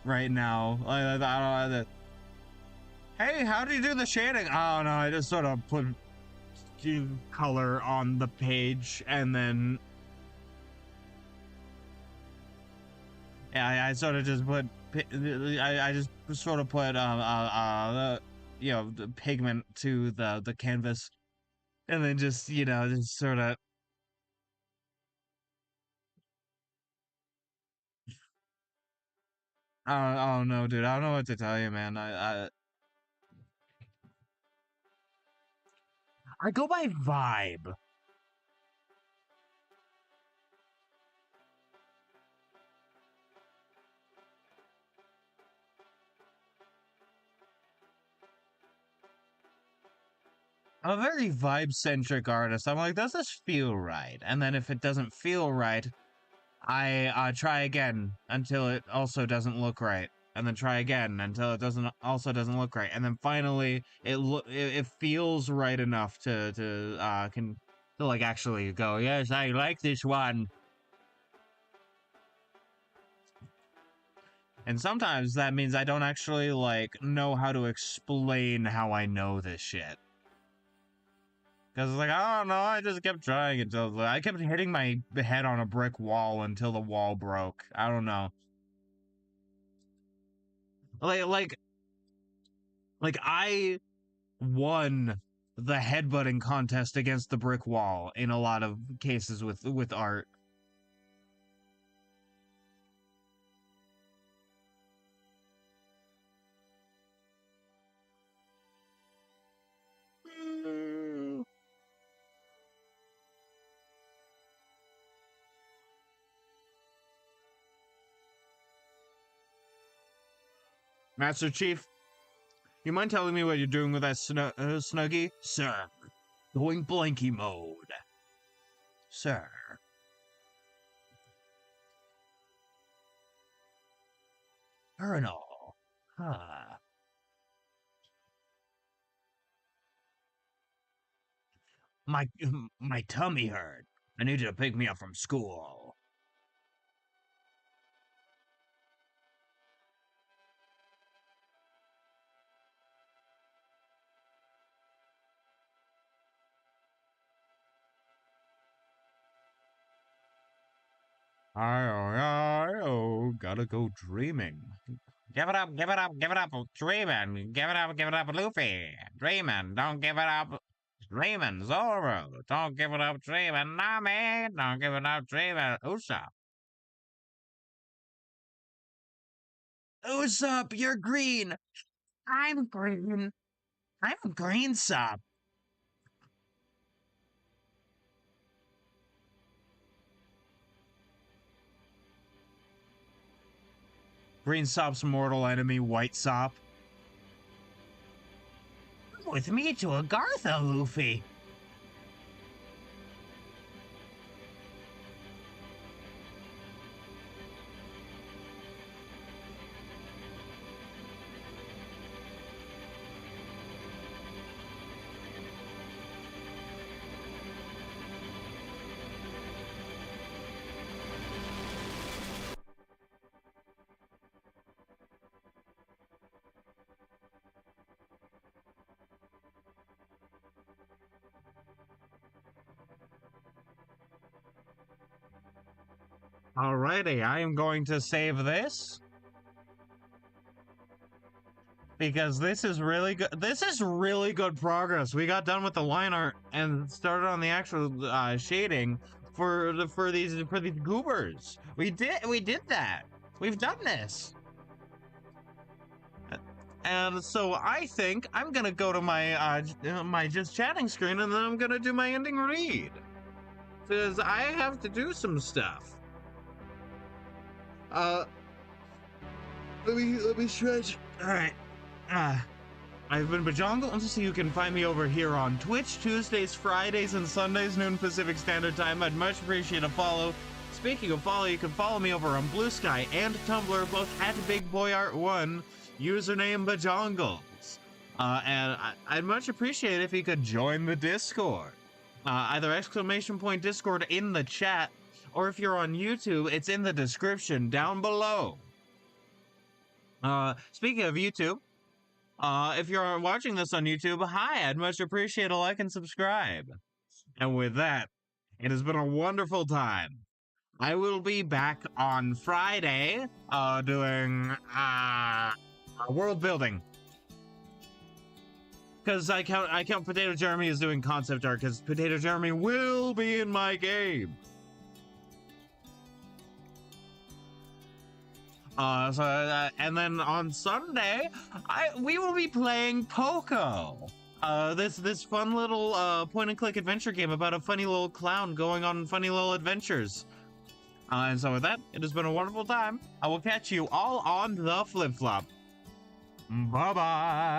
right now. I don't know. Hey, how do you do the shading? I don't know, I just sort of put color on the page and then yeah, I sort of just put I just sort of put you know, the pigment to the canvas and then just, you know, just sort of I don't know, dude. I don't know what to tell you, man. I go by vibe. I'm a very vibe-centric artist. I'm like, does this feel right? And then if it doesn't feel right, I try again until it also doesn't look right, and then try again until it doesn't look right, and then finally it feels right enough to like actually go, yes, I like this one. And sometimes that means I don't actually like know how to explain how I know this shit. Because it's like, I don't know, I just kept trying until I kept hitting my head on a brick wall until the wall broke. I don't know. Like, like, like I won the headbutting contest against the brick wall in a lot of cases with art. Master Chief, you mind telling me what you're doing with that Snuggie? Sir, going blanky mode. Sir. Colonel. Huh. My, my tummy hurt. I need you to pick me up from school. Oh, gotta go dreaming. Give it up, give it up, give it up, dreaming. Give it up, Luffy. Dreaming, don't give it up. Dreamin' Zoro. Don't give it up dreamin', Nami. Don't give it up dreamin', Usopp. Usopp, you're green. I'm green. I'm green, Sop. Green Sop's mortal enemy, White Sop. With me to Agartha, Luffy. Alrighty, I am going to save this. Because this is really good. This is really good progress. We got done with the line art and started on the actual shading for these goobers. We did that. We've done this. And so I think I'm gonna go to my my just chatting screen, and then I'm gonna do my ending read, because I have to do some stuff. Let me stretch. All right. I've been Bajongle, and so you can find me over here on Twitch, Tuesdays, Fridays, and Sundays, noon Pacific Standard Time. I'd much appreciate a follow. Speaking of follow, you can follow me over on Blue Sky and Tumblr, both at BigBoyArt1, username Bajongles. And I'd much appreciate it if you could join the Discord. Either exclamation point Discord in the chat, or if you're on YouTube, it's in the description down below. Speaking of YouTube, if you're watching this on YouTube, hi, I'd much appreciate a like and subscribe. And with that, it has been a wonderful time. I will be back on Friday, doing, world building. Because I count Potato Jeremy as doing concept art, because Potato Jeremy will be in my game. And then on Sunday, we will be playing Poco. This fun little point-and-click adventure game about a funny little clown going on funny little adventures. And so with that, it has been a wonderful time. I will catch you all on the flip-flop. Bye-bye.